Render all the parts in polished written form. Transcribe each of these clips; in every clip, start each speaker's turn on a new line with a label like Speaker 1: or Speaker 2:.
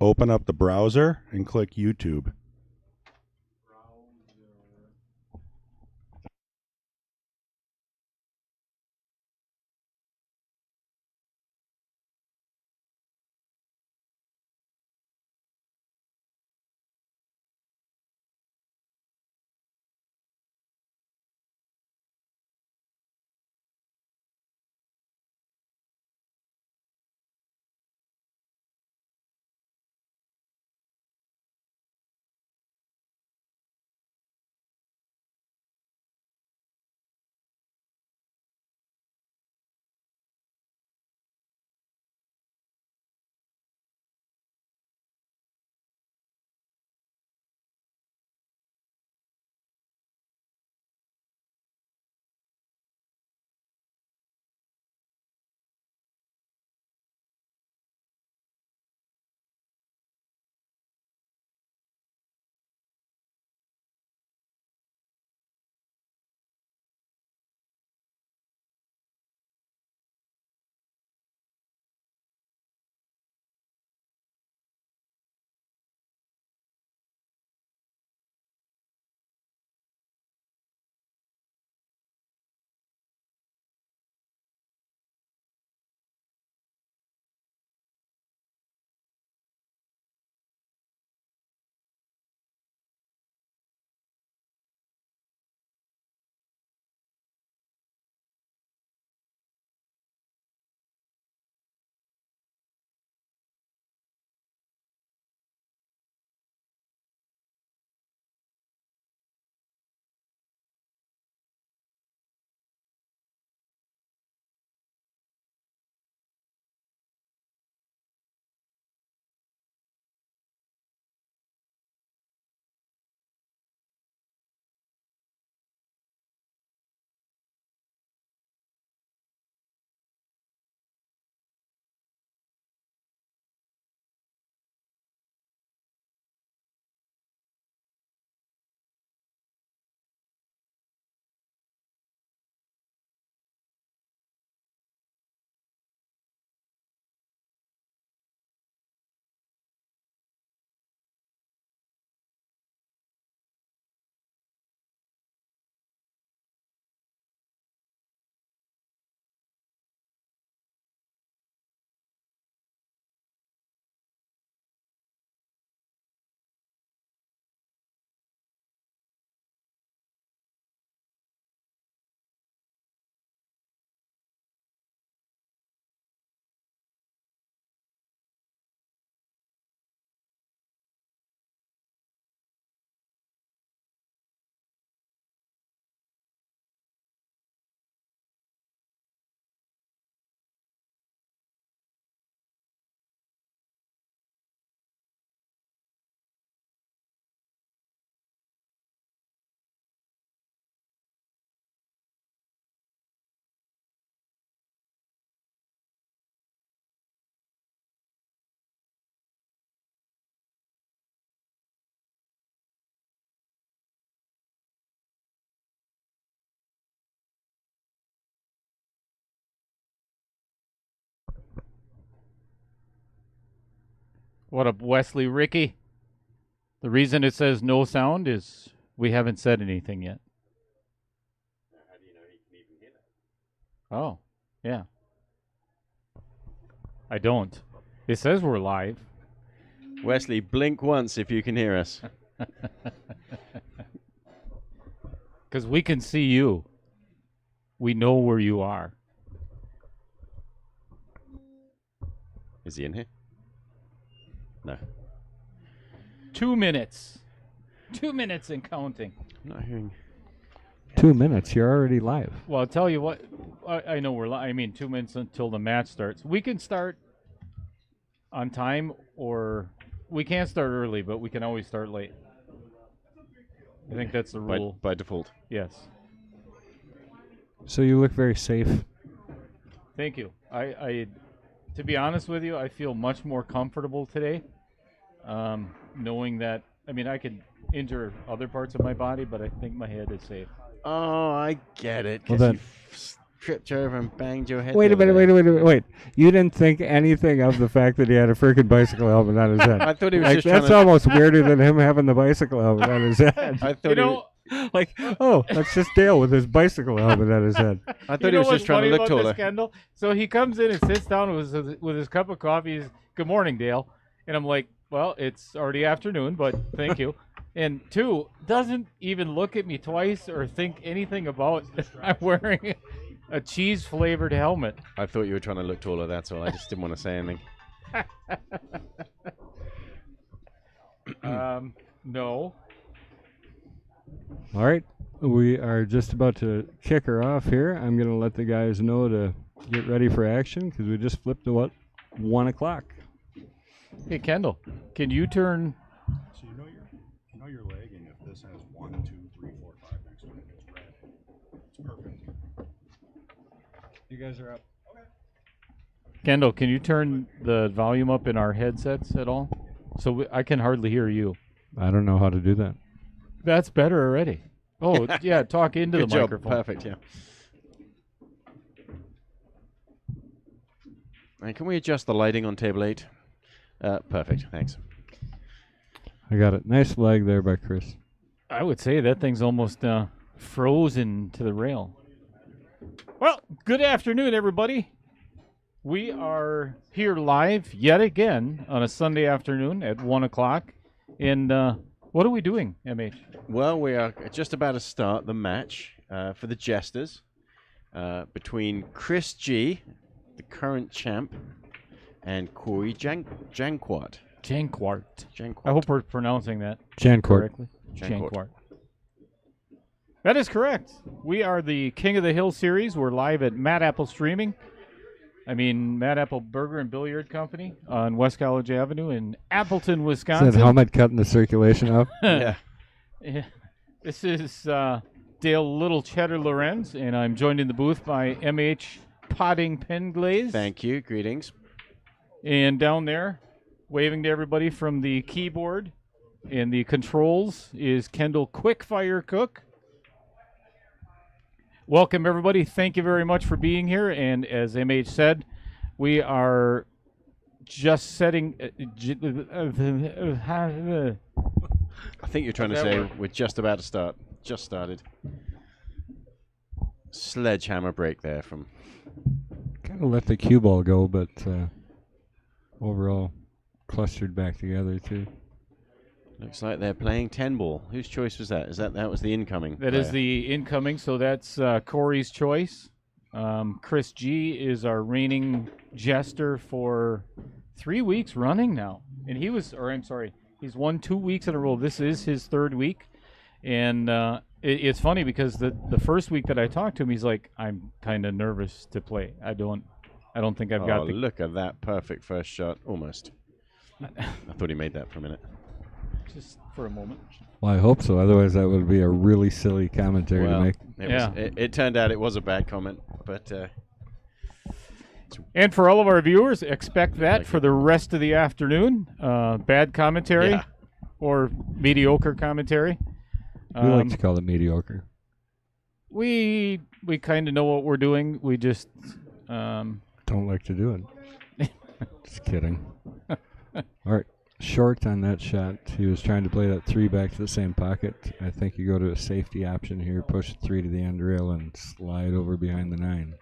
Speaker 1: Open up the browser and click YouTube.
Speaker 2: What up, Wesley Ricky? The reason it says no sound is we haven't said anything yet.
Speaker 3: How do you know he can even hear that?
Speaker 2: Oh, yeah. I don't. It says we're live.
Speaker 3: Wesley, blink once if you can hear us.
Speaker 2: Because we can see you. We know where you are.
Speaker 3: Is he in here? No.
Speaker 2: 2 minutes. 2 minutes and counting.
Speaker 3: I'm not hearing.
Speaker 4: 2 minutes. You're already live.
Speaker 2: Well, I'll tell you what. I know we're live. I mean, 2 minutes until the match starts. We can start on time, or we can't start early, but we can always start late. I think that's the rule.
Speaker 3: By default.
Speaker 2: Yes.
Speaker 4: So you look very safe.
Speaker 2: Thank you. I to be honest with you, I feel much more comfortable today, knowing that, I mean, I could injure other parts of my body, but I think my head is safe.
Speaker 3: Oh, I get it.
Speaker 4: Well,
Speaker 3: 'Cause
Speaker 4: then-
Speaker 3: you tripped over and banged your head.
Speaker 4: Wait
Speaker 3: the
Speaker 4: a minute,
Speaker 3: other day.
Speaker 4: wait. You didn't think anything of the fact that he had a freaking bicycle helmet on his head.
Speaker 3: I thought he was
Speaker 4: Like,
Speaker 3: just trying
Speaker 4: that's
Speaker 3: to.
Speaker 4: almost weirder than him having the bicycle helmet on his head.
Speaker 3: I
Speaker 2: You
Speaker 3: thought he
Speaker 2: know,
Speaker 4: Like, oh, that's just Dale with his bicycle helmet on his head.
Speaker 3: I thought
Speaker 2: you
Speaker 3: he
Speaker 2: know
Speaker 3: was
Speaker 2: what's
Speaker 3: just trying
Speaker 2: funny
Speaker 3: to look
Speaker 2: about this,
Speaker 3: taller.
Speaker 2: Kendall? So he comes in and sits down with his cup of coffee. He's, "Good morning, Dale." And I'm like, "Well, it's already afternoon, but thank you." And two, doesn't even look at me twice or think anything about I'm wearing a cheese-flavored helmet.
Speaker 3: I thought you were trying to look taller. That's all. I just didn't want to say anything.
Speaker 2: No.
Speaker 4: All right. We are just about to kick her off here. I'm going to let the guys know to get ready for action because we just flipped to what? 1 o'clock.
Speaker 2: Hey, Kendall, can you turn?
Speaker 1: So you know your lagging if this has 1, 2, 3, 4, 5 next to it. It's red. It's perfect.
Speaker 4: You guys are up.
Speaker 2: Kendall, can you turn the volume up in our headsets at all? So I can hardly hear you.
Speaker 4: I don't know how to do that.
Speaker 2: That's better already. Oh, yeah, talk into
Speaker 3: Good
Speaker 2: the
Speaker 3: job.
Speaker 2: microphone.
Speaker 3: Perfect. Yeah. And can we adjust the lighting on table 8? Perfect. Thanks.
Speaker 4: I got it. Nice leg there by Chris.
Speaker 2: I would say that thing's almost frozen to the rail. Well, good afternoon, everybody. We are here live yet again on a Sunday afternoon at 1 o'clock. And what are we doing, MH?
Speaker 3: Well, we are just about to start the match for the Jesters between Chris G, the current champ, and Corey Janquart.
Speaker 2: Janquart.
Speaker 3: Janquart.
Speaker 2: I hope we're pronouncing that
Speaker 4: Janquart.
Speaker 2: correctly.
Speaker 3: Janquart.
Speaker 2: Janquart. That is correct. We are the King of the Hill series. We're live at Mad Apple Streaming. Mad Apple Burger and Billiard Company on West College Avenue in Appleton,
Speaker 4: Is
Speaker 2: Wisconsin.
Speaker 4: that helmet cutting the circulation up?
Speaker 3: Yeah.
Speaker 2: Yeah. This is Dale Little Cheddar Lorenz, and I'm joined in the booth by MH Potting Penglaze.
Speaker 3: Thank you. Greetings.
Speaker 2: And down there, waving to everybody from the keyboard and the controls, is Kendall Quickfire Cook. Welcome, everybody. Thank you very much for being here. And as MH said, we are just setting...
Speaker 3: I think you're trying to
Speaker 2: How's that
Speaker 3: say
Speaker 2: work?
Speaker 3: we're just about to start. Just started. Sledgehammer break there from.
Speaker 4: Kind of let the cue ball go, but overall clustered back together too.
Speaker 3: Looks like they're playing 10 ball. Whose choice was that? That was the incoming?
Speaker 2: That is
Speaker 3: player.
Speaker 2: the incoming, so that's Corey's choice. Chris G is our reigning jester for 3 weeks running now. And he's won 2 weeks in a row. This is his third week. And it's funny because the first week that I talked to him, he's like, "I'm kind of nervous to play. I don't think I've got the..."
Speaker 3: Look at that perfect first shot. Almost. I thought he made that for a minute.
Speaker 2: Just for a moment.
Speaker 4: Well, I hope so. Otherwise, that would be a really silly commentary to
Speaker 3: Well,
Speaker 4: make.
Speaker 3: it turned out it was a bad comment, but
Speaker 2: And for all of our viewers, expect that
Speaker 3: Like
Speaker 2: for
Speaker 3: it.
Speaker 2: the rest of the afternoon. Bad commentary
Speaker 3: yeah.
Speaker 2: or mediocre commentary.
Speaker 4: We like to call it mediocre.
Speaker 2: We kind of know what we're doing. We just
Speaker 4: Don't like to do it. Just kidding. All right. Short on that shot. He was trying to play that 3 back to the same pocket. I think you go to a safety option here, push 3 to the end rail, and slide over behind the 9.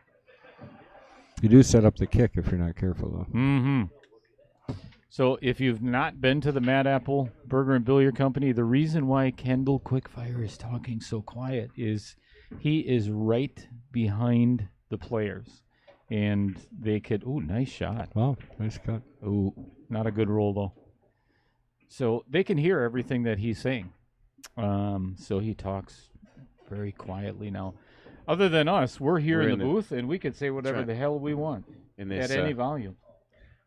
Speaker 4: You do set up the kick if you're not careful, though.
Speaker 2: Mm-hmm. So if you've not been to the Mad Apple Burger and Billiard Company, the reason why Kendall Quickfire is talking so quiet is he is right behind the players. And they could... Ooh, nice shot.
Speaker 4: Wow, nice cut.
Speaker 2: Ooh, not a good roll, though. So they can hear everything that he's saying. So he talks very quietly now. Other than us, we're here in the booth, and we can say whatever
Speaker 3: right.
Speaker 2: the hell we want
Speaker 3: In this
Speaker 2: at any volume.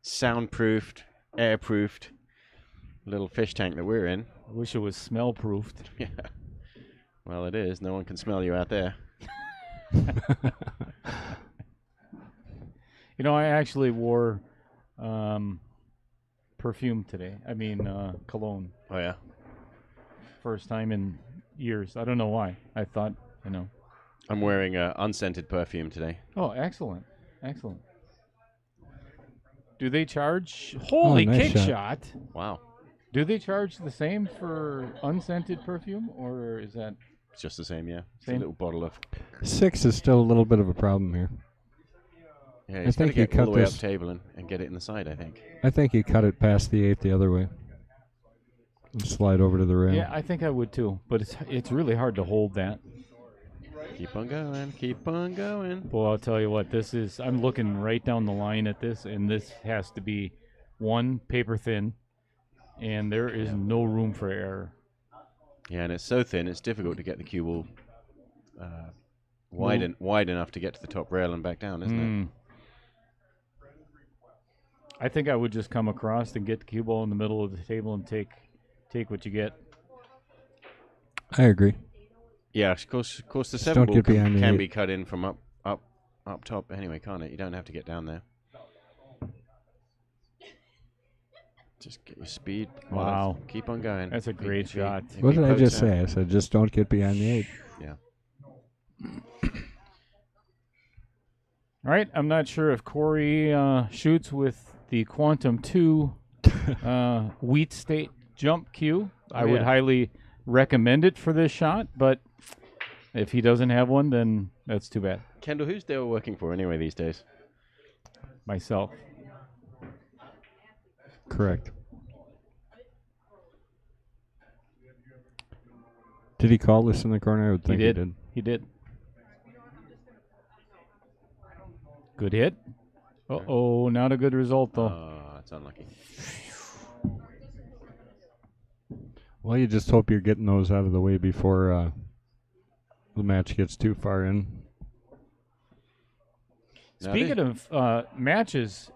Speaker 3: soundproofed, airproofed little fish tank that we're in.
Speaker 2: I wish it was smell-proofed.
Speaker 3: Yeah. Well, it is. No one can smell you out there.
Speaker 2: You know, I actually wore perfume today. Cologne.
Speaker 3: Oh, yeah.
Speaker 2: First time in years. I don't know why. I thought,
Speaker 3: I'm wearing unscented perfume today.
Speaker 2: Oh, excellent. Excellent. Do they charge? Holy
Speaker 4: nice
Speaker 2: kick
Speaker 4: shot.
Speaker 2: shot.
Speaker 3: Wow.
Speaker 2: Do they charge the same for unscented perfume, or is that
Speaker 3: It's just the same, yeah. It's a
Speaker 2: Same.
Speaker 3: little bottle of...
Speaker 4: 6 is still a little bit of a problem here.
Speaker 3: Yeah, he's got to
Speaker 4: think you
Speaker 3: get all the
Speaker 4: cut
Speaker 3: way
Speaker 4: this-
Speaker 3: up table and get it in the side, I think.
Speaker 4: I think you cut it past the 8 the other way. And slide over to the rail.
Speaker 2: Yeah, I think I would too, but it's really hard to hold that.
Speaker 3: Keep on going, keep on going.
Speaker 2: Well, I'll tell you what, I'm looking right down the line at this, and this has to be one paper thin, and there is no room for error.
Speaker 3: Yeah, and it's so thin, it's difficult to get the cue ball wide enough to get to the top rail and back down, isn't it?
Speaker 2: I think I would just come across and get the cue ball in the middle of the table and take what you get.
Speaker 4: I agree.
Speaker 3: Yeah, of course the
Speaker 4: Just
Speaker 3: 7
Speaker 4: don't
Speaker 3: ball
Speaker 4: get behind the
Speaker 3: can
Speaker 4: 8.
Speaker 3: be cut in from up top anyway, can't it? You don't have to get down there. Just get your speed.
Speaker 2: Wow.
Speaker 3: Keep on going.
Speaker 2: That's a
Speaker 3: Keep
Speaker 2: great
Speaker 3: your
Speaker 2: shot.
Speaker 3: feet-
Speaker 4: What
Speaker 3: keep
Speaker 4: did I just
Speaker 3: pokes out.
Speaker 4: say? I said just don't get behind the 8.
Speaker 3: Yeah.
Speaker 2: All right, I'm not sure if Corey shoots with the Quantum 2 Wheat State jump cue. I would highly recommend it for this shot, but if he doesn't have one, then that's too bad.
Speaker 3: Kendall, who's Dale working for anyway these days?
Speaker 2: Myself.
Speaker 4: Correct. Did he call this in the corner? I would think he did.
Speaker 2: He did. Good hit. Uh-oh, not a good result, though.
Speaker 3: That's unlucky.
Speaker 4: Well, you just hope you're getting those out of the way before the match gets too far in.
Speaker 2: Speaking of matches,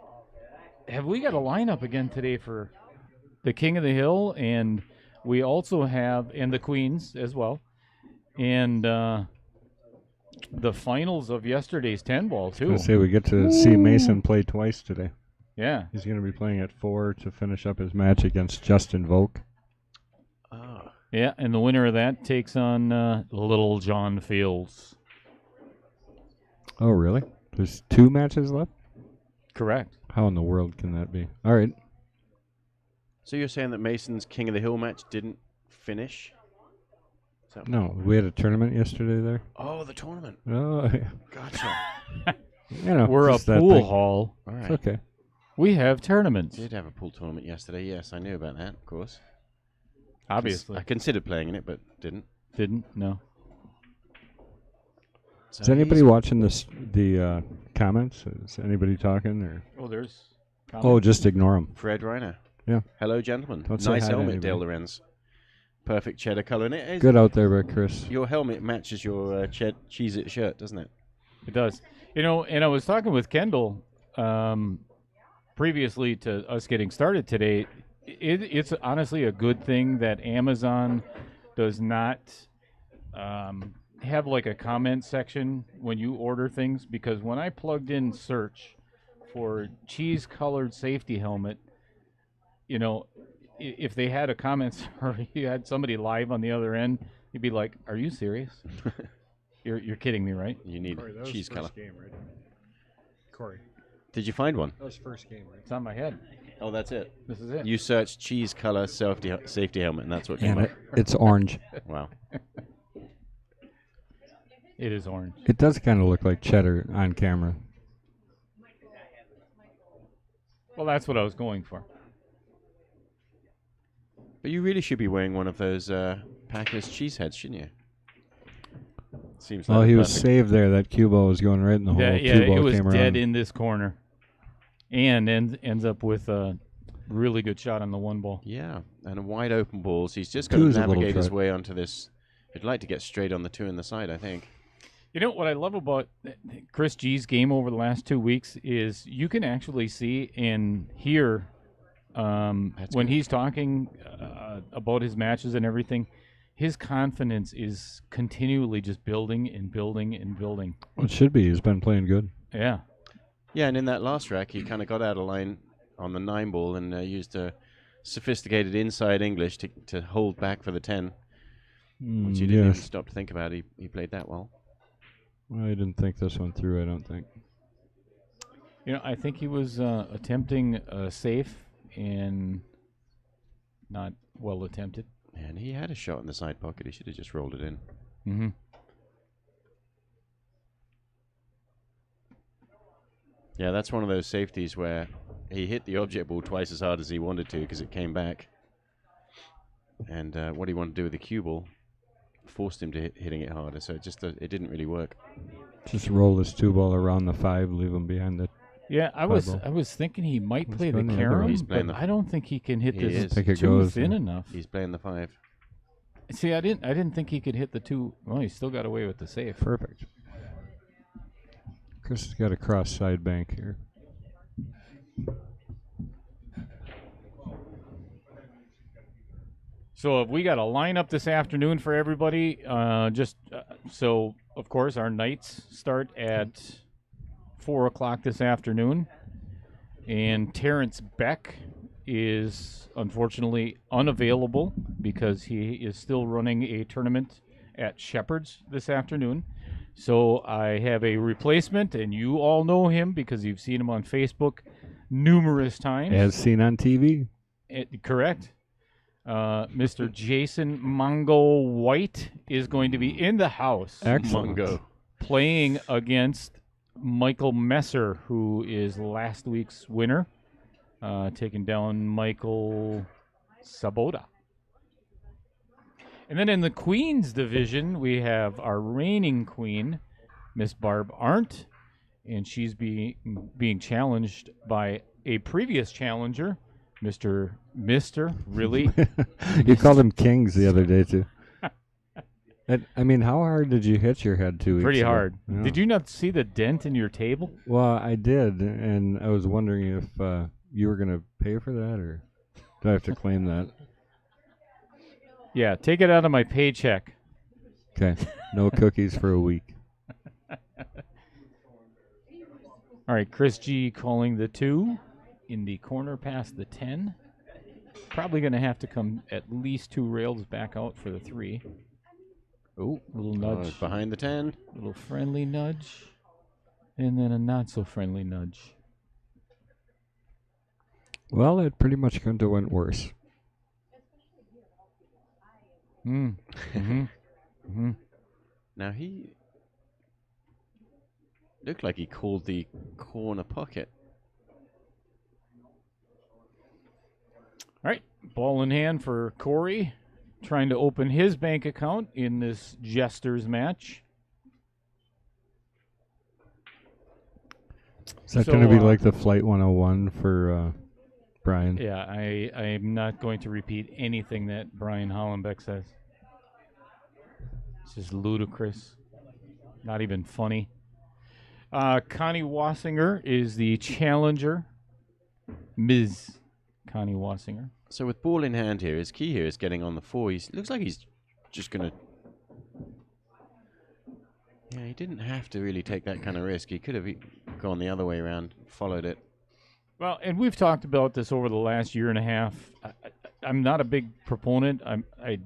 Speaker 2: have we got a lineup again today for the King of the Hill? And we also have, and the Queens as well. And the finals of yesterday's 10-ball, too.
Speaker 4: I say we get to see Mason play twice today.
Speaker 2: Yeah.
Speaker 4: He's going to be playing at 4 to finish up his match against Justin Volk.
Speaker 2: Yeah, and the winner of that takes on Little John Fields.
Speaker 4: Oh, really? There's 2 matches left?
Speaker 2: Correct.
Speaker 4: How in the world can that be? All right.
Speaker 3: So you're saying that Mason's King of the Hill match didn't finish?
Speaker 4: No, we had a tournament yesterday there.
Speaker 3: Oh, the tournament.
Speaker 4: Oh, yeah.
Speaker 3: Gotcha.
Speaker 4: You know,
Speaker 2: We're a
Speaker 4: just that
Speaker 2: pool
Speaker 4: thing.
Speaker 2: hall.
Speaker 3: All right.
Speaker 4: It's okay.
Speaker 2: We have tournaments.
Speaker 3: Did have a pool tournament yesterday. Yes, I knew about that, of course.
Speaker 2: Obviously.
Speaker 3: I considered playing in it, but didn't.
Speaker 2: Didn't? No.
Speaker 4: Is anybody watching the comments? Is anybody talking? Or
Speaker 2: Oh, there's
Speaker 4: oh, just ignore them.
Speaker 3: Fred Reiner.
Speaker 4: Yeah.
Speaker 3: Hello, gentlemen.
Speaker 4: Don't say
Speaker 3: Nice
Speaker 4: hi to
Speaker 3: helmet, Dale
Speaker 4: anybody.
Speaker 3: Lorenz. Perfect cheddar color. And it is,
Speaker 4: Good out there, by Chris.
Speaker 3: your helmet matches your Cheez-It shirt, doesn't it?
Speaker 2: It does. You know, and I was talking with Kendall previously to us getting started today. It's honestly a good thing that Amazon does not have like a comment section when you order things, because when I plugged in search for cheese-colored safety helmet, you know, if they had a comment or you had somebody live on the other end, you'd be like, "Are you serious? You're kidding me, right?"
Speaker 3: You need
Speaker 1: Corey, that was
Speaker 3: cheese
Speaker 1: the
Speaker 3: color.
Speaker 1: first game, right? Corey,
Speaker 3: Did you find one?
Speaker 1: that was first game, right?
Speaker 2: It's on my head.
Speaker 3: Oh, that's it.
Speaker 2: This is it.
Speaker 3: You searched cheese color safety helmet, and that's what came
Speaker 4: And
Speaker 3: up.
Speaker 4: it's orange.
Speaker 3: Wow.
Speaker 2: It is orange.
Speaker 4: It does kind of look like cheddar on camera.
Speaker 2: Well, that's what I was going for.
Speaker 3: But you really should be wearing one of those Packers cheese heads, shouldn't you? Seems like
Speaker 4: Oh,
Speaker 3: the
Speaker 4: he was
Speaker 3: perfect-
Speaker 4: saved there. That cue ball was going right in the hole.
Speaker 2: Yeah,
Speaker 4: Cue ball
Speaker 2: it was
Speaker 4: came
Speaker 2: dead
Speaker 4: around.
Speaker 2: in this corner, and ends up with a really good shot on the one ball.
Speaker 3: Yeah, and a wide open balls. He's just got
Speaker 4: Two
Speaker 3: to
Speaker 4: is a little
Speaker 3: navigate his
Speaker 4: try.
Speaker 3: way onto this. He'd like to get straight on the 2 in the side, I think.
Speaker 2: You know what I love about Chris G's game over the last 2 weeks is you can actually see and hear when
Speaker 3: good.
Speaker 2: he's talking about his matches and everything. His confidence is continually just building and building and building.
Speaker 4: It should be. He's been playing good.
Speaker 2: Yeah.
Speaker 3: Yeah, and in that last rack, he kind of got out of line on the 9 ball and used a sophisticated inside English to hold back for the 10, which he didn't even
Speaker 4: Yes.
Speaker 3: stop to think about. He played that well.
Speaker 4: Well, I didn't think this one through, I don't think.
Speaker 2: You know, I think he was attempting a safe and not well attempted.
Speaker 3: And he had a shot in the side pocket. He should have just rolled it in.
Speaker 2: Mm-hmm.
Speaker 3: Yeah, that's one of those safeties where he hit the object ball twice as hard as he wanted to because it came back. And what he wanted to do with the cue ball forced him to hitting it harder. So it just it didn't really work.
Speaker 4: Just roll this 2-ball around the 5, leave him behind the...
Speaker 2: Yeah, I was thinking he might play the
Speaker 4: going the other
Speaker 2: carom,
Speaker 4: way.
Speaker 3: He's playing
Speaker 2: but
Speaker 3: the-
Speaker 2: I don't think he can hit
Speaker 3: He
Speaker 2: this
Speaker 3: is.
Speaker 4: I think it
Speaker 2: too
Speaker 4: goes,
Speaker 2: thin
Speaker 4: yeah.
Speaker 2: enough.
Speaker 3: He's playing the 5.
Speaker 2: See, I didn't think he could hit the 2. Well, he still got away with the safe.
Speaker 4: Perfect. Chris has got a cross side bank here.
Speaker 2: So we got a lineup this afternoon for everybody. So of course our nights start at 4 o'clock this afternoon, and Terrence Beck is unfortunately unavailable because he is still running a tournament at Shepherd's this afternoon. So I have a replacement, and you all know him because you've seen him on Facebook numerous times.
Speaker 4: As seen on TV.
Speaker 2: Correct. Mr. Jason Mongo White is going to be in the house
Speaker 4: Excellent.
Speaker 3: Mungo.
Speaker 2: playing against Michael Messer, who is last week's winner, taking down Michael Sabota. And then in the Queens division, we have our reigning queen, Miss Barb Arndt, and she's being challenged by a previous challenger, Mr. Really?
Speaker 4: You called him kings the other day, too. I mean, how hard did you hit your head 2 weeks
Speaker 2: Pretty
Speaker 4: ago?
Speaker 2: hard.
Speaker 4: Yeah.
Speaker 2: Did you not see the dent in your table?
Speaker 4: Well, I did, and I was wondering if you were going to pay for that, or do I have to claim that?
Speaker 2: Yeah, take it out of my paycheck.
Speaker 4: Okay, no cookies for a week.
Speaker 2: All right, Chris G calling the 2 in the corner past the 10. Probably going to have to come at least 2 rails back out for the 3. Oh, little nudge.
Speaker 3: It's behind the 10.
Speaker 2: Little friendly nudge. And then a not so friendly nudge.
Speaker 4: Well, it pretty much couldn't have went worse.
Speaker 3: Now he looked like he called the corner pocket.
Speaker 2: All right, ball in hand for Corey, trying to open his bank account in this Jesters match.
Speaker 4: Is that
Speaker 2: So,
Speaker 4: going to be like the Flight 101 for Brian?
Speaker 2: Yeah, I'm not going to repeat anything that Brian Hollenbeck says. It's just ludicrous. Not even funny. Connie Wasinger is the challenger. Ms. Connie Wasinger.
Speaker 3: So with ball in hand here, his key here is getting on the 4. He looks like he's just going to... Yeah, he didn't have to really take that kind of risk. He could have gone the other way around, followed it.
Speaker 2: Well, and we've talked about this over the last year and a half. I'm not a big proponent. I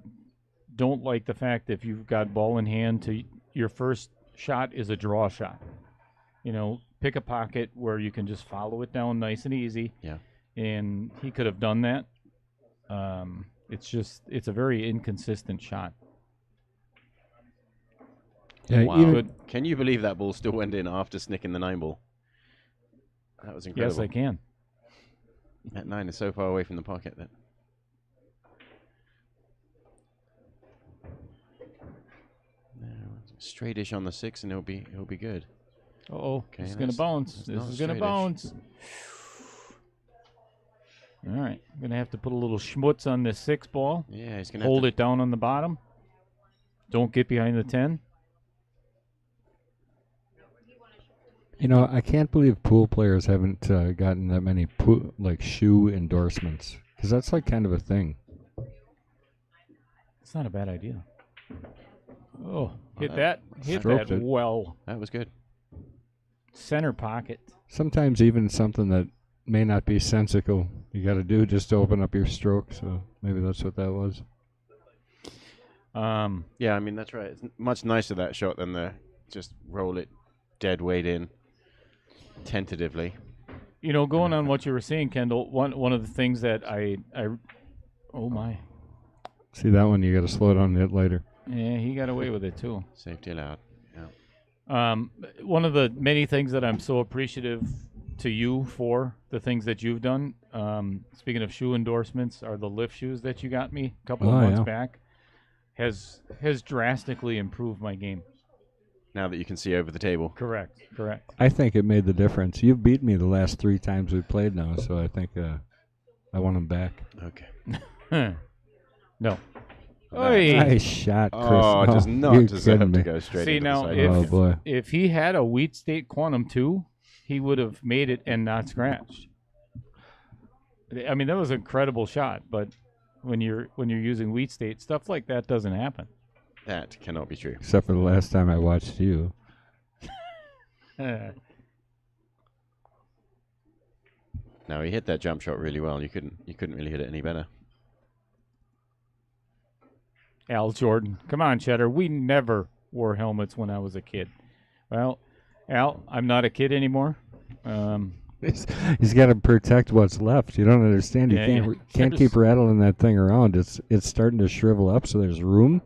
Speaker 2: don't like the fact that if you've got ball in hand, to your first shot is a draw shot. You know, pick a pocket where you can just follow it down nice and easy.
Speaker 3: Yeah. And
Speaker 2: he could have done that. It's a very inconsistent shot.
Speaker 4: Yeah,
Speaker 3: Wow.
Speaker 4: even,
Speaker 3: Can you believe that ball still went in after snicking the 9 ball? That was incredible.
Speaker 2: Yes, I can.
Speaker 3: That 9 is so far away from the pocket that... Straightish on the 6 and it'll be good.
Speaker 2: Uh-oh,
Speaker 3: Okay,
Speaker 2: it's going to
Speaker 3: that's-
Speaker 2: bounce.
Speaker 3: that's
Speaker 2: This
Speaker 3: not
Speaker 2: is going to
Speaker 3: straightish.
Speaker 2: bounce. All right, I'm going to have to put a little schmutz on this 6 ball.
Speaker 3: Yeah, he's going to
Speaker 2: Hold it down on the bottom. Don't get behind the 10.
Speaker 4: you know, I can't believe pool players haven't gotten that many shoe endorsements, because that's like kind of a thing.
Speaker 2: It's not a bad idea. Oh, hit
Speaker 3: that-
Speaker 2: that. Hit
Speaker 4: stroked
Speaker 2: that
Speaker 4: it.
Speaker 2: well.
Speaker 3: That was good.
Speaker 2: Center pocket.
Speaker 4: Sometimes even something that may not be sensical, you got to do just to open up your stroke. So maybe that's what that was.
Speaker 3: Yeah, I mean, that's right. It's much nicer, that shot, than the just roll it dead weight in, tentatively.
Speaker 2: You know, going on what you were saying, Kendall, one of the things that oh my.
Speaker 4: See that one? You got to slow down and hit later.
Speaker 2: Yeah, he got away with it too.
Speaker 3: Safety allowed. Yeah.
Speaker 2: One of the many things that I'm so appreciative to you for, the things that you've done, speaking of shoe endorsements, are the lift shoes that you got me a couple of months back, has drastically improved my game.
Speaker 3: Now that you can see over the table.
Speaker 2: Correct.
Speaker 4: I think it made the difference. You've beat me the last 3 times we've played now, so I think I want them back.
Speaker 3: Okay.
Speaker 2: No.
Speaker 4: Nice shot, Chris.
Speaker 3: Oh, it does not deserve to go straight
Speaker 2: See,
Speaker 3: into
Speaker 2: now,
Speaker 3: the side.
Speaker 2: if he had a Wheat State Quantum 2, he would have made it and not scratched. I mean, that was an incredible shot, but when you're using Wheat State, stuff like that doesn't happen.
Speaker 3: That cannot be true.
Speaker 4: Except for the last time I watched you.
Speaker 3: No, he hit that jump shot really well. You couldn't really hit it any better.
Speaker 2: Al Jordan. Come on, Cheddar. We never wore helmets when I was a kid. Well, Al, I'm not a kid anymore.
Speaker 4: He's got to protect what's left. You don't understand. You can't keep rattling that thing around. It's starting to shrivel up, so there's room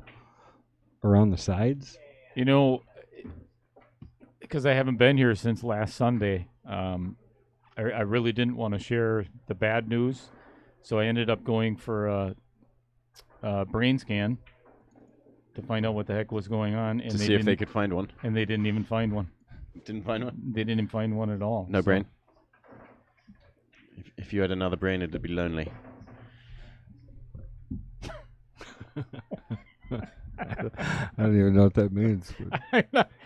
Speaker 4: around the sides.
Speaker 2: You know, because I haven't been here since last Sunday, I really didn't want to share the bad news, so I ended up going for a brain scan to find out what the heck was going on. And
Speaker 3: to see if they could find one.
Speaker 2: And they didn't even find one.
Speaker 3: Didn't find one?
Speaker 2: They didn't even find one at all.
Speaker 3: No brain? If you had another brain, it'd be lonely.
Speaker 4: I don't even know what that means.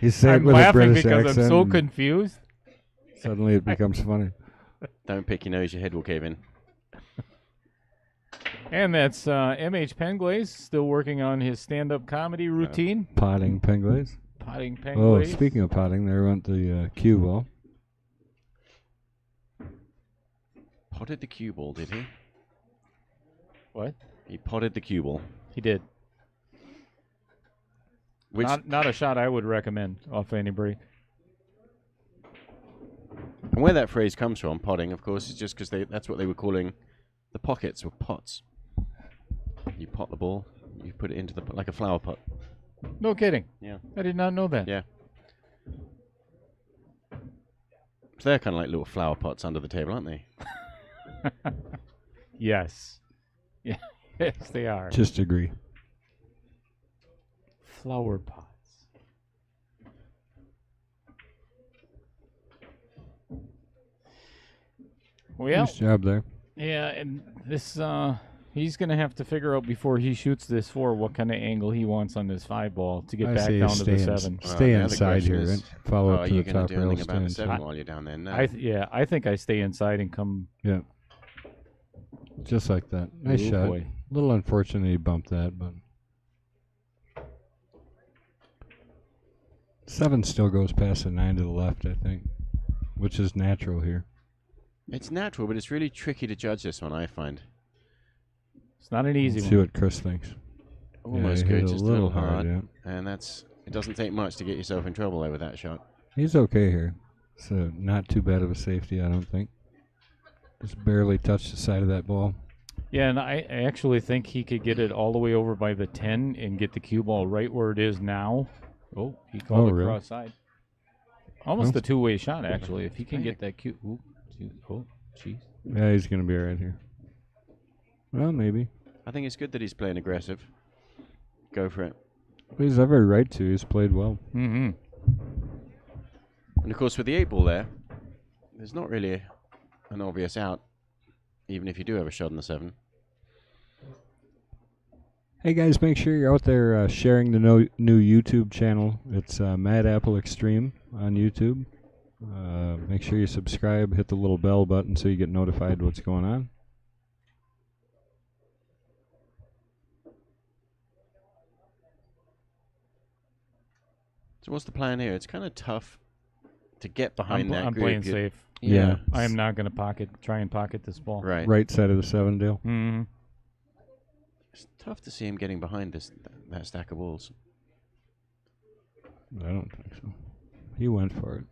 Speaker 4: He's saying
Speaker 2: I'm
Speaker 4: with a
Speaker 2: laughing
Speaker 4: British
Speaker 2: because
Speaker 4: accent.
Speaker 2: I'm so confused.
Speaker 4: Suddenly it becomes funny.
Speaker 3: Don't pick your nose, your head will cave in.
Speaker 2: And that's M.H. Penglaze, still working on his stand-up comedy routine.
Speaker 4: Potting Penglaze.
Speaker 2: Potting Penglaze.
Speaker 4: Oh, speaking of potting, there went the cue ball.
Speaker 3: Potted the cue ball, did he?
Speaker 2: What?
Speaker 3: He potted the cue ball.
Speaker 2: He did.
Speaker 3: Which
Speaker 2: Not a shot I would recommend off any break.
Speaker 3: And where that phrase comes from, potting, of course, is just because that's what they were calling the pockets were pots. You pot the ball, you put it into like a flower pot.
Speaker 2: No kidding.
Speaker 3: Yeah.
Speaker 2: I did not know that.
Speaker 3: Yeah. So they're kind of like little flower pots under the table, aren't they?
Speaker 2: Yes. Yeah. Yes, they are.
Speaker 4: Just agree.
Speaker 2: Flower pots. Well,
Speaker 4: Nice job there.
Speaker 2: yeah, and this he's gonna have to figure out before he shoots this 4 what kind of angle he wants on this 5 ball to get
Speaker 4: I
Speaker 2: back
Speaker 4: say
Speaker 2: down to the 7.
Speaker 4: Stay
Speaker 3: Now the
Speaker 4: inside
Speaker 3: question
Speaker 4: here
Speaker 3: is,
Speaker 4: and follow up
Speaker 3: are
Speaker 4: to
Speaker 3: you
Speaker 4: the
Speaker 3: going
Speaker 4: top
Speaker 3: to do
Speaker 4: rail.
Speaker 3: anything about the
Speaker 4: Stay
Speaker 3: 7
Speaker 4: inside.
Speaker 3: while you're down there? No.
Speaker 2: I think I stay inside and come.
Speaker 4: Yeah. Just like that. Nice
Speaker 2: Oh,
Speaker 4: shot.
Speaker 2: boy.
Speaker 4: A little unfortunate he bumped that, but 7 still goes past the 9 to the left, I think, which is natural here.
Speaker 3: It's natural, but it's really tricky to judge this one, I find.
Speaker 2: It's not an easy
Speaker 4: Let's see
Speaker 2: one.
Speaker 4: what Chris thinks.
Speaker 3: Almost
Speaker 4: he hit
Speaker 3: good,
Speaker 4: a
Speaker 3: just a
Speaker 4: little
Speaker 3: little hard.
Speaker 4: yeah.
Speaker 3: And it doesn't take much to get yourself in trouble there with that shot.
Speaker 4: He's okay here. So not too bad of a safety, I don't think. Just barely touched the side of that ball.
Speaker 2: Yeah, and I actually think he could get it all the way over by the 10 and get the cue ball right where it is now. Oh, he called it
Speaker 4: really?
Speaker 2: cross side. Almost
Speaker 4: Well,
Speaker 2: a two-way shot, actually. If he can get that cue. Oh, jeez.
Speaker 4: Yeah, he's going to be right here. Well, maybe.
Speaker 3: I think it's good that he's playing aggressive. Go for it.
Speaker 4: But he's every right to. He's played well.
Speaker 2: Mm-hmm.
Speaker 3: And of course, with the 8 ball there's not really an obvious out, even if you do have a shot on the 7.
Speaker 4: Hey guys, make sure you're out there sharing the new YouTube channel. It's Mad Apple Extreme on YouTube. Make sure you subscribe, hit the little bell button so you get notified what's going on.
Speaker 3: So what's the plan here? It's kind of tough to get behind that
Speaker 2: I'm
Speaker 3: group.
Speaker 2: playing safe.
Speaker 4: Yeah.
Speaker 2: I am not going to try and pocket this ball.
Speaker 3: Right.
Speaker 4: Right side of the 7 deal.
Speaker 2: Mm-hmm.
Speaker 3: It's tough to see him getting behind that stack of balls.
Speaker 4: I don't think so. He went for it.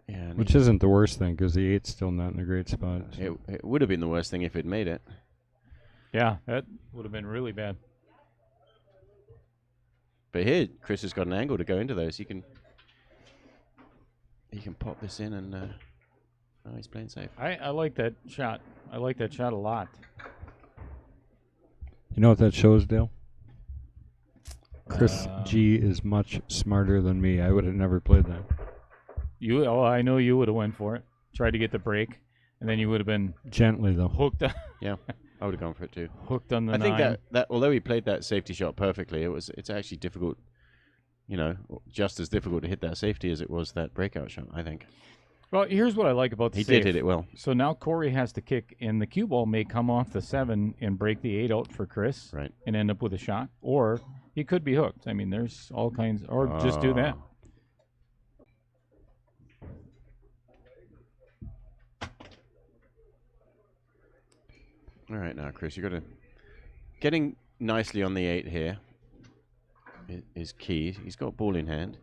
Speaker 3: Yeah, and
Speaker 4: Which isn't the worst thing, because the 8's still not in a great spot. So.
Speaker 3: it would have been the worst thing if it made it.
Speaker 2: Yeah, that would have been really bad.
Speaker 3: But here, Chris has got an angle to go into those. He can pop this in and oh, he's playing safe.
Speaker 2: I like that shot. I like that shot a lot.
Speaker 4: You know what that shows, Dale? Chris G is much smarter than me. I would have never played that.
Speaker 2: I know you would have went for it. Tried to get the break, and then you would have been
Speaker 4: Gently, though.
Speaker 2: hooked.
Speaker 3: Yeah, I would have gone for it too.
Speaker 2: Hooked on the
Speaker 3: I think
Speaker 2: nine.
Speaker 3: that although he played that safety shot perfectly, it's actually difficult. You know, just as difficult to hit that safety as it was that breakout shot. I think
Speaker 2: Well, here's what I like about the
Speaker 3: he
Speaker 2: safe.
Speaker 3: did hit it well.
Speaker 2: So now Corey has to kick, and the cue ball may come off the 7 and break the 8 out for Chris,
Speaker 3: Right.
Speaker 2: and end up with a shot, or he could be hooked. I mean, there's all kinds, or just do that.
Speaker 3: All right, now Chris, you got to getting nicely on the 8 here is key. He's got ball in hand.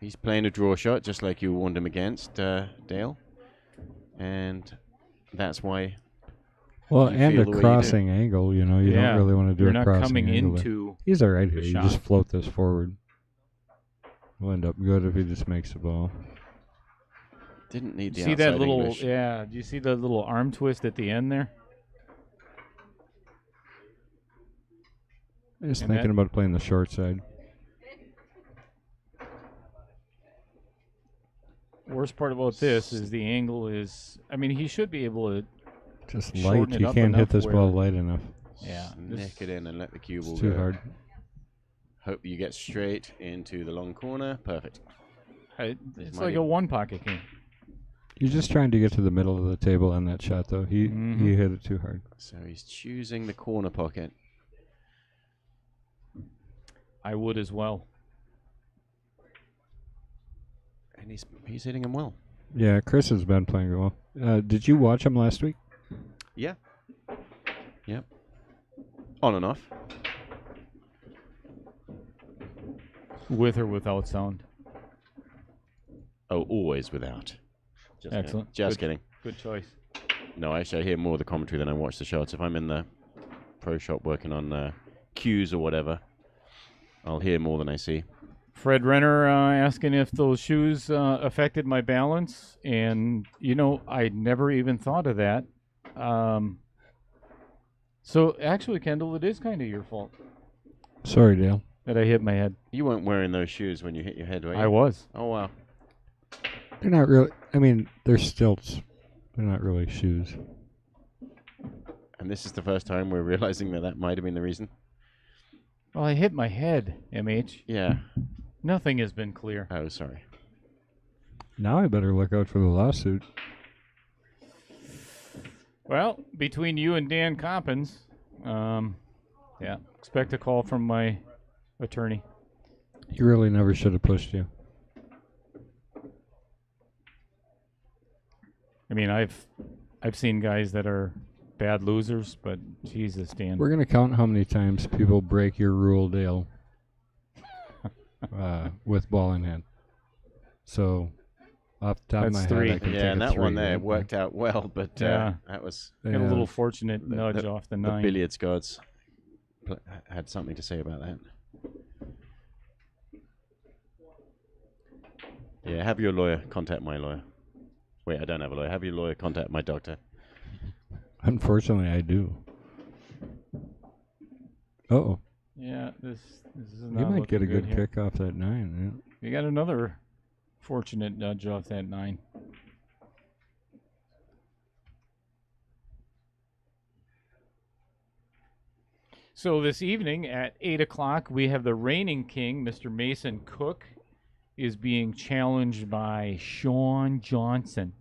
Speaker 3: He's playing a draw shot just like you warned him against, Dale, and that's why.
Speaker 4: Well,
Speaker 3: You
Speaker 4: and
Speaker 3: feel
Speaker 4: a
Speaker 3: the way you
Speaker 4: crossing angle, you know, you
Speaker 2: Yeah,
Speaker 4: don't really want to do
Speaker 2: You're
Speaker 4: a
Speaker 2: not
Speaker 4: crossing
Speaker 2: coming
Speaker 4: angle there.
Speaker 2: into.
Speaker 4: He's all right here.
Speaker 2: the
Speaker 4: You
Speaker 2: shot.
Speaker 4: just float this forward. Will end up good if he just makes the ball.
Speaker 3: Didn't need the
Speaker 2: See
Speaker 3: outside
Speaker 2: that little,
Speaker 3: English.
Speaker 2: yeah. Do you see the little arm twist at the end there?
Speaker 4: I'm just
Speaker 2: And
Speaker 4: thinking
Speaker 2: that-
Speaker 4: about playing the short side.
Speaker 2: Worst part about this is the angle is. I mean, he should be able to.
Speaker 4: Just
Speaker 2: Shorten
Speaker 4: light.
Speaker 2: it
Speaker 4: You
Speaker 2: up
Speaker 4: can't hit
Speaker 2: enough
Speaker 4: this ball
Speaker 2: where-
Speaker 4: light enough.
Speaker 2: Yeah,
Speaker 3: Nick it in and let the cue ball
Speaker 4: It's
Speaker 3: go.
Speaker 4: too hard.
Speaker 3: Hope you get straight into the long corner. Perfect.
Speaker 2: It's
Speaker 3: mighty.
Speaker 2: like a one pocket game.
Speaker 4: You're just trying to get to the middle of the table on that shot, though. He hit it too hard.
Speaker 3: So he's choosing the corner pocket.
Speaker 2: I would as well.
Speaker 3: And he's hitting him well.
Speaker 4: Yeah, Chris has been playing well. Did you watch him last week?
Speaker 3: Yeah. Yep. On and off.
Speaker 2: With or without sound.
Speaker 3: Oh, always without. Just
Speaker 2: Excellent.
Speaker 3: Kidding. Just
Speaker 2: Good.
Speaker 3: kidding.
Speaker 2: Good choice.
Speaker 3: No, actually, I hear more of the commentary than I watch the shots. If I'm in the pro shop working on cues or whatever, I'll hear more than I see.
Speaker 2: Fred Renner asking if those shoes affected my balance, and I never even thought of that. So actually, Kendall, it is kind of your fault
Speaker 4: Sorry, Dale.
Speaker 2: that I hit my head.
Speaker 3: You weren't wearing those shoes when you hit your head, were you?
Speaker 2: I was.
Speaker 3: Oh, wow.
Speaker 4: They're not really. I mean, they're stilts. They're not really shoes.
Speaker 3: And this is the first time we're realizing that might have been the reason.
Speaker 2: Well, I hit my head, MH.
Speaker 3: Yeah.
Speaker 2: Nothing has been clear.
Speaker 3: Oh, sorry.
Speaker 4: Now I better look out for the lawsuit.
Speaker 2: Well, between you and Dan Coppins, yeah, expect a call from my attorney.
Speaker 4: He really never should have pushed you.
Speaker 2: I mean, I've seen guys that are bad losers, but Jesus, Dan.
Speaker 4: We're gonna count how many times people break your rule, Dale, with ball in hand. So, off the top of my
Speaker 2: That's
Speaker 4: head,
Speaker 2: three.
Speaker 4: I can
Speaker 3: Yeah,
Speaker 4: take
Speaker 3: and
Speaker 4: a
Speaker 3: that one
Speaker 4: three,
Speaker 3: there
Speaker 4: right?
Speaker 3: worked out well, but
Speaker 2: Yeah.
Speaker 3: that was
Speaker 2: Got a little fortunate nudge off the
Speaker 3: the
Speaker 2: 9.
Speaker 3: billiards gods had something to say about that. Yeah, have your lawyer contact my lawyer. Wait, I don't have a lawyer. Have your lawyer contact my doctor.
Speaker 4: Unfortunately, I do. Uh-oh.
Speaker 2: Yeah, this is
Speaker 4: You
Speaker 2: not
Speaker 4: might get a
Speaker 2: looking
Speaker 4: good
Speaker 2: here.
Speaker 4: kick off that 9.
Speaker 2: You got another fortunate nudge off that 9. So this evening at 8 o'clock, we have the reigning king, Mr. Mason Cook, is being challenged by Sean Johnson.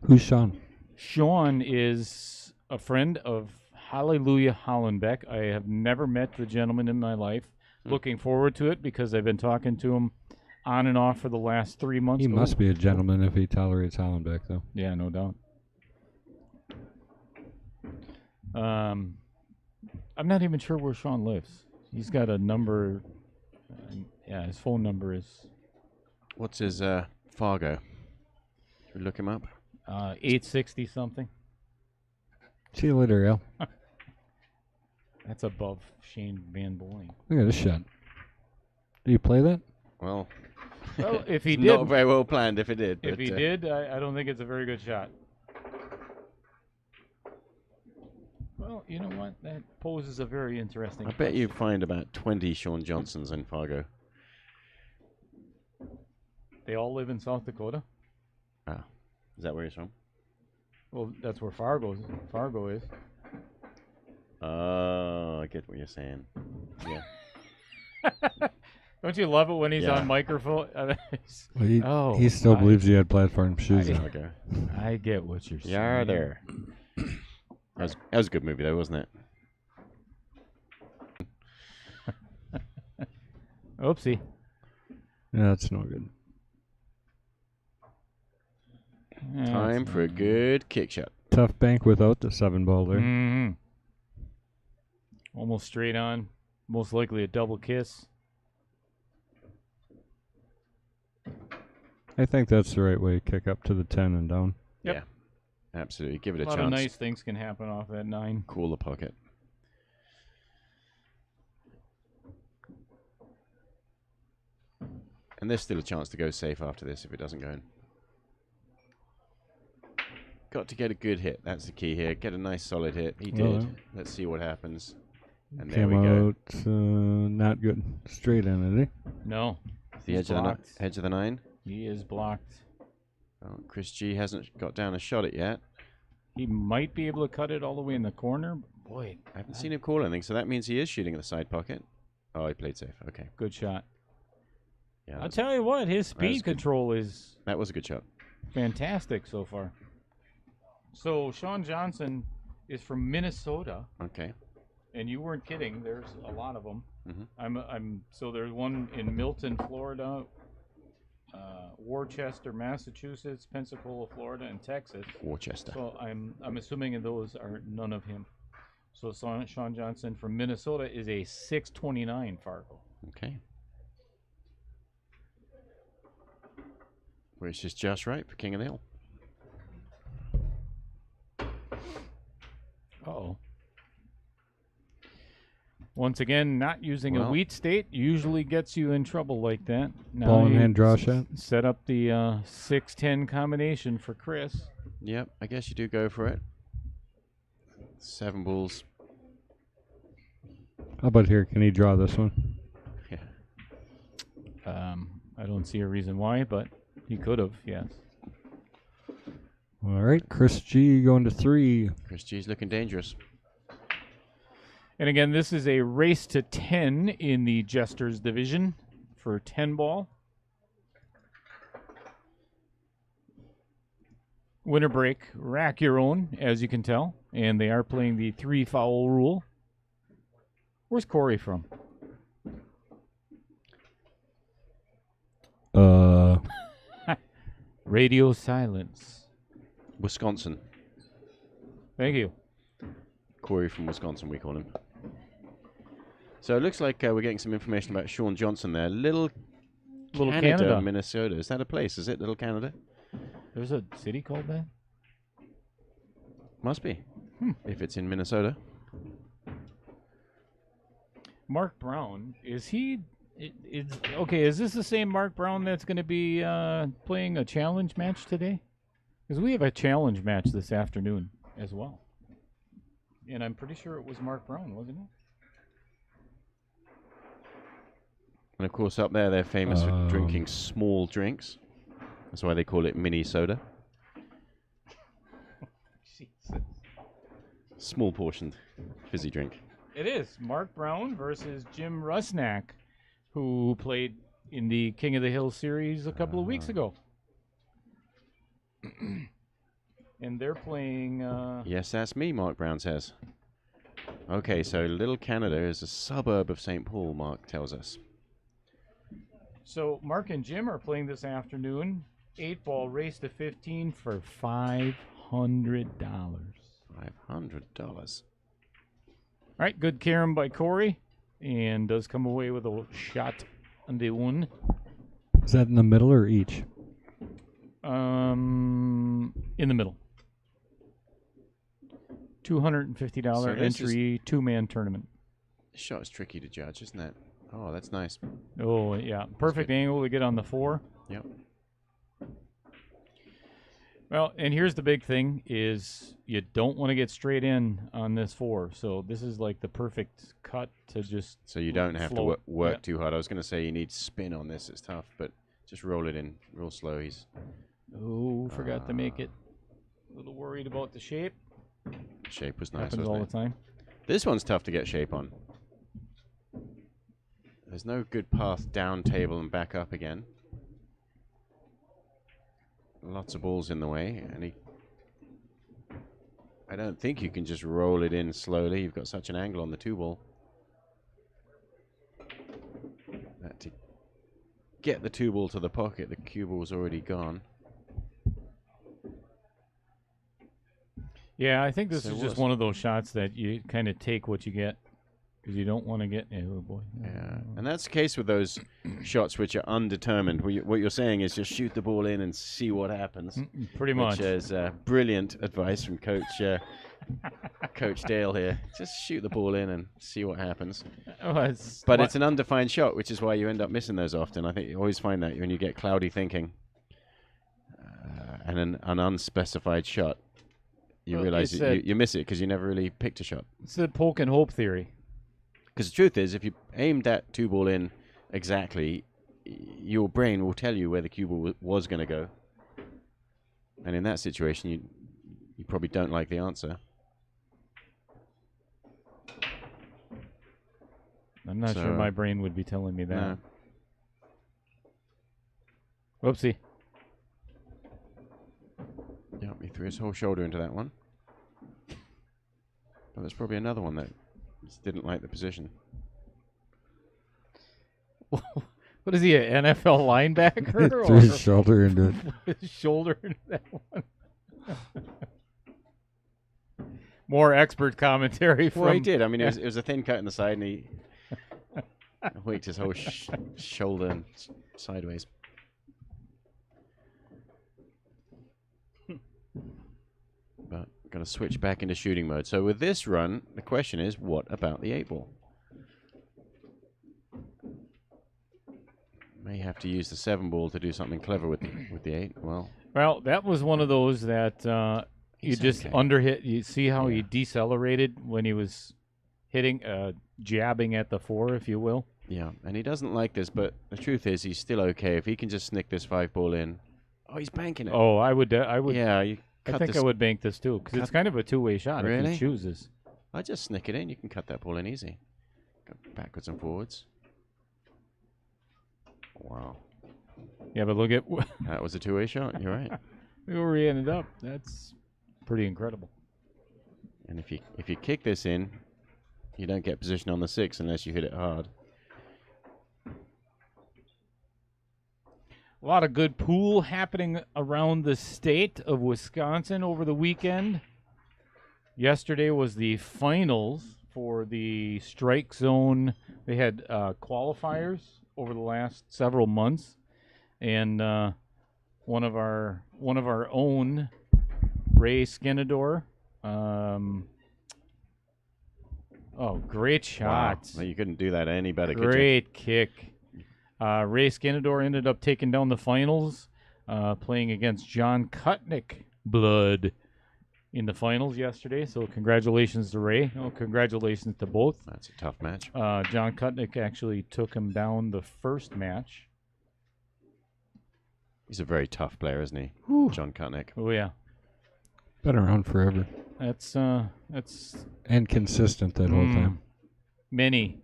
Speaker 4: Who's Sean?
Speaker 2: Sean is a friend of Hallelujah Hollenbeck. I have never met the gentleman in my life. Looking forward to it because I've been talking to him on and off for the last 3 months.
Speaker 4: He must be a gentleman if he tolerates Hollenbeck, though.
Speaker 2: Yeah, no doubt. I'm not even sure where Sean lives. He's got a number Yeah, his phone number is
Speaker 3: What's his Fargo? Should we look him up?
Speaker 2: 860 something.
Speaker 4: See you later, Al.
Speaker 2: That's above Shane Van Boyne.
Speaker 4: Look at this shot. Do you play that?
Speaker 3: Well,
Speaker 2: Well, if he
Speaker 3: it's
Speaker 2: did,
Speaker 3: not very well planned if it did.
Speaker 2: if
Speaker 3: but,
Speaker 2: he did, I don't think it's a very good shot. Well, you know what? That poses a very interesting.
Speaker 3: I bet you find about 20 Sean Johnsons in Fargo.
Speaker 2: They all live in South Dakota.
Speaker 3: Ah, is that where he's from?
Speaker 2: Well, that's where Fargo is.
Speaker 3: Oh, I get what you're saying. Yeah.
Speaker 2: Don't you love it when he's
Speaker 3: Yeah.
Speaker 2: on microphone?
Speaker 4: Well, he still believes he had platform shoes on.
Speaker 3: Fargo.
Speaker 2: I get what you're saying.
Speaker 3: Yeah, there. That was a good movie, though, wasn't it?
Speaker 2: Oopsie.
Speaker 4: Yeah, that's no good.
Speaker 3: Time for a good kick shot.
Speaker 4: Tough bank without the 7-ball there.
Speaker 2: Mm-hmm. Almost straight on. Most likely a double kiss.
Speaker 4: I think that's the right way to kick up to the 10 and down.
Speaker 2: Yep.
Speaker 3: Yeah, absolutely. Give it a
Speaker 2: A lot
Speaker 3: chance.
Speaker 2: of nice things can happen off that 9.
Speaker 3: Cool the pocket. And there's still a chance to go safe after this if it doesn't go in. Got to get a good hit. That's the key here. Get a nice solid hit. He did.
Speaker 4: Well,
Speaker 3: Let's see what happens. And there
Speaker 4: Came
Speaker 3: we go.
Speaker 4: out not good. Straight in, is he?
Speaker 2: No.
Speaker 3: The
Speaker 2: He's
Speaker 3: edge of the,
Speaker 2: blocked.
Speaker 3: edge of the 9.
Speaker 2: He is blocked.
Speaker 3: Oh, Chris G hasn't got down and shot it yet.
Speaker 2: He might be able to cut it all the way in the corner. Boy,
Speaker 3: I haven't seen him call anything, so that means he is shooting in the side pocket. Oh, he played safe. Okay.
Speaker 2: good shot.
Speaker 3: Yeah,
Speaker 2: I'll
Speaker 3: that
Speaker 2: tell you what, his
Speaker 3: was
Speaker 2: speed
Speaker 3: good.
Speaker 2: control is
Speaker 3: was a good shot.
Speaker 2: fantastic so far. So Sean Johnson is from Minnesota,
Speaker 3: Okay.
Speaker 2: and you weren't kidding. There's a lot of them.
Speaker 3: Mhm.
Speaker 2: So there's one in Milton, Florida, Worcester, Massachusetts, Pensacola, Florida, and Texas.
Speaker 3: Worcester.
Speaker 2: So I'm assuming those are none of him. So Sean Johnson from Minnesota is a 629 Fargo.
Speaker 3: Okay. Which is just right for King of the Hill.
Speaker 2: Uh-oh. Once again, not using a
Speaker 3: Well-
Speaker 2: wheat state usually gets you in trouble like that. Now
Speaker 4: Ball in
Speaker 2: you
Speaker 4: hand draw shot.
Speaker 2: Set up the 6-10 combination for Chris.
Speaker 3: Yep, I guess you do go for it. 7 balls.
Speaker 4: How about here? Can he draw this one?
Speaker 3: Yeah.
Speaker 2: I don't see a reason why, but he could have, yes.
Speaker 4: All right, Chris G going to 3.
Speaker 3: Chris G's looking dangerous.
Speaker 2: And again, this is a race to 10 in the Jesters division for 10 ball. Winter break, rack your own, as you can tell. And they are playing the 3 foul rule. Where's Corey from? Radio silence.
Speaker 3: Wisconsin.
Speaker 2: Thank you.
Speaker 3: Corey from Wisconsin, we call him. So it looks like we're getting some information about Sean Johnson there. Little
Speaker 2: Canada.
Speaker 3: Minnesota. Is that a place? Is it Little Canada?
Speaker 2: There's a city called that?
Speaker 3: Must be. If it's in Minnesota.
Speaker 2: Mark Brown, is he... okay, is this the same Mark Brown that's going to be playing a challenge match today? Because we have a challenge match this afternoon as well. And I'm pretty sure it was Mark Brown, wasn't it?
Speaker 3: And of course up there they're famous for drinking small drinks. That's why they call it mini soda.
Speaker 2: Jesus.
Speaker 3: Small portioned fizzy drink.
Speaker 2: It is Mark Brown versus Jim Rusnak, who played in the King of the Hill series a couple of weeks ago. And they're playing...
Speaker 3: Yes, that's me, Mark Brown says. Okay, so Little Canada is a suburb of St. Paul, Mark tells us.
Speaker 2: So Mark and Jim are playing this afternoon. 8-ball race to 15 for $500.
Speaker 3: $500.
Speaker 2: All right, good carom by Corey, and does come away with a shot and the one.
Speaker 4: Is that in the middle or each?
Speaker 2: In the middle. $250
Speaker 3: So this
Speaker 2: entry, 2-man tournament.
Speaker 3: This shot is tricky to judge, isn't it? Oh, that's nice.
Speaker 2: Oh, yeah. Perfect angle to get on the 4.
Speaker 3: Yep.
Speaker 2: Well, and here's the big thing is you don't want to get straight in on this 4. So this is like the perfect cut to just
Speaker 3: So you don't have to
Speaker 2: float.
Speaker 3: work
Speaker 2: Yep.
Speaker 3: too hard. I was going to say you need spin on this. It's tough, but just roll it in real slow. He's
Speaker 2: Oh, forgot to make it. A little worried about the shape.
Speaker 3: shape was nice,
Speaker 2: Happens all
Speaker 3: wasn't
Speaker 2: the
Speaker 3: it?
Speaker 2: time.
Speaker 3: This one's tough to get shape on. There's no good path down table and back up again. Lots of balls in the way, and I don't think you can just roll it in slowly. You've got such an angle on the 2-ball. That to get the 2-ball to the pocket, the cue ball's already gone.
Speaker 2: Yeah, I think this
Speaker 3: So
Speaker 2: is
Speaker 3: it
Speaker 2: just
Speaker 3: was.
Speaker 2: one of those shots that you kind of take what you get because you don't want to get. Oh boy.
Speaker 3: Yeah, and that's the case with those shots which are undetermined. What you're saying is just shoot the ball in and see what happens.
Speaker 2: Pretty much.
Speaker 3: Which is brilliant advice from Coach Dale here. Just shoot the ball in and see what happens. But it's an undefined shot, which is why you end up missing those often. I think you always find that when you get cloudy thinking and an unspecified shot, you realize you miss it because you never really picked a shot.
Speaker 2: It's the poke and hope theory.
Speaker 3: Because the truth is, if you aimed that 2-ball in exactly, your brain will tell you where the cue ball was going to go. And in that situation, you probably don't like the answer.
Speaker 2: I'm not sure my brain would be telling me that.
Speaker 3: No.
Speaker 2: Whoopsie.
Speaker 3: Yep, he threw his whole shoulder into that one. But there's probably another one that just didn't like the position.
Speaker 2: What is he, an NFL linebacker?
Speaker 4: Threw his shoulder into it.
Speaker 2: His shoulder into that one. More expert commentary from.
Speaker 3: Well, he did. I mean, it was a thin cut in the side, and he winked his whole shoulder sideways. But got to switch back into shooting mode. So with this run, the question is, what about the 8-ball? May have to use the 7-ball to do something clever with the 8. Well,
Speaker 2: that was one of those that you just underhit. You see how he decelerated when he was hitting, jabbing at the 4, if you will.
Speaker 3: Yeah, and he doesn't like this, but the truth is he's still okay. If he can just snick this 5-ball in. Oh, he's banking it.
Speaker 2: Oh, I would.
Speaker 3: Yeah, you
Speaker 2: I think I would bank this too because it's kind of a two-way shot if
Speaker 3: Really?
Speaker 2: he chooses.
Speaker 3: I just snick it in. You can cut that ball in easy. Go backwards and forwards. Wow.
Speaker 2: Yeah, but look at
Speaker 3: That was a 2-way shot. You're right.
Speaker 2: where he ended up. That's pretty incredible.
Speaker 3: And if you kick this in, you don't get position on the 6 unless you hit it hard.
Speaker 2: A lot of good pool happening around the state of Wisconsin over the weekend. Yesterday was the finals for the strike zone. They had qualifiers over the last several months, and one of our own, Ray Skinador. Great shot!
Speaker 3: Wow. You couldn't do that any better, could you?
Speaker 2: Great kick. Ray Skinador ended up taking down the finals, playing against John Kutnick Blood in the finals yesterday. So congratulations to Ray. Oh, congratulations to both.
Speaker 3: That's a tough match.
Speaker 2: John Kutnick actually took him down the first match.
Speaker 3: He's a very tough player, isn't he?
Speaker 2: Whew.
Speaker 3: John Kutnick.
Speaker 2: Oh yeah,
Speaker 4: Been around forever.
Speaker 2: that's
Speaker 4: And consistent that whole time.
Speaker 2: many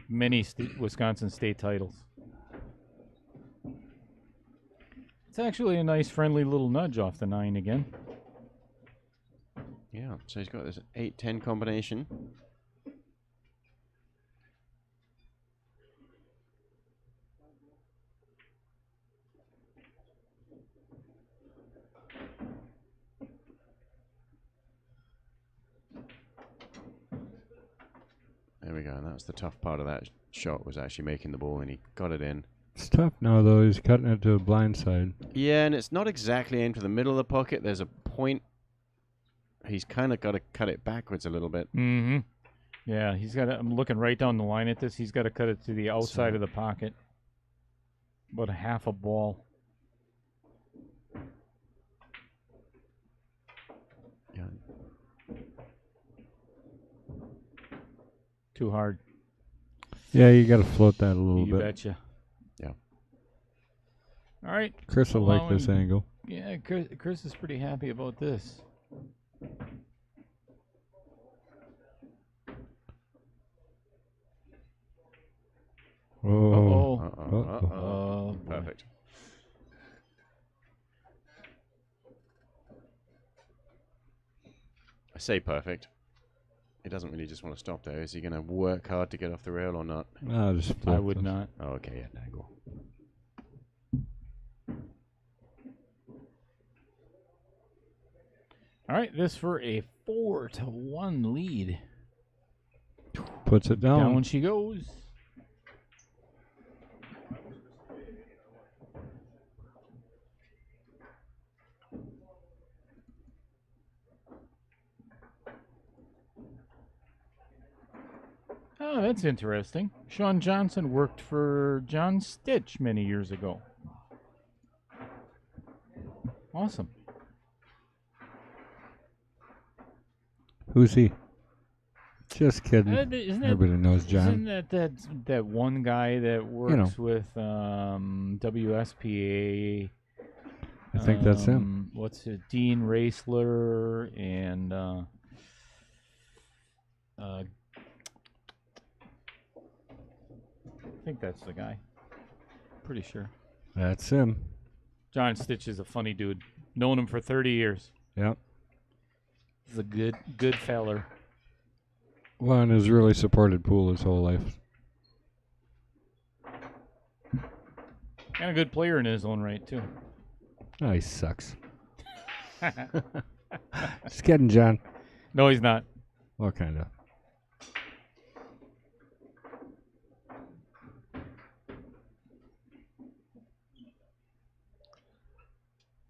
Speaker 2: Wisconsin state titles. It's actually a nice, friendly little nudge off the 9 again.
Speaker 3: Yeah, so he's got this 8-10 combination. There we go, and that was the tough part of that shot, was actually making the ball, and he got it in.
Speaker 4: It's tough now, though. He's cutting it to a blind side.
Speaker 3: Yeah, and it's not exactly aimed for the middle of the pocket. There's a point. He's kind of got to cut it backwards a little bit.
Speaker 2: Mm-hmm. Yeah, he's got to, I'm looking right down the line at this. He's got to cut it to the outside
Speaker 3: So-
Speaker 2: of the pocket. About a half a ball.
Speaker 3: Yeah.
Speaker 2: Too hard.
Speaker 4: Yeah, you got to float that a little
Speaker 2: You
Speaker 4: bit.
Speaker 2: betcha.
Speaker 3: Yeah.
Speaker 2: All right.
Speaker 4: Chris will like this
Speaker 2: Allowing-
Speaker 4: angle.
Speaker 2: Yeah, Chris is pretty happy about this.
Speaker 4: Oh.
Speaker 2: Uh-oh. Oh, boy.
Speaker 3: Perfect. I say perfect. He doesn't really just want to stop there. Is he going to work hard to get off the rail or not?
Speaker 4: I'll just
Speaker 2: I
Speaker 4: float
Speaker 2: would
Speaker 4: this.
Speaker 2: not.
Speaker 3: Oh, okay, yeah, angle.
Speaker 2: All right, this for a 4-1 lead.
Speaker 4: Puts it down.
Speaker 2: Down she goes. Oh, that's interesting. Sean Johnson worked for John Stitch many years ago. Awesome.
Speaker 4: Who's he? Just kidding.
Speaker 2: Isn't that,
Speaker 4: Everybody knows John.
Speaker 2: Isn't that one guy that works with WSPA?
Speaker 4: I think that's him.
Speaker 2: What's it? Dean Raisler and I think that's the guy. Pretty sure.
Speaker 4: That's him.
Speaker 2: John Stitch is a funny dude. Known him for 30 years.
Speaker 4: Yep.
Speaker 2: He's a good feller.
Speaker 4: Well, and has really supported Pool his whole life.
Speaker 2: And a good player in his own right, too.
Speaker 4: Oh, he sucks. Just kidding, John.
Speaker 2: No, he's not.
Speaker 4: What kind of?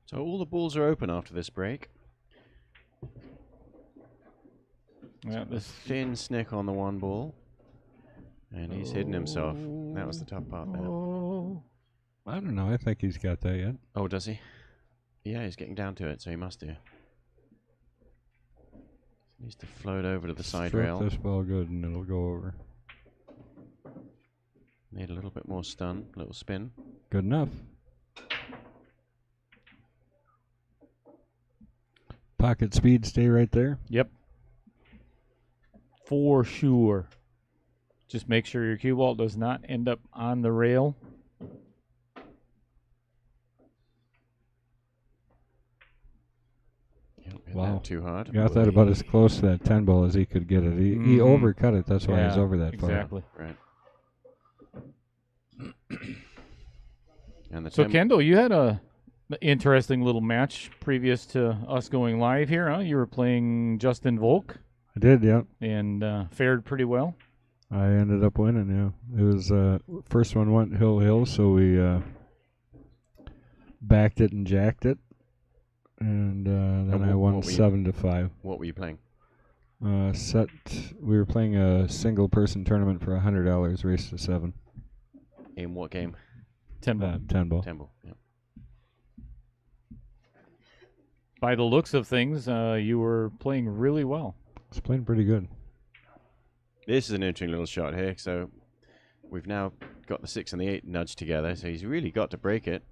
Speaker 3: So all the balls are open after this break.
Speaker 2: Yeah, this
Speaker 3: Thin snick on the one ball. And he's hidden himself. That was the tough part there.
Speaker 2: Oh.
Speaker 4: I don't know. I think he's got that yet.
Speaker 3: Oh, does he? Yeah, he's getting down to it, so he must do. Needs to float over to the side
Speaker 4: Stroke
Speaker 3: rail.
Speaker 4: this ball good, and it'll go over.
Speaker 3: Need a little bit more stun, little spin.
Speaker 4: Good enough. Pocket speed, stay right there.
Speaker 2: Yep. For sure. Just make sure your cue ball does not end up on the rail.
Speaker 3: Yep, hit
Speaker 4: Wow.
Speaker 3: that too hard.
Speaker 4: Got that about as close to that 10 ball as he could get it. He
Speaker 2: Mhm.
Speaker 4: overcut it. That's why he's
Speaker 2: Yeah,
Speaker 4: over that
Speaker 2: exactly.
Speaker 3: Right. And the
Speaker 2: So,
Speaker 3: temp-
Speaker 2: Kendall, you had a interesting little match previous to us going live here, huh? You were playing Justin Volk
Speaker 4: far. I did, yeah.
Speaker 2: and fared pretty well.
Speaker 4: I ended up winning, yeah. It was, first one went hill, so we backed it and jacked it. And then I won
Speaker 3: what were you-
Speaker 4: 7-5.
Speaker 3: What were you playing?
Speaker 4: We were playing a single person tournament for $100, race to 7.
Speaker 3: In what game?
Speaker 2: 10 ball.
Speaker 4: 10 ball.
Speaker 3: Temple. Yeah.
Speaker 2: By the looks of things, you were playing really well.
Speaker 4: It's playing pretty good.
Speaker 3: This is an interesting little shot here. So we've now got the 6 and the 8 nudged together. So he's really got to break it.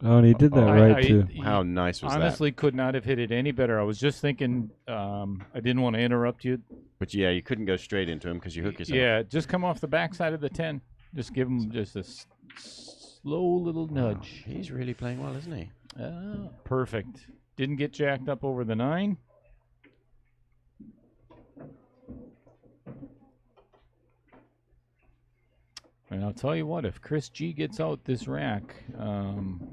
Speaker 4: Oh, and he did that right, too.
Speaker 3: How nice was
Speaker 2: Honestly, could not have hit it any better. I was just thinking, I didn't want to interrupt you.
Speaker 3: that? But yeah, you couldn't go straight into him because you hook yourself.
Speaker 2: Yeah, just come off the backside of the 10. Just give him just a slow little nudge.
Speaker 3: He's really playing well, isn't he?
Speaker 2: Perfect. Didn't get jacked up over the 9. And I'll tell you what, if Chris G gets out this rack,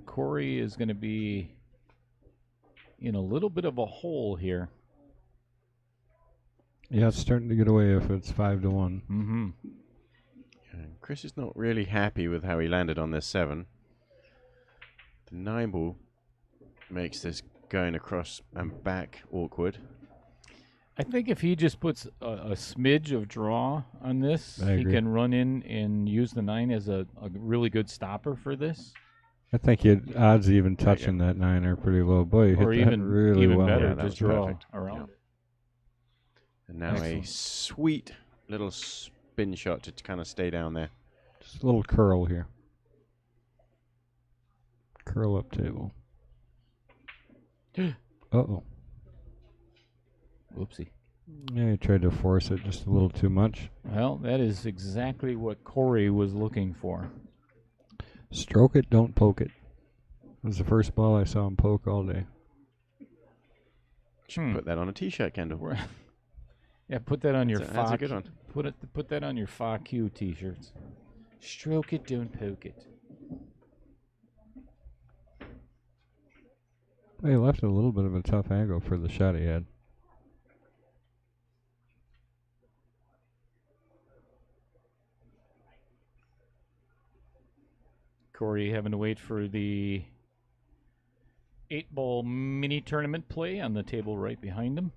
Speaker 2: Corey is going to be in a little bit of a hole here.
Speaker 4: Yeah, it's starting to get away if it's 5-1.
Speaker 2: Mm-hmm.
Speaker 3: And Chris is not really happy with how he landed on this 7. The 9 ball makes this going across and back awkward.
Speaker 2: I think if he just puts a smidge of draw on this,
Speaker 4: I
Speaker 2: he
Speaker 4: agree.
Speaker 2: can run in and use the 9 as a really good stopper for this.
Speaker 4: I think odds even touching that 9 are pretty low. Boy, you hit
Speaker 2: Or
Speaker 4: that
Speaker 2: even
Speaker 4: really well.
Speaker 2: better,
Speaker 3: Yeah, that
Speaker 2: just
Speaker 3: was
Speaker 2: draw
Speaker 3: perfect.
Speaker 2: around.
Speaker 3: And now a
Speaker 2: Excellent.
Speaker 3: sweet little spin shot to kind of stay down there.
Speaker 4: Just a little curl here. Curl up table. Uh-oh.
Speaker 2: Whoopsie.
Speaker 4: Yeah, he tried to force it just a little too much.
Speaker 2: Well, that is exactly what Corey was looking for.
Speaker 4: Stroke it, don't poke it. That was the first ball I saw him poke all day.
Speaker 3: Should put that on a t-shirt, Kendall.
Speaker 2: Yeah, put that on your
Speaker 3: That's a good one.
Speaker 2: Put that on your Fuck You t-shirts. Stroke it, don't poke it.
Speaker 4: Well, he left a little bit of a tough angle for the shot he had.
Speaker 2: Corey having to wait for the 8-ball mini tournament play on the table right behind him.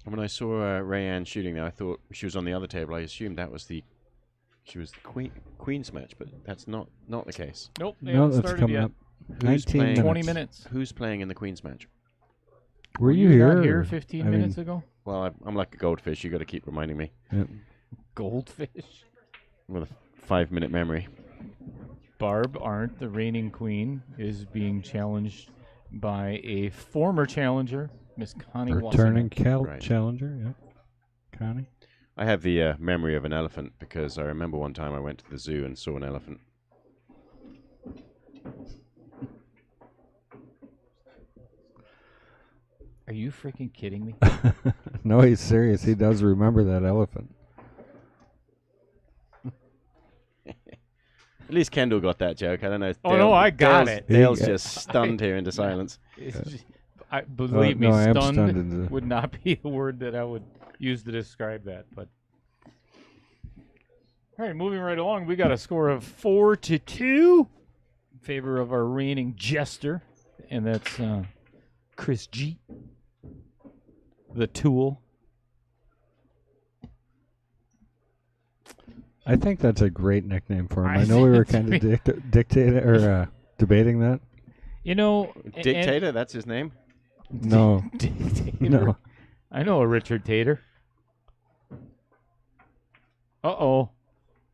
Speaker 3: And when I saw Rayanne shooting there, I thought she was on the other table. I assumed that was she was the Queen's match, but that's not the case.
Speaker 2: Nope, they
Speaker 4: No,
Speaker 2: haven't
Speaker 4: that's
Speaker 2: started
Speaker 4: coming
Speaker 2: yet.
Speaker 4: up.
Speaker 3: Who's
Speaker 4: 19
Speaker 3: playing?
Speaker 4: minutes.
Speaker 2: 20 minutes.
Speaker 3: Who's playing in the Queen's match?
Speaker 4: Were you
Speaker 2: not
Speaker 4: here?
Speaker 2: here
Speaker 4: or-
Speaker 2: 15
Speaker 4: I mean,
Speaker 2: minutes ago?
Speaker 3: Well, I'm like a goldfish. You got to keep reminding me
Speaker 4: yeah.
Speaker 2: Goldfish.
Speaker 3: with a 5-minute memory.
Speaker 2: Barb Arndt, the reigning queen, is being challenged by a former challenger, Miss Connie
Speaker 4: Returning
Speaker 2: Wasinger.
Speaker 3: Right.
Speaker 4: challenger, yeah. Connie.
Speaker 3: I have the memory of an elephant because I remember one time I went to the zoo and saw an elephant.
Speaker 2: Are you freaking kidding me?
Speaker 4: No, he's serious. He does remember that elephant.
Speaker 3: At least Kendall got that joke. I don't know.
Speaker 2: Oh, no, I got it.
Speaker 3: Dale's
Speaker 4: He-
Speaker 3: just stunned here into silence.
Speaker 2: Believe me,
Speaker 4: no, I am
Speaker 2: stunned
Speaker 4: stunned into-
Speaker 2: would not be the word that I would use to describe that. But all right, moving right along, we got a score of 4-2 in favor of our reigning jester, and that's Chris G, the Tool.
Speaker 4: I think that's a great nickname for him.
Speaker 2: I
Speaker 4: I know we were
Speaker 2: think
Speaker 4: kind of dictating or debating that.
Speaker 2: You know,
Speaker 3: Dictator, that's his name.
Speaker 4: No,
Speaker 2: Dictator.
Speaker 4: no.
Speaker 2: I know a Richard Tater. Uh-oh.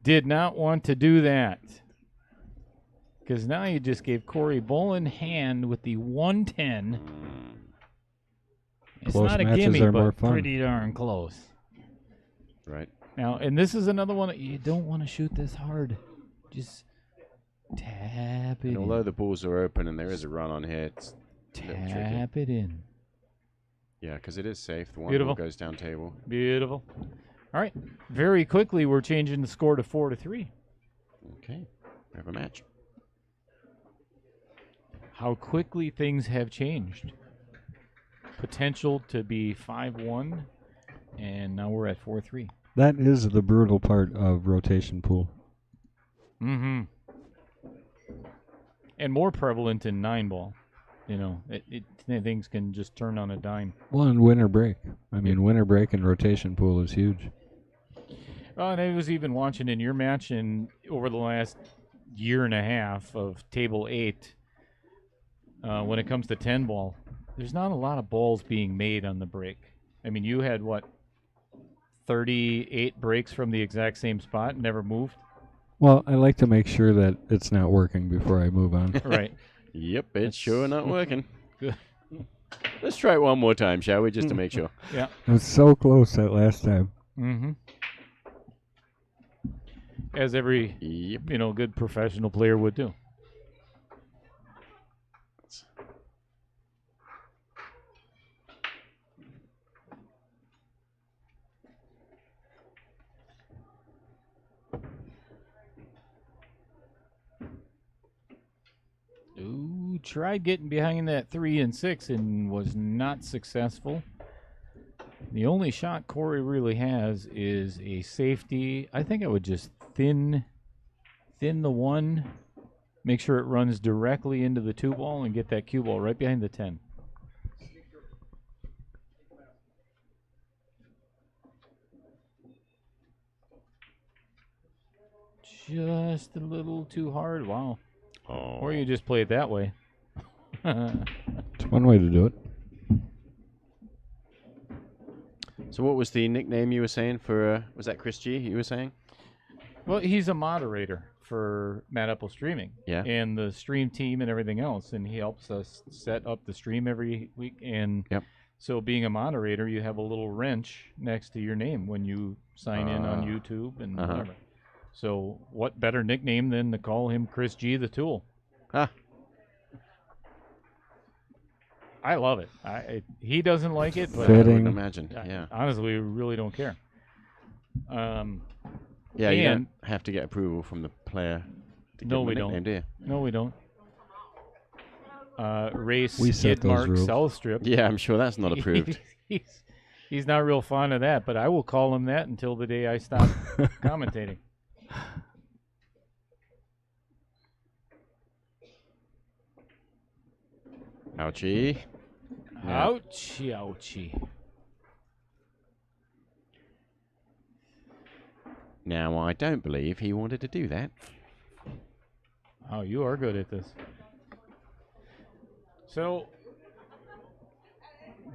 Speaker 2: Did not want to do that. Because now you just gave Corey Bull in hand with the 110. It's
Speaker 4: Close
Speaker 2: not a
Speaker 4: matches
Speaker 2: gimme,
Speaker 4: are more
Speaker 2: but
Speaker 4: fun.
Speaker 2: pretty darn close.
Speaker 3: Right.
Speaker 2: Now, and this is another one that you don't want to shoot this hard. Just tap it
Speaker 3: And although
Speaker 2: in.
Speaker 3: the balls are open and there is a run on here, it's a little tricky.
Speaker 2: Tap it in.
Speaker 3: Yeah, because it is safe. The one
Speaker 2: Beautiful.
Speaker 3: ball goes down table.
Speaker 2: Beautiful. All right. Very quickly, we're changing the score to 4-3.
Speaker 3: Okay. We have a match.
Speaker 2: How quickly things have changed. Potential to be 5-1, and now we're at 4-3.
Speaker 4: That is the brutal part of rotation pool.
Speaker 2: Mm-hmm. And more prevalent in 9-ball. You know, things can just turn on a dime.
Speaker 4: Well, and winter break. I mean, winter break and rotation pool is huge.
Speaker 2: And I was even watching in your match, and over the last year and a half of Table 8, when it comes to 10-ball, there's not a lot of balls being made on the break. I mean, you had, 38 breaks from the exact same spot, never moved?
Speaker 4: Well, I like to make sure that it's not working before I move on.
Speaker 2: Right.
Speaker 3: Yep, it's sure not working.
Speaker 2: Good.
Speaker 3: Let's try it one more time, shall we, just to make sure.
Speaker 2: Yeah.
Speaker 4: It was so close that last time.
Speaker 2: Mm-hmm. As every,
Speaker 3: Yep.
Speaker 2: good professional player would do. Ooh, tried getting behind that 3 and 6 and was not successful. The only shot Corey really has is a safety. I think I would just thin the 1, make sure it runs directly into the 2 ball and get that cue ball right behind the 10. Just a little too hard. Wow.
Speaker 3: Oh.
Speaker 2: Or you just play it that way.
Speaker 4: It's one way to do it.
Speaker 3: So what was the nickname you were saying for, was that Chris G you were saying?
Speaker 2: Well, he's a moderator for Mad Apple Streaming.
Speaker 3: Yeah.
Speaker 2: And the stream team and everything else. And he helps us set up the stream every week. And
Speaker 3: Yep.
Speaker 2: so being a moderator, you have a little wrench next to your name when you sign in on YouTube and whatever. So what better nickname than to call him Chris G the Tool?
Speaker 3: Ah.
Speaker 2: I love it. He doesn't like it, but
Speaker 3: I
Speaker 4: Fitting.
Speaker 3: wouldn't imagine. Yeah.
Speaker 2: honestly, we really don't care.
Speaker 3: Yeah, you
Speaker 2: and-
Speaker 3: don't have to get approval from the player to
Speaker 2: No,
Speaker 3: give
Speaker 2: we
Speaker 3: him a
Speaker 2: don't.
Speaker 3: nickname, do you?
Speaker 2: No, we don't. Race
Speaker 4: We set
Speaker 2: Skid
Speaker 4: those
Speaker 2: Mark
Speaker 4: rules.
Speaker 2: South Strip.
Speaker 3: Yeah, I'm sure that's not approved.
Speaker 2: He's not real fond of that, but I will call him that until the day I stop commentating.
Speaker 3: Ouchie. Yeah.
Speaker 2: Ouchie, ouchie.
Speaker 3: Now, I don't believe he wanted to do that.
Speaker 2: Oh, you are good at this. So,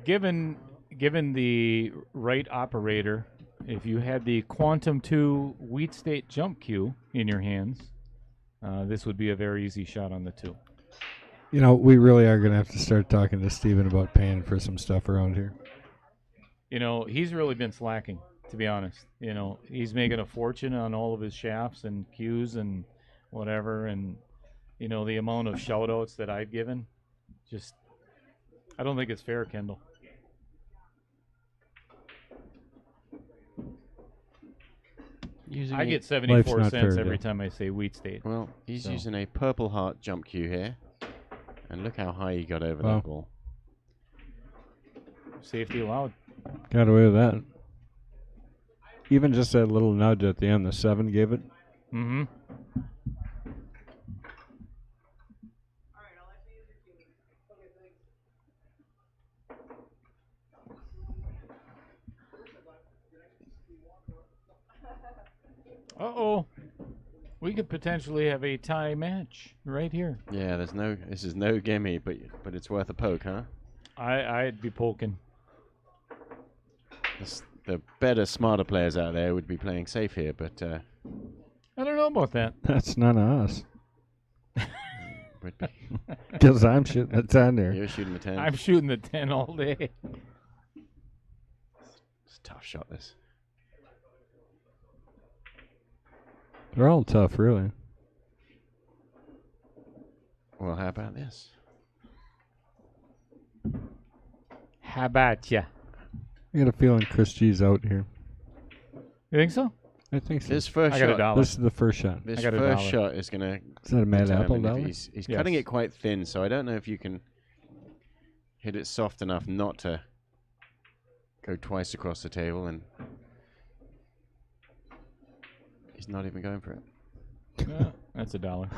Speaker 2: given the right operator, if you had the Quantum 2 Wheat State jump cue in your hands, this would be a very easy shot on the 2.
Speaker 4: You know, we really are going to have to start talking to Steven about paying for some stuff around here.
Speaker 2: You know, he's really been slacking, to be honest. You know, he's making a fortune on all of his shafts and cues and whatever, and, you know, the amount of shout-outs that I've given, just, I don't think it's fair, Kendall. I get 74
Speaker 4: not
Speaker 2: cents
Speaker 4: fair,
Speaker 2: every
Speaker 4: Dale.
Speaker 2: time I say Wheat State.
Speaker 3: Well, he's
Speaker 2: So.
Speaker 3: using a Purple Heart jump cue here. And look how high he got over
Speaker 4: Wow.
Speaker 3: that ball.
Speaker 2: Safety allowed.
Speaker 4: Got away with that. Even just that little nudge at the end, the 7 gave it.
Speaker 2: Mm-hmm. Uh-oh. We could potentially have a tie match right here.
Speaker 3: Yeah, this is no gimme, but it's worth a poke, huh?
Speaker 2: I'd be poking.
Speaker 3: The better, smarter players out there would be playing safe here, but
Speaker 2: I don't know about that.
Speaker 4: That's none of us.
Speaker 3: would be,
Speaker 4: Because I'm shooting a 10 there.
Speaker 3: you're shooting the 10.
Speaker 2: I'm shooting the 10 all day.
Speaker 3: It's a tough shot, this.
Speaker 4: They're all tough, really.
Speaker 3: Well, how about this?
Speaker 2: How about ya?
Speaker 4: I got a feeling Chris G's out here.
Speaker 2: You think so?
Speaker 4: I think so.
Speaker 3: This first
Speaker 2: I got a
Speaker 3: shot,
Speaker 2: dollar.
Speaker 4: This is the first shot.
Speaker 3: this
Speaker 2: I got a
Speaker 3: first
Speaker 2: dollar.
Speaker 3: shot is going to
Speaker 4: Is that a Mad Apple dollar?
Speaker 3: He's cutting
Speaker 2: Yes.
Speaker 3: it quite thin, so I don't know if you can hit it soft enough not to go twice across the table, and he's not even going for it.
Speaker 2: Yeah, that's a dollar.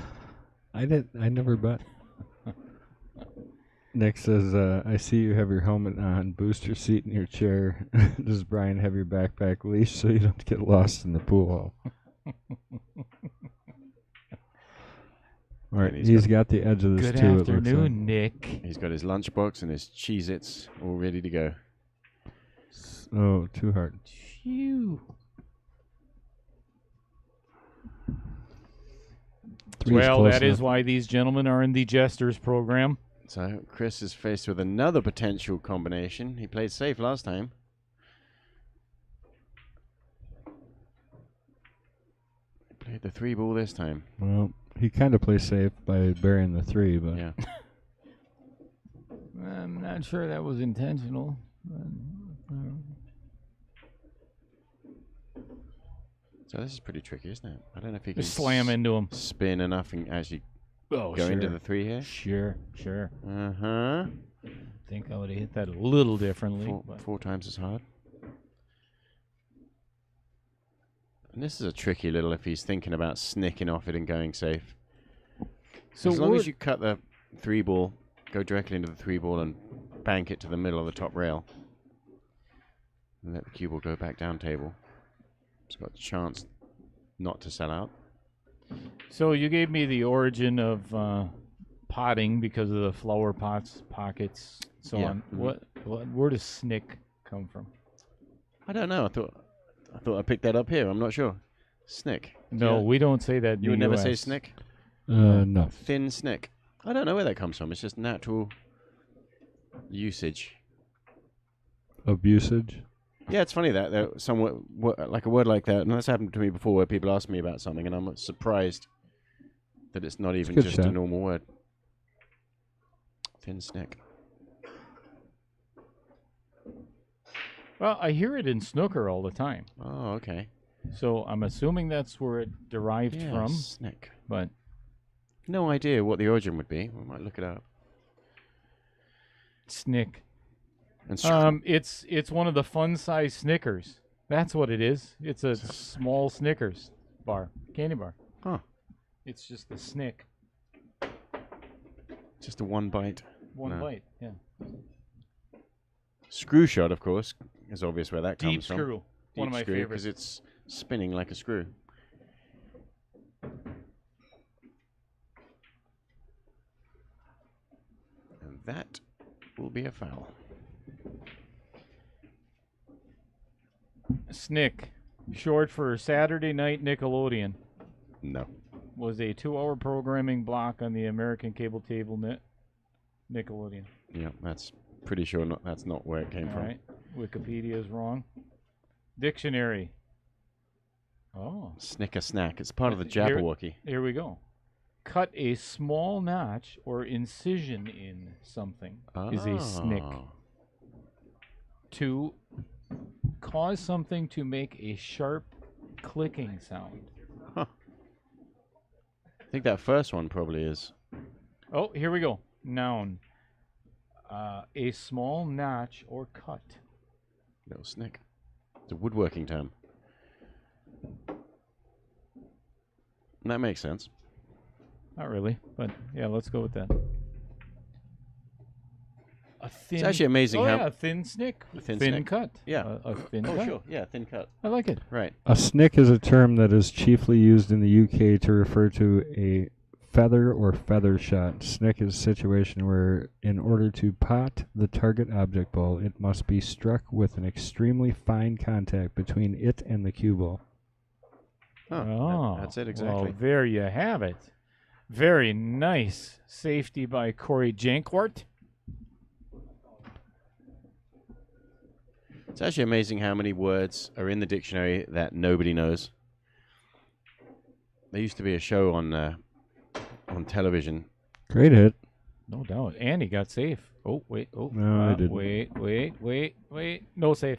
Speaker 4: I never bet. Nick says, I see you have your helmet on. Boost your seat in your chair. Does Brian have your backpack leash so you don't get lost in the pool hall? All right,
Speaker 3: And
Speaker 4: he's got the edge of this
Speaker 2: Good
Speaker 4: too. It looks
Speaker 2: afternoon, Nick.
Speaker 3: He's got his lunchbox and his Cheez-Its all ready to go.
Speaker 4: like. Oh, too hard.
Speaker 2: Phew.
Speaker 4: Three's
Speaker 2: Well,
Speaker 4: close
Speaker 2: that is
Speaker 4: enough.
Speaker 2: why these gentlemen are in the Jesters program.
Speaker 3: So Chris is faced with another potential combination. He played safe last time. He played the 3 ball this time.
Speaker 4: Well, he kind of plays safe by burying the 3, but
Speaker 3: Yeah.
Speaker 2: I'm not sure that was intentional.
Speaker 3: So this is pretty tricky, isn't it? I don't know if he can
Speaker 2: Just slam into him.
Speaker 3: spin enough and actually
Speaker 2: Oh,
Speaker 3: go
Speaker 2: sure.
Speaker 3: into the 3 here.
Speaker 2: Sure.
Speaker 3: Uh-huh.
Speaker 2: I think I would have hit that a little differently. but
Speaker 3: Four times as hard. And this is a tricky little if he's thinking about snicking off it and going safe.
Speaker 2: So
Speaker 3: as long as you cut the 3-ball, go directly into the 3-ball and bank it to the middle of the top rail. And let the cue ball go back down table. It's got a chance not to sell out.
Speaker 2: So you gave me the origin of potting because of the flower pots, pockets, so on. Where does snick come from?
Speaker 3: I don't know. I thought I picked that up here. I'm not sure. Snick.
Speaker 2: No, we don't say that in
Speaker 3: You
Speaker 2: the
Speaker 3: would never
Speaker 2: US.
Speaker 3: say snick?
Speaker 4: No.
Speaker 3: Thin snick. I don't know where that comes from. It's just natural usage.
Speaker 4: Of usage?
Speaker 3: Yeah, it's funny that somewhat like a word like that, and that's happened to me before, where people ask me about something, and I'm surprised that it's not even
Speaker 4: good
Speaker 3: just a
Speaker 4: shot.
Speaker 3: normal word. Thin snick.
Speaker 2: Well, I hear it in snooker all the time,
Speaker 3: Oh, okay.
Speaker 2: so I'm assuming that's where it derived
Speaker 3: Yeah,
Speaker 2: from.
Speaker 3: snick.
Speaker 2: But
Speaker 3: No idea what the origin would be. We might look it up.
Speaker 2: snick.
Speaker 3: And
Speaker 2: It's one of the fun-size Snickers. That's what it is. It's a small Snickers bar, candy bar.
Speaker 3: Huh.
Speaker 2: It's just a snick,
Speaker 3: just a one bite.
Speaker 2: one
Speaker 3: No.
Speaker 2: bite. Yeah.
Speaker 3: Screw shot, of course, is obvious where that
Speaker 2: Deep
Speaker 3: comes from.
Speaker 2: screw. One of my favorites.
Speaker 3: Because it's spinning like a screw. And that will be a foul.
Speaker 2: Snick, short for Saturday Night Nickelodeon,
Speaker 3: No.
Speaker 2: was a 2-hour programming block on the American cable Nickelodeon.
Speaker 3: Yeah, that's pretty sure that's not where it came
Speaker 2: All
Speaker 3: from.
Speaker 2: right. Wikipedia is wrong. Dictionary. Oh,
Speaker 3: Snicker snack. It's part of the
Speaker 2: Here-
Speaker 3: Jabberwocky.
Speaker 2: here we go. Cut a small notch or incision in something is a snick.
Speaker 3: Oh.
Speaker 2: To cause something to make a sharp clicking sound.
Speaker 3: I think that first one probably is.
Speaker 2: Oh, here we go. Noun. A small notch or cut.
Speaker 3: Little snick. It's a woodworking term. And that makes sense.
Speaker 2: Not really, but yeah, let's go with that. A thin.
Speaker 3: It's actually amazing
Speaker 2: oh,
Speaker 3: how.
Speaker 2: yeah, a thin snick.
Speaker 3: A thin
Speaker 2: thin
Speaker 3: snick.
Speaker 2: cut.
Speaker 3: Yeah.
Speaker 2: A thin
Speaker 3: Oh,
Speaker 2: cut.
Speaker 3: sure. Yeah, thin cut.
Speaker 2: I like it.
Speaker 3: Right.
Speaker 4: A snick is a term that is chiefly used in the UK to refer to a feather or feather shot. Snick is a situation where, in order to pot the target object ball, it must be struck with an extremely fine contact between it and the cue ball.
Speaker 3: Oh,
Speaker 2: Oh,
Speaker 3: that's it exactly.
Speaker 2: Well, there you have it. Very nice. Safety by Corey Janquart.
Speaker 3: It's actually amazing how many words are in the dictionary that nobody knows. There used to be a show on television.
Speaker 4: Great hit.
Speaker 2: No doubt. And he got safe. Oh, wait. Oh,
Speaker 4: No, I didn't.
Speaker 2: Wait. No safe.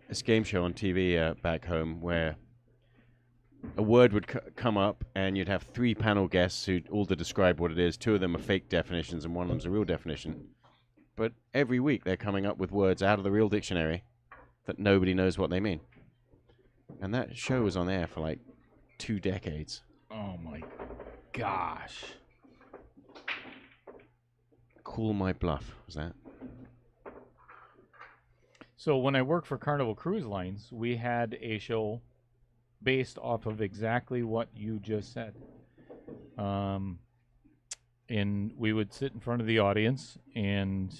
Speaker 3: This game show on TV back home where a word would come up and you'd have 3 panel guests who all to describe what it is. 2 of them are fake definitions and 1 of them's a real definition. But every week they're coming up with words out of the real dictionary that nobody knows what they mean. And that show was on air for like 2 decades.
Speaker 2: Oh, my gosh.
Speaker 3: Call My Bluff, was that?
Speaker 2: So when I worked for Carnival Cruise Lines, we had a show based off of exactly what you just said. And we would sit in front of the audience and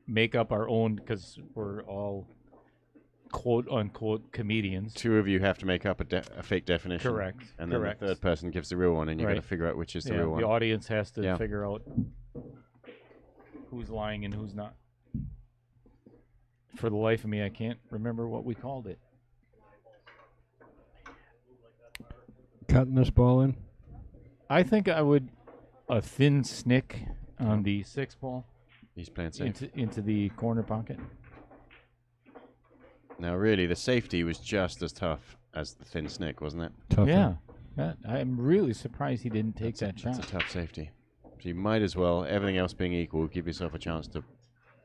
Speaker 2: make up our own, because we're all quote-unquote comedians.
Speaker 3: 2 of you have to make up a fake definition.
Speaker 2: Correct.
Speaker 3: And then
Speaker 2: Correct.
Speaker 3: the third person gives the real one, and you've got to
Speaker 2: Right.
Speaker 3: figure out which is the
Speaker 2: Yeah,
Speaker 3: real one.
Speaker 2: the audience has to
Speaker 3: Yeah.
Speaker 2: figure out who's lying and who's not. For the life of me, I can't remember what we called it.
Speaker 4: Cutting this ball in.
Speaker 2: I think I would a thin snick on the 6 ball
Speaker 3: He's playing safe.
Speaker 2: into the corner pocket.
Speaker 3: Now, really, the safety was just as tough as the thin snick, wasn't it?
Speaker 4: Tougher.
Speaker 2: Yeah, I'm really surprised he didn't take that
Speaker 3: That's
Speaker 2: shot.
Speaker 3: a tough safety. So you might as well, everything else being equal, give yourself a chance to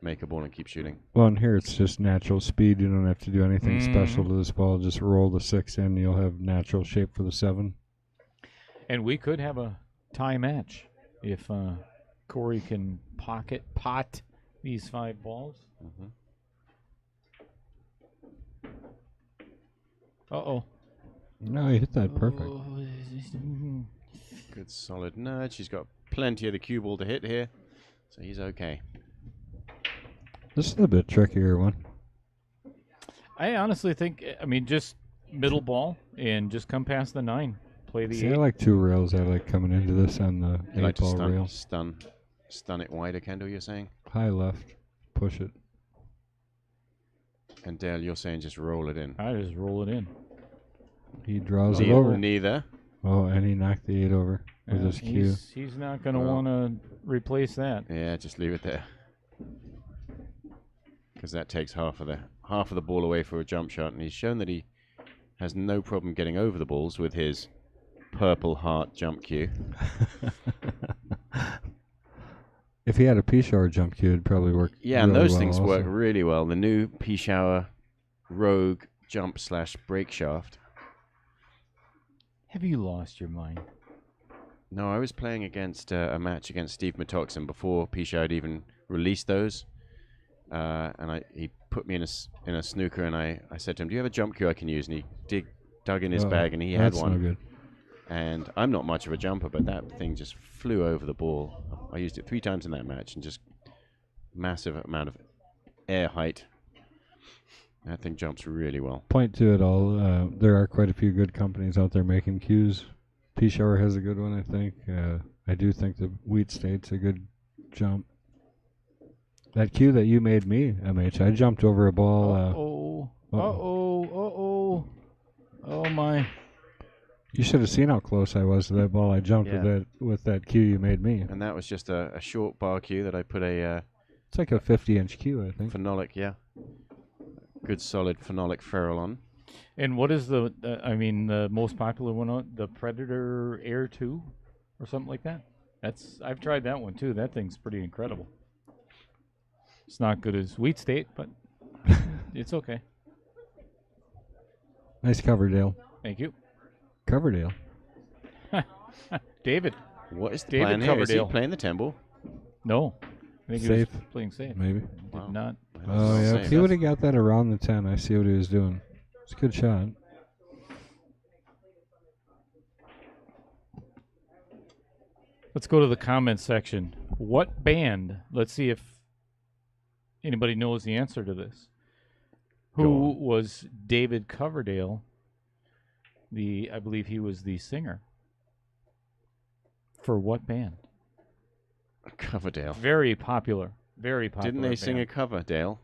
Speaker 3: make a ball and keep shooting.
Speaker 4: Well, and here it's just natural speed. You don't have to do anything special to this ball. Just roll the 6 in. You'll have natural shape for the 7.
Speaker 2: And we could have a tie match if Corey can pot these 5 balls.
Speaker 3: Mm-hmm.
Speaker 2: Uh-oh.
Speaker 4: No, you hit that perfect.
Speaker 3: Good solid nudge. He's got plenty of the cue ball to hit here, so he's okay.
Speaker 4: This is a bit trickier one.
Speaker 2: I honestly think, I mean, just middle ball and just come past the 9. Play the
Speaker 4: See,
Speaker 2: 8.
Speaker 4: I like 2 rails. I like coming into this on the
Speaker 3: You like
Speaker 4: 8 ball
Speaker 3: to
Speaker 4: rail.
Speaker 3: stun it wider, Kendall, you're saying?
Speaker 4: High left. Push it.
Speaker 3: And Dale, you're saying just roll it in.
Speaker 2: I just roll it in.
Speaker 4: He draws it over.
Speaker 3: Neither.
Speaker 4: Oh, and he knocked the 8 over with his cue.
Speaker 2: He's not going to want to replace that.
Speaker 3: Yeah, just leave it there. Because that takes half of the ball away for a jump shot, and he's shown that he has no problem getting over the balls with his purple heart jump cue.
Speaker 4: If he had a P-shower jump cue, it'd probably work.
Speaker 3: Yeah, and
Speaker 4: really
Speaker 3: those
Speaker 4: well
Speaker 3: things
Speaker 4: also.
Speaker 3: work really well. The new P-shower Rogue jump / break shaft.
Speaker 2: Have you lost your mind?
Speaker 3: No, I was playing against a match against Steve Matoxin before P-shower had even released those. And he put me in a snooker, and I said to him, "Do you have a jump cue I can use?" And he dug in his bag, and he had
Speaker 4: That's
Speaker 3: one.
Speaker 4: no good.
Speaker 3: And I'm not much of a jumper, but that thing just flew over the ball. I used it 3 times in that match, and just massive amount of air height. That thing jumps really well.
Speaker 4: Point to it all. There are quite a few good companies out there making cues. P-shower has a good one, I think. I do think the Wheat State's a good jump. That cue that you made me, MH, I jumped over a ball.
Speaker 2: Oh my.
Speaker 4: You should have seen how close I was to that ball. I jumped with that cue you made me.
Speaker 3: And that was just a short bar cue that I put a
Speaker 4: It's like a 50-inch cue, I think.
Speaker 3: phenolic, good solid phenolic ferrule on.
Speaker 2: And what is the most popular one? The Predator Air 2 or something like that? I've tried that one too. That thing's pretty incredible. It's not good as Wheat State, but it's okay.
Speaker 4: Nice cover, Dale.
Speaker 2: Thank you.
Speaker 4: Coverdale.
Speaker 2: David.
Speaker 3: What is the
Speaker 2: David
Speaker 3: plan here? Is he
Speaker 2: Coverdale.
Speaker 3: playing the temple?
Speaker 2: No. I think he
Speaker 4: Safe.
Speaker 2: was playing safe.
Speaker 4: Maybe.
Speaker 3: Wow.
Speaker 2: Did not.
Speaker 4: Oh, yeah. If he would have got that around the 10, I see what he was doing. It's a good shot.
Speaker 2: Let's go to the comments section. What band? Let's see if anybody knows the answer to this. Who was David Coverdale? I believe he was the singer. For what band?
Speaker 3: Coverdale.
Speaker 2: Very popular. Very popular.
Speaker 3: Didn't they sing a cover, Dale?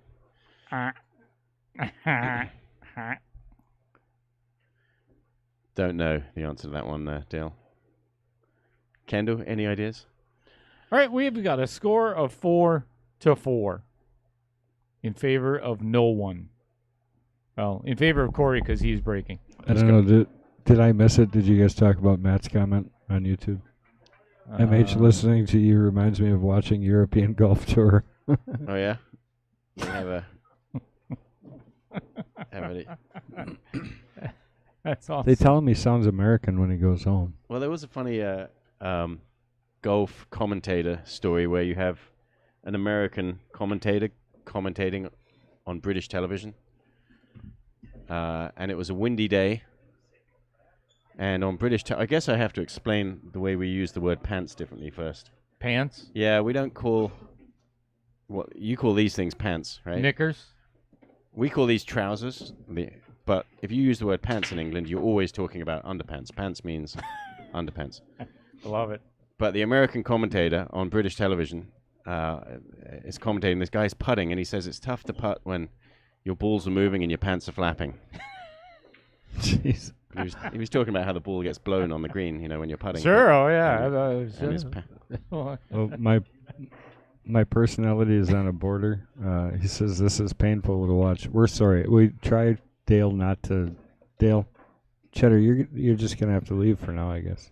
Speaker 3: Don't know the answer to that one, Dale. Kendall, any ideas?
Speaker 2: All right, we've got a score of 4-4 in favor of no one. Well, in favor of Corey because he's breaking.
Speaker 4: I don't know. Did I miss it? Did you guys talk about Matt's comment on YouTube? MH listening to you reminds me of watching European Golf Tour.
Speaker 3: Oh, yeah? We have a...
Speaker 2: That's awesome.
Speaker 4: They tell him he sounds American when he goes home.
Speaker 3: Well, there was a funny golf commentator story where you have an American commentator commentating on British television. And it was a windy day. And on British, I guess I have to explain the way we use the word pants differently first.
Speaker 2: Pants?
Speaker 3: Yeah, we don't call... Well, you call these things pants, right?
Speaker 2: Knickers?
Speaker 3: We call these trousers. But if you use the word pants in England, you're always talking about underpants. Pants means underpants.
Speaker 2: Love it.
Speaker 3: But the American commentator on British television is commentating. This guy's putting, and he says it's tough to putt when your balls are moving and your pants are flapping.
Speaker 4: Jeez.
Speaker 3: He was talking about how the ball gets blown on the green, when you're putting.
Speaker 2: Sure, oh yeah.
Speaker 3: And his
Speaker 4: Well, my personality is on a border. He says this is painful to watch. We're sorry. We tried Dale not to. Dale, Cheddar, you're just gonna have to leave for now, I guess.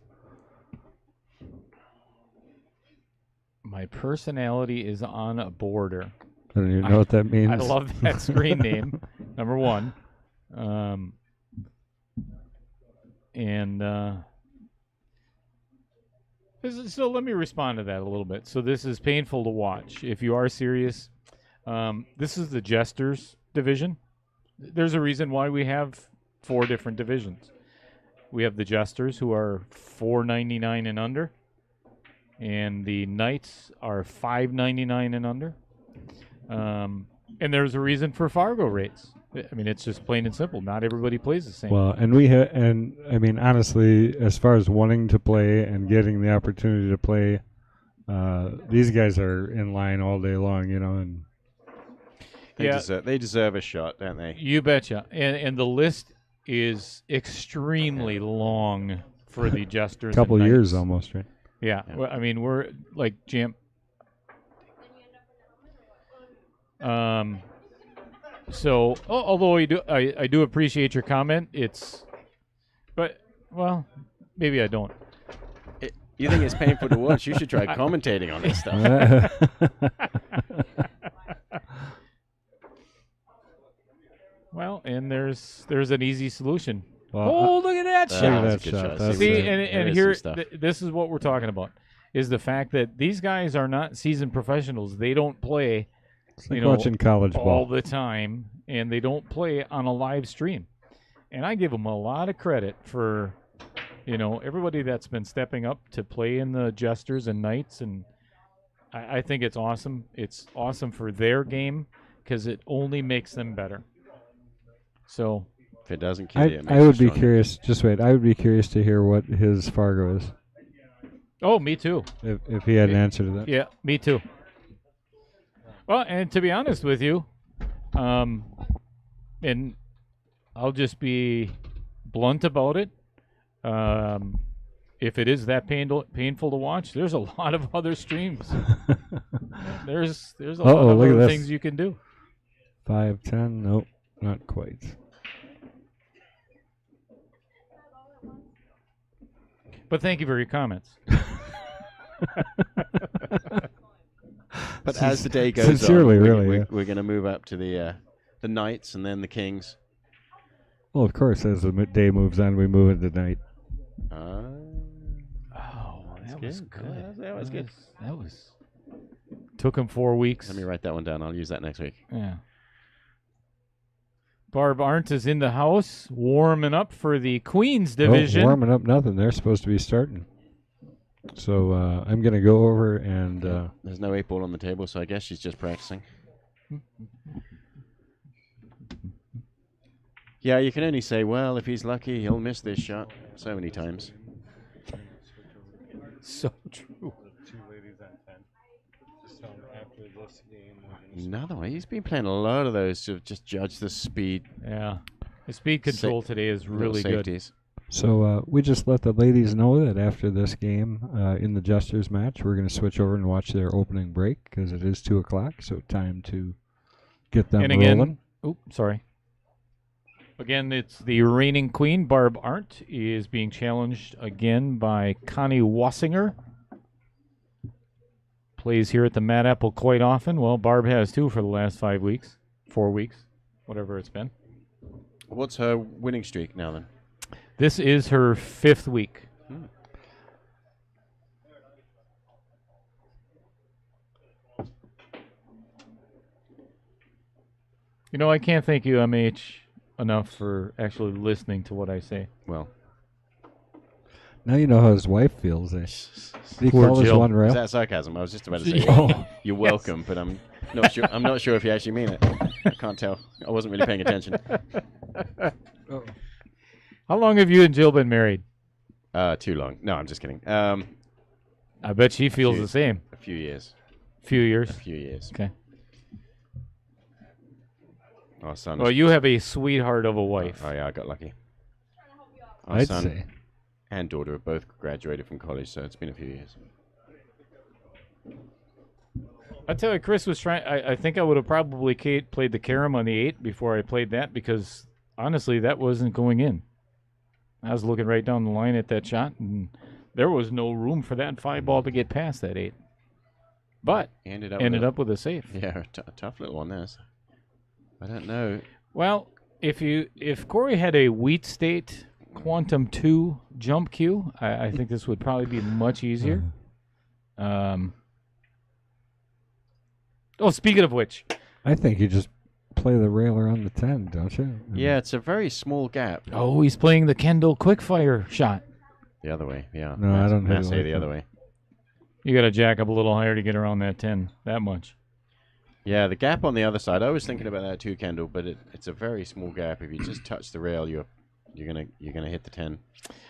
Speaker 2: My personality is on a border.
Speaker 4: I don't even know what that means.
Speaker 2: I love that screen name, number one. So let me respond to that a little bit. So this is painful to watch. If you are serious, this is the Jesters division. There's a reason why we have 4 different divisions. We have the Jesters, who are $4.99 and under, and the Knights are $5.99 and under. And there's a reason for Fargo rates. I mean, it's just plain and simple. Not everybody plays the same.
Speaker 4: Well, and I mean, honestly, as far as wanting to play and getting the opportunity to play, these guys are in line all day long, and
Speaker 3: They deserve a shot, don't they?
Speaker 2: You betcha. And the list is extremely long for the Jesters.
Speaker 4: a couple
Speaker 2: and
Speaker 4: years
Speaker 2: Knights.
Speaker 4: almost, right?
Speaker 2: Yeah. Well, I mean, we're like So, although I do appreciate your comment, well, maybe I don't.
Speaker 3: You think it's painful to watch? You should try commentating on this stuff.
Speaker 2: Well, and there's an easy solution.
Speaker 4: Well,
Speaker 2: Look at that
Speaker 3: That
Speaker 2: shot!
Speaker 3: was a
Speaker 4: that
Speaker 3: good
Speaker 4: shot.
Speaker 3: shot.
Speaker 4: That's
Speaker 2: See,
Speaker 4: it.
Speaker 2: and
Speaker 3: There is
Speaker 2: here,
Speaker 3: some stuff.
Speaker 2: this is what we're talking about, is the fact that these guys are not seasoned professionals. They don't play,
Speaker 4: It's like watching college
Speaker 2: all
Speaker 4: ball.
Speaker 2: the time, and they don't play on a live stream. And I give them a lot of credit for, everybody that's been stepping up to play in the Jesters and Knights, and I think it's awesome. It's awesome for their game because it only makes them better. So
Speaker 3: If it doesn't kill you, it
Speaker 4: I
Speaker 3: makes
Speaker 4: would
Speaker 3: you
Speaker 4: be
Speaker 3: stronger.
Speaker 4: curious. Just wait. I would be curious to hear what his Fargo is,
Speaker 2: Oh, me too.
Speaker 4: if he had an answer to that.
Speaker 2: Yeah, me too. Well, and to be honest with you, and I'll just be blunt about it. If it is that painful to watch, there's a lot of other streams. There's a lot of
Speaker 4: look at
Speaker 2: other
Speaker 4: this.
Speaker 2: things you can do.
Speaker 4: 5-10. Nope, not quite.
Speaker 2: But thank you for your comments.
Speaker 3: But as the day goes
Speaker 4: Sincerely,
Speaker 3: on,
Speaker 4: really, yeah.
Speaker 3: we're going to move up to the Knights and then the Kings.
Speaker 4: Well, of course, as the day moves on, we move into night.
Speaker 2: Oh, that was good.
Speaker 3: That was good.
Speaker 2: That was. Took him 4 weeks.
Speaker 3: Let me write that one down. I'll use that next week.
Speaker 2: Yeah. Barb Arndt is in the house, warming up for the Queens division.
Speaker 4: Oh, warming up nothing. They're supposed to be starting. So I'm going to go over and...
Speaker 3: There's no 8-ball on the table, so I guess she's just practicing. Yeah, you can only say, well, if he's lucky, he'll miss this shot so many times.
Speaker 2: So true.
Speaker 1: 2 ladies on 10. So after this game, we're gonna
Speaker 3: Another one. He's been playing a lot of those to just judge the speed.
Speaker 2: Yeah. The speed control today is
Speaker 3: little
Speaker 2: really good.
Speaker 3: safeties.
Speaker 4: So we just let the ladies know that after this game, in the Jesters match, we're going to switch over and watch their opening break because it is 2 o'clock, so time to get them
Speaker 2: And again,
Speaker 4: rolling.
Speaker 2: sorry. Again, it's the reigning queen, Barb Arndt, is being challenged again by Connie Wasinger. Plays here at the Mad Apple quite often. Well, Barb has too for the last 5 weeks, 4 weeks, whatever it's been.
Speaker 3: What's her winning streak now then?
Speaker 2: This is her 5th week. I can't thank you, MH, enough for actually listening to what I say.
Speaker 3: Well,
Speaker 4: Now you know how his wife feels. Did he
Speaker 2: Poor
Speaker 4: call his
Speaker 2: Jill.
Speaker 4: one
Speaker 3: is
Speaker 4: rail?
Speaker 3: that sarcasm? I was just about to say,
Speaker 4: Oh.
Speaker 3: you're welcome, but I'm not sure. I'm not sure if you actually mean it. I can't tell. I wasn't really paying attention.
Speaker 2: How long have you and Jill been married?
Speaker 3: Too long. No, I'm just kidding.
Speaker 2: I bet she feels the same.
Speaker 3: A few years.
Speaker 2: Few years.
Speaker 3: A few years.
Speaker 2: Okay.
Speaker 3: Our son.
Speaker 2: Well, you have a sweetheart of a wife.
Speaker 3: Oh yeah, I got lucky. Our
Speaker 4: I'd
Speaker 3: son
Speaker 4: say.
Speaker 3: and daughter have both graduated from college, so it's been a few years.
Speaker 2: I tell you, Chris was trying. I think I would have probably played the carom on the 8 before I played that because honestly, that wasn't going in. I was looking right down the line at that shot, and there was no room for that 5 ball to get past that 8. but
Speaker 3: He ended
Speaker 2: up with a safe.
Speaker 3: Yeah, a tough little one there. I don't know.
Speaker 2: Well, if Corey had a Wheat State Quantum 2 jump cue, I think this would probably be much easier. Speaking of which,
Speaker 4: I think you just play the railer on the 10, don't you?
Speaker 3: Yeah, it's a very small gap.
Speaker 2: he's playing the Kendall quickfire shot.
Speaker 3: The other way, yeah.
Speaker 4: No, I don't hit it
Speaker 3: Massey
Speaker 4: like
Speaker 3: the
Speaker 4: that.
Speaker 3: other way.
Speaker 2: You got to jack up a little higher to get around that 10. That much.
Speaker 3: Yeah, the gap on the other side. I was thinking about that too, Kendall, but it's a very small gap. If you just touch the rail, you're gonna hit the 10.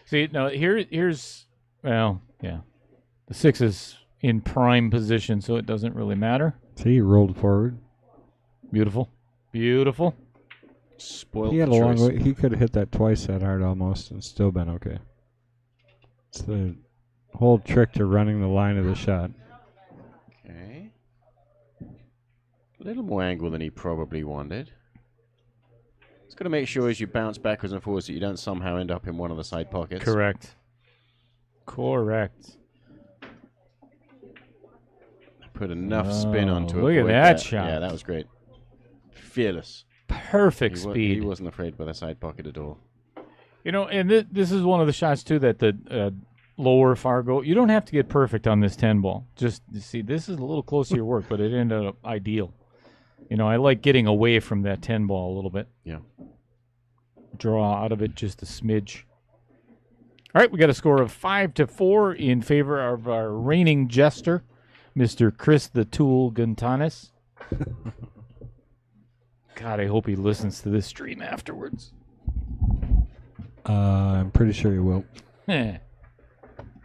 Speaker 2: See, now here's the 6 is in prime position, so it doesn't really matter.
Speaker 4: See, he rolled forward.
Speaker 2: Beautiful.
Speaker 3: Spoiled
Speaker 4: He had a
Speaker 3: for
Speaker 4: long
Speaker 3: choice.
Speaker 4: way. He could have hit that twice that hard almost and still been okay. It's the whole trick to running the line of the shot.
Speaker 3: Okay. A little more angle than he probably wanted. It's got to make sure as you bounce backwards and forwards that you don't somehow end up in one of the side pockets.
Speaker 2: Correct.
Speaker 3: Put enough spin onto it.
Speaker 2: Look at that shot.
Speaker 3: Yeah, that was great. Fearless.
Speaker 2: Perfect speed.
Speaker 3: He wasn't afraid by the side pocket at all.
Speaker 2: And this is one of the shots, too, that the lower Fargo, you don't have to get perfect on this 10 ball. Just, see, this is a little close to your work, but it ended up ideal. I like getting away from that 10 ball a little bit.
Speaker 3: Yeah.
Speaker 2: Draw out of it just a smidge. All right, we got a score of 5-4 in favor of our reigning jester, Mr. Chris the Tool Gontanes. God, I hope he listens to this stream afterwards.
Speaker 4: I'm pretty sure he will.
Speaker 2: He's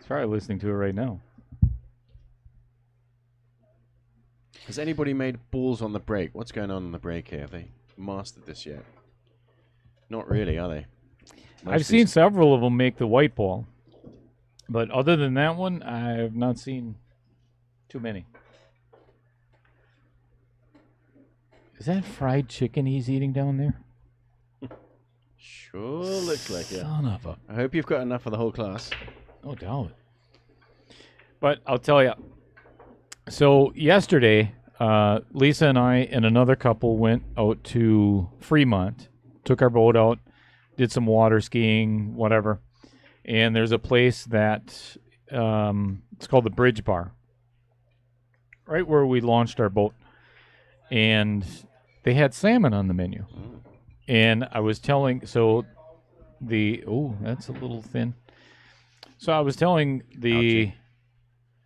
Speaker 2: probably listening to it right now.
Speaker 3: Has anybody made balls on the break? What's going on the break here? Have they mastered this yet? Not really, are they?
Speaker 2: I've seen several of them make the white ball. But other than that one, I have not seen too many. Is that fried chicken he's eating down there?
Speaker 3: Sure looks like it.
Speaker 2: Son of a...
Speaker 3: I hope you've got enough for the whole class.
Speaker 2: No doubt. But I'll tell you. So yesterday, Lisa and I and another couple went out to Fremont, took our boat out, did some water skiing, whatever. And there's a place that it's called the Bridge Bar, right where we launched our boat. And they had salmon on the menu. And I was telling, that's a little thin. So I was telling the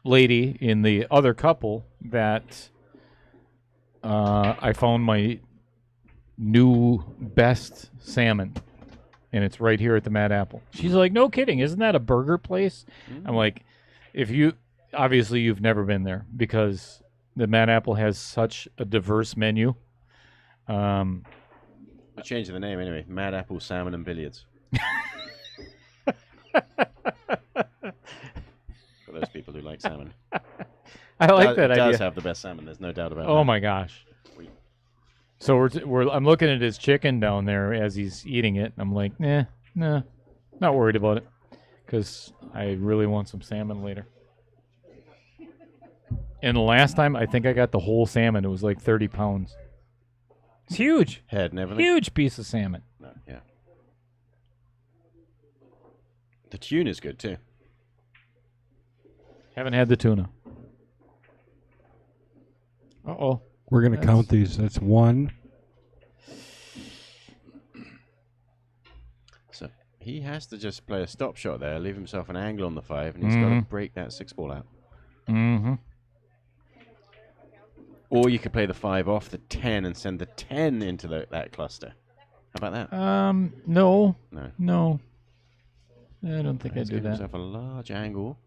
Speaker 2: lady in the other couple that I found my new best salmon, and it's right here at the Mad Apple. She's like, no kidding, isn't that a burger place? I'm like, obviously you've never been there, because the Mad Apple has such a diverse menu.
Speaker 3: I'll change the name anyway. Mad Apple Salmon and Billiards. For those people who like salmon.
Speaker 2: I like that
Speaker 3: idea. It
Speaker 2: idea.
Speaker 3: does have the best salmon, there's no doubt about it.
Speaker 2: Oh my gosh. So I'm looking at his chicken down there as he's eating it. I'm like, nah, not worried about it, because I really want some salmon later. And the last time, I think I got the whole salmon. It was like 30 pounds. It's huge.
Speaker 3: Head and everything.
Speaker 2: Huge piece of salmon.
Speaker 3: No, yeah. The tune is good too.
Speaker 2: Haven't had the tuna. Uh-oh.
Speaker 4: We're going to count these. That's 1.
Speaker 3: So he has to just play a stop shot there, leave himself an angle on the 5, and he's got to break that 6 ball out.
Speaker 2: Mm-hmm.
Speaker 3: Or you could play the 5 off the 10 and send the 10 into that cluster. How about that?
Speaker 2: No.
Speaker 3: No.
Speaker 2: I don't think I'd do
Speaker 3: Give
Speaker 2: that.
Speaker 3: himself a large angle.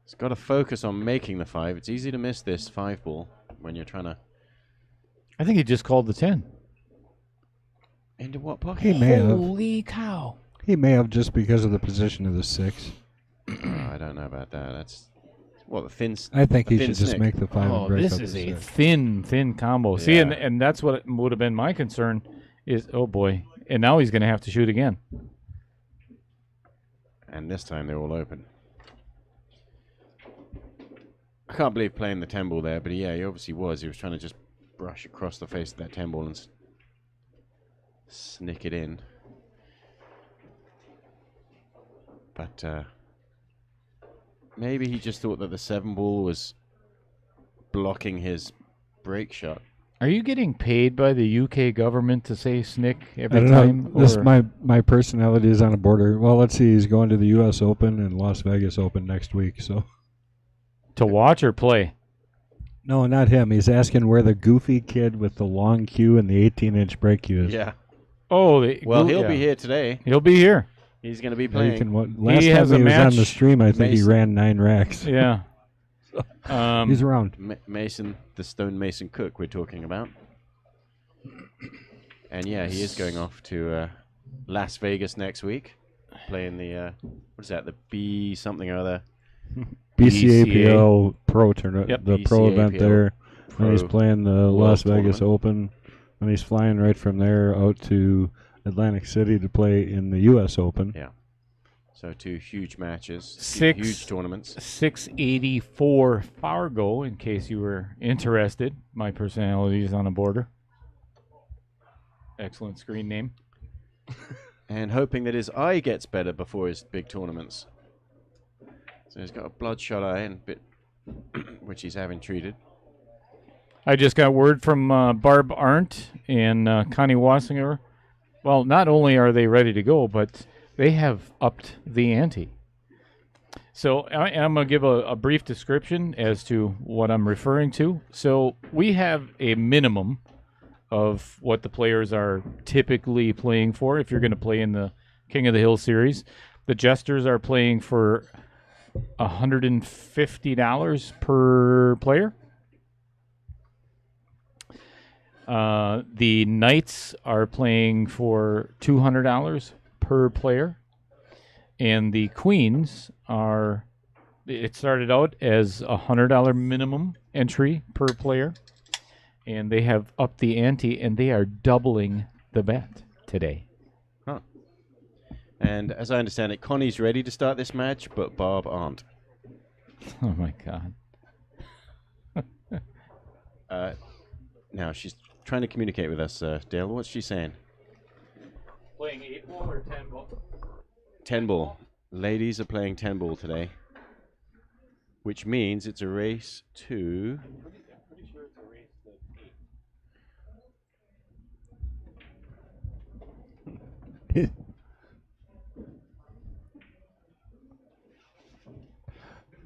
Speaker 3: He's got to focus on making the 5. It's easy to miss this 5 ball when you're trying to...
Speaker 2: I think he just called the 10.
Speaker 3: Into what pocket?
Speaker 4: He may have.
Speaker 2: Holy cow.
Speaker 4: He may have, just because of the position of the 6.
Speaker 3: I don't know about that. That's... Well, the thin...
Speaker 4: I think
Speaker 3: the
Speaker 4: he
Speaker 3: thin
Speaker 4: should just
Speaker 3: snick.
Speaker 4: make the 5 and break
Speaker 2: This
Speaker 4: up
Speaker 2: is
Speaker 4: the
Speaker 2: a
Speaker 4: 6.
Speaker 2: thin combo. See,
Speaker 3: Yeah.
Speaker 2: and that's what would have been my concern is, oh boy. And now he's going to have to shoot again.
Speaker 3: And this time they're all open. I can't believe playing the 10 ball there, but yeah, he obviously was. He was trying to just brush across the face of that 10 ball and snick it in. But maybe he just thought that the 7 ball was blocking his break shot.
Speaker 2: Are you getting paid by the UK government to say snick
Speaker 4: I
Speaker 2: every
Speaker 4: don't
Speaker 2: time?
Speaker 4: know. This
Speaker 2: or-
Speaker 4: my personality is on a border. Well, let's see. He's going to the U.S. Open and Las Vegas Open next week. So
Speaker 2: to watch or play?
Speaker 4: no, not him. He's asking where the goofy kid with the long cue and the 18-inch break cue is.
Speaker 3: Yeah.
Speaker 2: Oh,
Speaker 3: Well, he'll
Speaker 2: yeah.
Speaker 3: be here today.
Speaker 2: He'll be here.
Speaker 3: He's going to be
Speaker 4: Yeah,
Speaker 3: playing.
Speaker 4: you can, last time
Speaker 2: has
Speaker 4: he
Speaker 2: a
Speaker 4: was on the
Speaker 2: match.
Speaker 4: stream, I think he
Speaker 3: Mason.
Speaker 4: ran 9 racks.
Speaker 2: Yeah.
Speaker 4: He's around.
Speaker 3: Mason, the Stone Mason Cook we're talking about. And yeah, he is going off to Las Vegas next week, playing the, what is that, the B something or other.
Speaker 4: BCAPL Pro tournament,
Speaker 2: Yep.
Speaker 4: the pro event
Speaker 3: BCAPL
Speaker 4: there. And he's
Speaker 3: Pro
Speaker 4: playing the Las Vegas
Speaker 3: Tournament.
Speaker 4: Open, and he's flying right from there out to Atlantic City to play in the U.S. Open.
Speaker 3: Yeah. So 2 huge matches,
Speaker 2: Six-
Speaker 3: huge tournaments.
Speaker 2: 684 Fargo, in case you were interested. My personality is on a border. Excellent screen name.
Speaker 3: And hoping that his eye gets better before his big tournaments. So he's got a bloodshot eye and a bit, which he's having treated.
Speaker 2: I just got word from Barb, Arndt, and Connie Wasinger. Well, not only are they ready to go, but they have upped the ante. So I'm going to give a brief description as to what I'm referring to. So we have a minimum of what the players are typically playing for if you're going to play in the King of the Hill series. The Jesters are playing for $150 per player. The Knights are playing for $200 per player. And the Queens are, it started out as a $100 minimum entry per player. And they have upped the ante, and they are doubling the bet today.
Speaker 3: Huh. And as I understand it, Connie's ready to start this match, but Barb aren't.
Speaker 2: Oh, my God.
Speaker 3: Now, she's trying to communicate with us, Dale. What's she saying?
Speaker 2: Playing 8 ball or 10 ball?
Speaker 3: 10 ball. Ladies are playing 10 ball today. Which means it's a race to...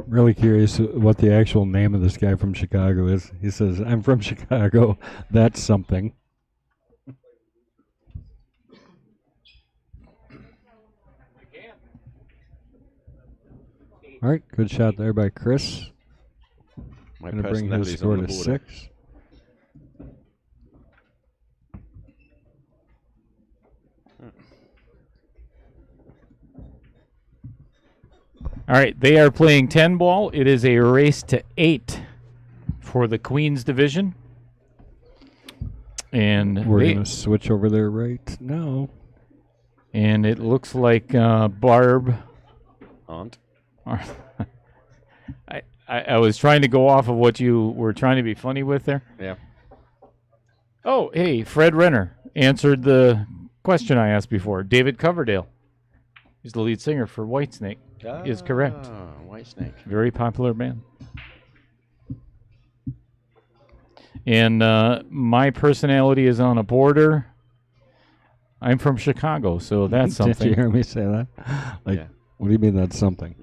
Speaker 4: Really curious what the actual name of this guy from Chicago is. He says, "I'm from Chicago. That's something." All right, good shot there by Chris.
Speaker 3: My
Speaker 4: Going to bring his
Speaker 3: personality's
Speaker 4: score
Speaker 3: on the
Speaker 4: to
Speaker 3: border.
Speaker 4: 6.
Speaker 2: All right, they are playing 10 ball. It is a race to 8 for the Queens division. And
Speaker 4: We're
Speaker 2: they-
Speaker 4: going to switch over there right now.
Speaker 2: and it looks like Barb.
Speaker 3: Aunt.
Speaker 2: I was trying to go off of what you were trying to be funny with there.
Speaker 3: Yeah.
Speaker 2: Oh, hey, Fred Renner answered the question I asked before. David Coverdale. He's the lead singer for Whitesnake. Is correct.
Speaker 3: White Snake.
Speaker 2: Very popular band. And my personality is on a border. I'm from Chicago, so that's
Speaker 4: Did you
Speaker 2: something.
Speaker 4: hear me say that? Like,
Speaker 3: Yeah.
Speaker 4: what do you mean that's something?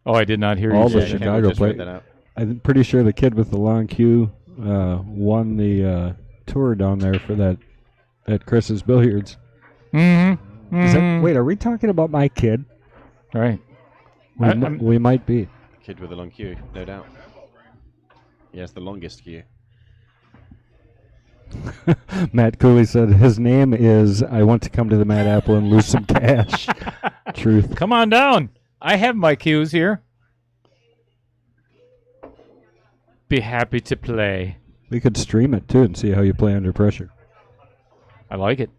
Speaker 2: Oh, I did not hear
Speaker 4: All
Speaker 2: you
Speaker 4: the
Speaker 2: say that.
Speaker 4: Chicago
Speaker 3: just read
Speaker 4: play-
Speaker 3: that out.
Speaker 4: I'm pretty sure the kid with the long queue won the tour down there for that at Chris's Billiards.
Speaker 2: Mm-hmm.
Speaker 4: Is that, wait, are we talking about my kid?
Speaker 2: All right.
Speaker 4: We might be.
Speaker 3: Kid with a long queue, no doubt. He has the longest queue.
Speaker 4: Matt Cooley said his name is I want to come to the Mad Apple and lose some cash. Truth.
Speaker 2: Come on down. I have my cues here. Be happy to play.
Speaker 4: We could stream it too and see how you play under pressure.
Speaker 2: I like it.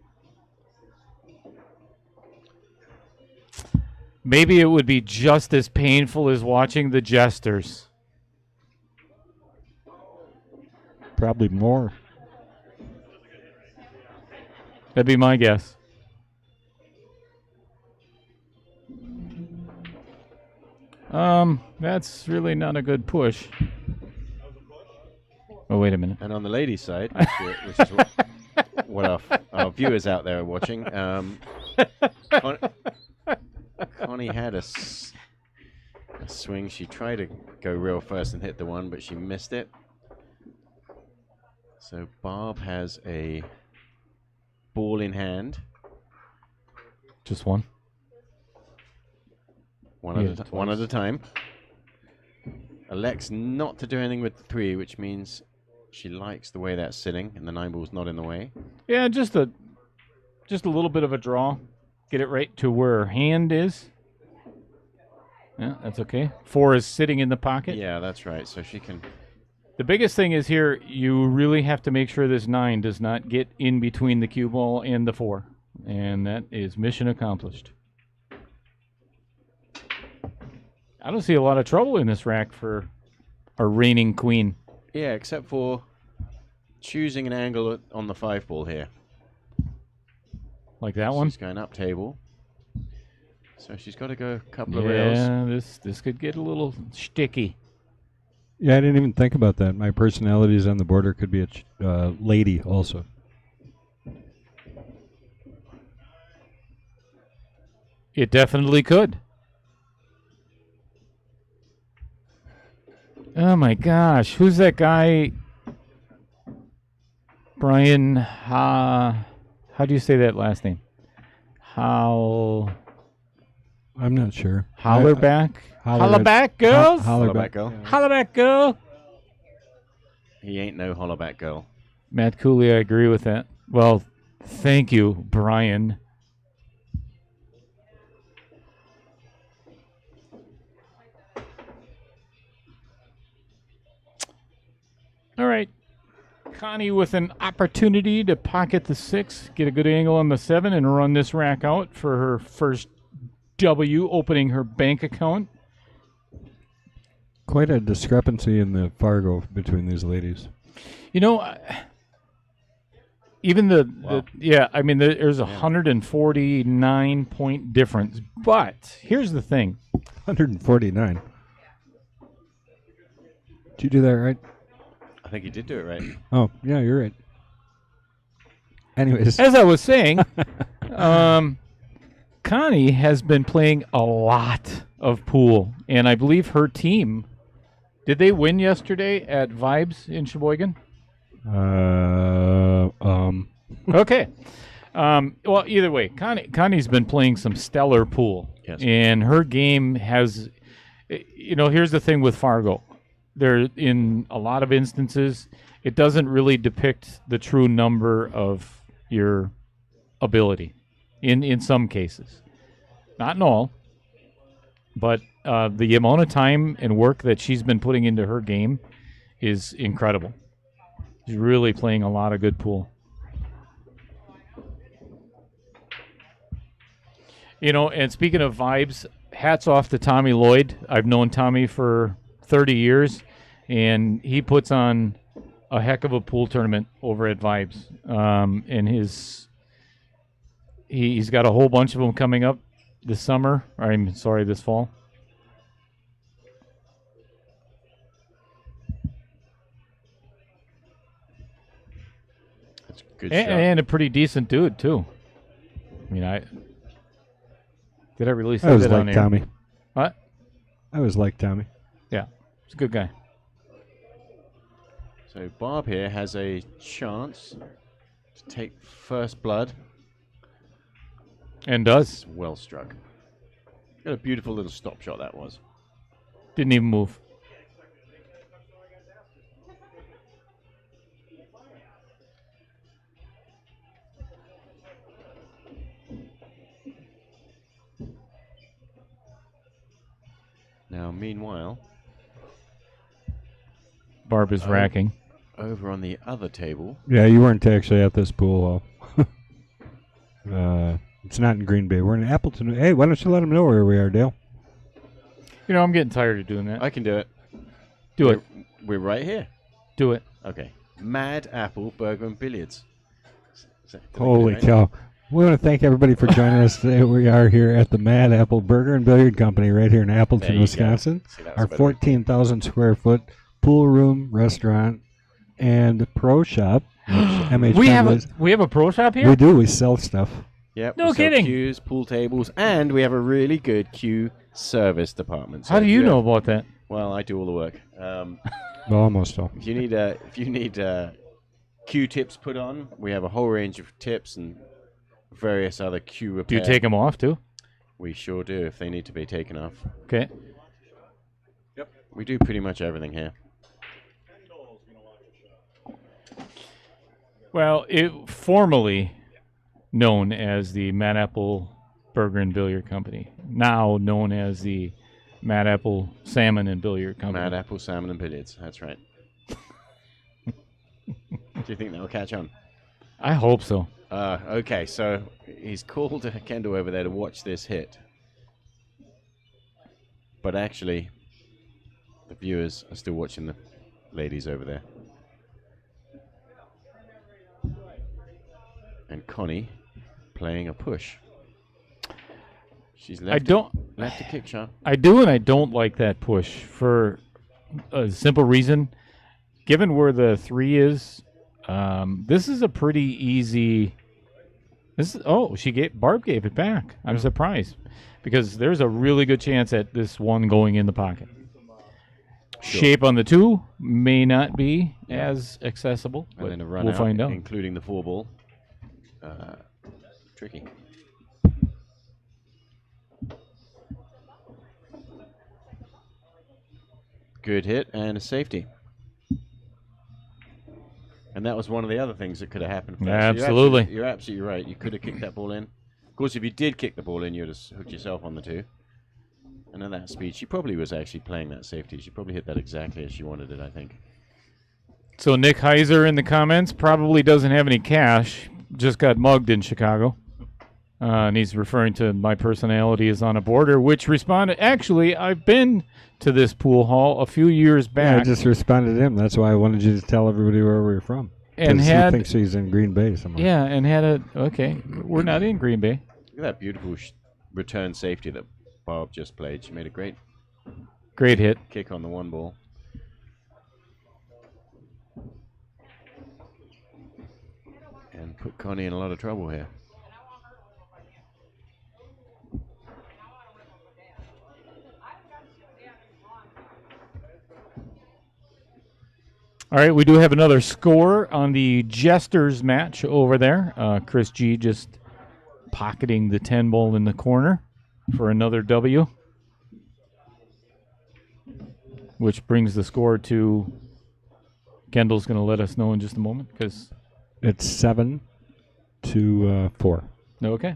Speaker 2: Maybe it would be just as painful as watching the Jesters.
Speaker 4: Probably more.
Speaker 2: That'd be my guess. That's really not a good push. Oh, wait a minute.
Speaker 3: And on the ladies' side, which is what our viewers out there are watching, Connie had a swing. She tried to go real first and hit the one, but she missed it. So Barb has a ball in hand.
Speaker 2: Just one?
Speaker 3: One at a time. Elects not to do anything with the 3, which means she likes the way that's sitting, and the 9 ball's not in the way.
Speaker 2: Yeah, just a little bit of a draw. Get it right to where her hand is. Yeah, that's okay. 4 is sitting in the pocket.
Speaker 3: Yeah, that's right. So she can.
Speaker 2: The biggest thing is here, you really have to make sure this 9 does not get in between the cue ball and the 4. And that is mission accomplished. I don't see a lot of trouble in this rack for our reigning queen.
Speaker 3: Yeah, except for choosing an angle on the 5 ball here.
Speaker 2: Like that one?
Speaker 3: She's going up table. So she's got to go a couple of rails.
Speaker 2: Yeah, this could get a little sticky.
Speaker 4: Yeah, I didn't even think about that. My personalities on the border could be a lady also.
Speaker 2: It definitely could. Oh my gosh, who's that guy? Brian, how do you say that last name?
Speaker 4: I'm not sure.
Speaker 2: Hollerback? Hollerback, girls?
Speaker 3: Hollaback girl.
Speaker 2: Hollerback girl?
Speaker 3: He ain't no hollaback girl.
Speaker 2: Matt Cooley, I agree with that. Well, thank you, Brian. All right. Connie with an opportunity to pocket the 6, get a good angle on the 7, and run this rack out for her first W, opening her bank account.
Speaker 4: Quite a discrepancy in the Fargo between these ladies.
Speaker 2: You know, even there's a 149-point difference. But here's the thing.
Speaker 4: 149. Did you do that right?
Speaker 3: I think he did do it right.
Speaker 4: Oh, yeah, you're right. Anyways.
Speaker 2: As I was saying, Connie has been playing a lot of pool, and I believe her team, did they win yesterday at Vibes in Sheboygan? Okay. Well, either way, Connie's been playing some stellar pool.
Speaker 3: Yes.
Speaker 2: And her game has, here's the thing with Fargo. There, in a lot of instances, it doesn't really depict the true number of your ability. In some cases, not in all, but the amount of time and work that she's been putting into her game is incredible. She's really playing a lot of good pool. And speaking of Vibes, hats off to Tommy Lloyd. I've known Tommy for 30 years, and he puts on a heck of a pool tournament over at Vibes. And he's got a whole bunch of them coming up this summer. This fall.
Speaker 3: That's a good shot.
Speaker 2: And a pretty decent dude, too. Did I really say
Speaker 4: I was
Speaker 2: that on
Speaker 4: like
Speaker 2: air?
Speaker 4: Tommy.
Speaker 2: What?
Speaker 4: I was like Tommy.
Speaker 2: Yeah, he's a good guy.
Speaker 3: So Barb here has a chance to take first blood.
Speaker 2: And does.
Speaker 3: Well struck. Got a beautiful little stop shot that was.
Speaker 2: Didn't even move.
Speaker 3: Now, meanwhile,
Speaker 2: Barb is racking.
Speaker 3: over on the other table.
Speaker 4: Yeah, you weren't actually at this pool. It's not in Green Bay. We're in Appleton. Hey, why don't you let them know where we are, Dale?
Speaker 2: I'm getting tired of doing that.
Speaker 3: I can do it.
Speaker 2: Do it.
Speaker 3: We're right here.
Speaker 2: Do it.
Speaker 3: Okay. Mad Apple Burger and Billiards. Did I get it
Speaker 4: Holy
Speaker 3: right?
Speaker 4: cow. We want to thank everybody for joining us today. We are here at the Mad Apple Burger and Billiard Company right here in
Speaker 3: There you
Speaker 4: Appleton,
Speaker 3: go.
Speaker 4: Wisconsin.
Speaker 3: See, that was
Speaker 4: Our
Speaker 3: better.
Speaker 4: 14,000 square foot pool room, restaurant, and pro shop. which MH
Speaker 2: We have
Speaker 4: Penguins-
Speaker 2: a pro shop here.
Speaker 4: We do. We sell stuff.
Speaker 3: Yep,
Speaker 2: No
Speaker 3: we sell
Speaker 2: kidding.
Speaker 3: Queues, pool tables, and we have a really good queue service department. So
Speaker 2: How do
Speaker 3: if
Speaker 2: you know
Speaker 3: have-
Speaker 2: about that?
Speaker 3: Well, I do all the work.
Speaker 4: Well, almost all.
Speaker 3: If you need queue tips put on, we have a whole range of tips and various other queue
Speaker 2: Do
Speaker 3: repair.
Speaker 2: you take them off too?
Speaker 3: We sure do if they need to be taken off.
Speaker 2: Okay.
Speaker 3: We do pretty much everything here.
Speaker 2: Well, it formerly known as the Mad Apple Burger and Billiard Company, now known as the Mad Apple Salmon and Billiard Company.
Speaker 3: Mad Apple Salmon and Billiards. That's right. Do you think that will catch on?
Speaker 2: I hope so.
Speaker 3: Okay, so he's called Kendall over there to watch this hit. But actually, the viewers are still watching the ladies over there. And Connie playing a push. She's left a kick shot.
Speaker 2: I do and I don't like that push for a simple reason. Given where the 3 is, this is a pretty easy. Barb gave it back. I'm surprised because there's a really good chance at this 1 going in the pocket.
Speaker 3: Sure.
Speaker 2: Shape on the 2 may not be as accessible,
Speaker 3: And
Speaker 2: but
Speaker 3: then a run
Speaker 2: we'll
Speaker 3: out,
Speaker 2: find out.
Speaker 3: including the 4 ball. Tricky. Good hit and a safety. And that was one of the other things that could have happened.
Speaker 2: Yeah, absolutely.
Speaker 3: You're absolutely right. You could have kicked that ball in. Of course, if you did kick the ball in, you'd have hooked yourself on the 2. And at that speed, she probably was actually playing that safety. She probably hit that exactly as she wanted it, I think.
Speaker 2: So Nick Heiser in the comments probably doesn't have any cash. Just got mugged in Chicago. And he's referring to my personality is on a border, which responded, actually, I've been to this pool hall a few years
Speaker 4: Yeah,
Speaker 2: back.
Speaker 4: I just responded to him. That's why I wanted you to tell everybody where we were from.
Speaker 2: And
Speaker 4: 'Cause
Speaker 2: had-
Speaker 4: he thinks he's in Green Bay somewhere.
Speaker 2: Yeah, and okay, we're not in Green Bay.
Speaker 3: Look at that beautiful return safety that Barb just played. She made a great
Speaker 2: Great hit.
Speaker 3: kick on the 1 ball. And put Connie in a lot of trouble here.
Speaker 2: All right, we do have another score on the Jesters match over there. Chris G just pocketing the 10 ball in the corner for another W, which brings the score to. Kendall's going to let us know in just a moment because.
Speaker 4: It's 7-4.
Speaker 2: Okay.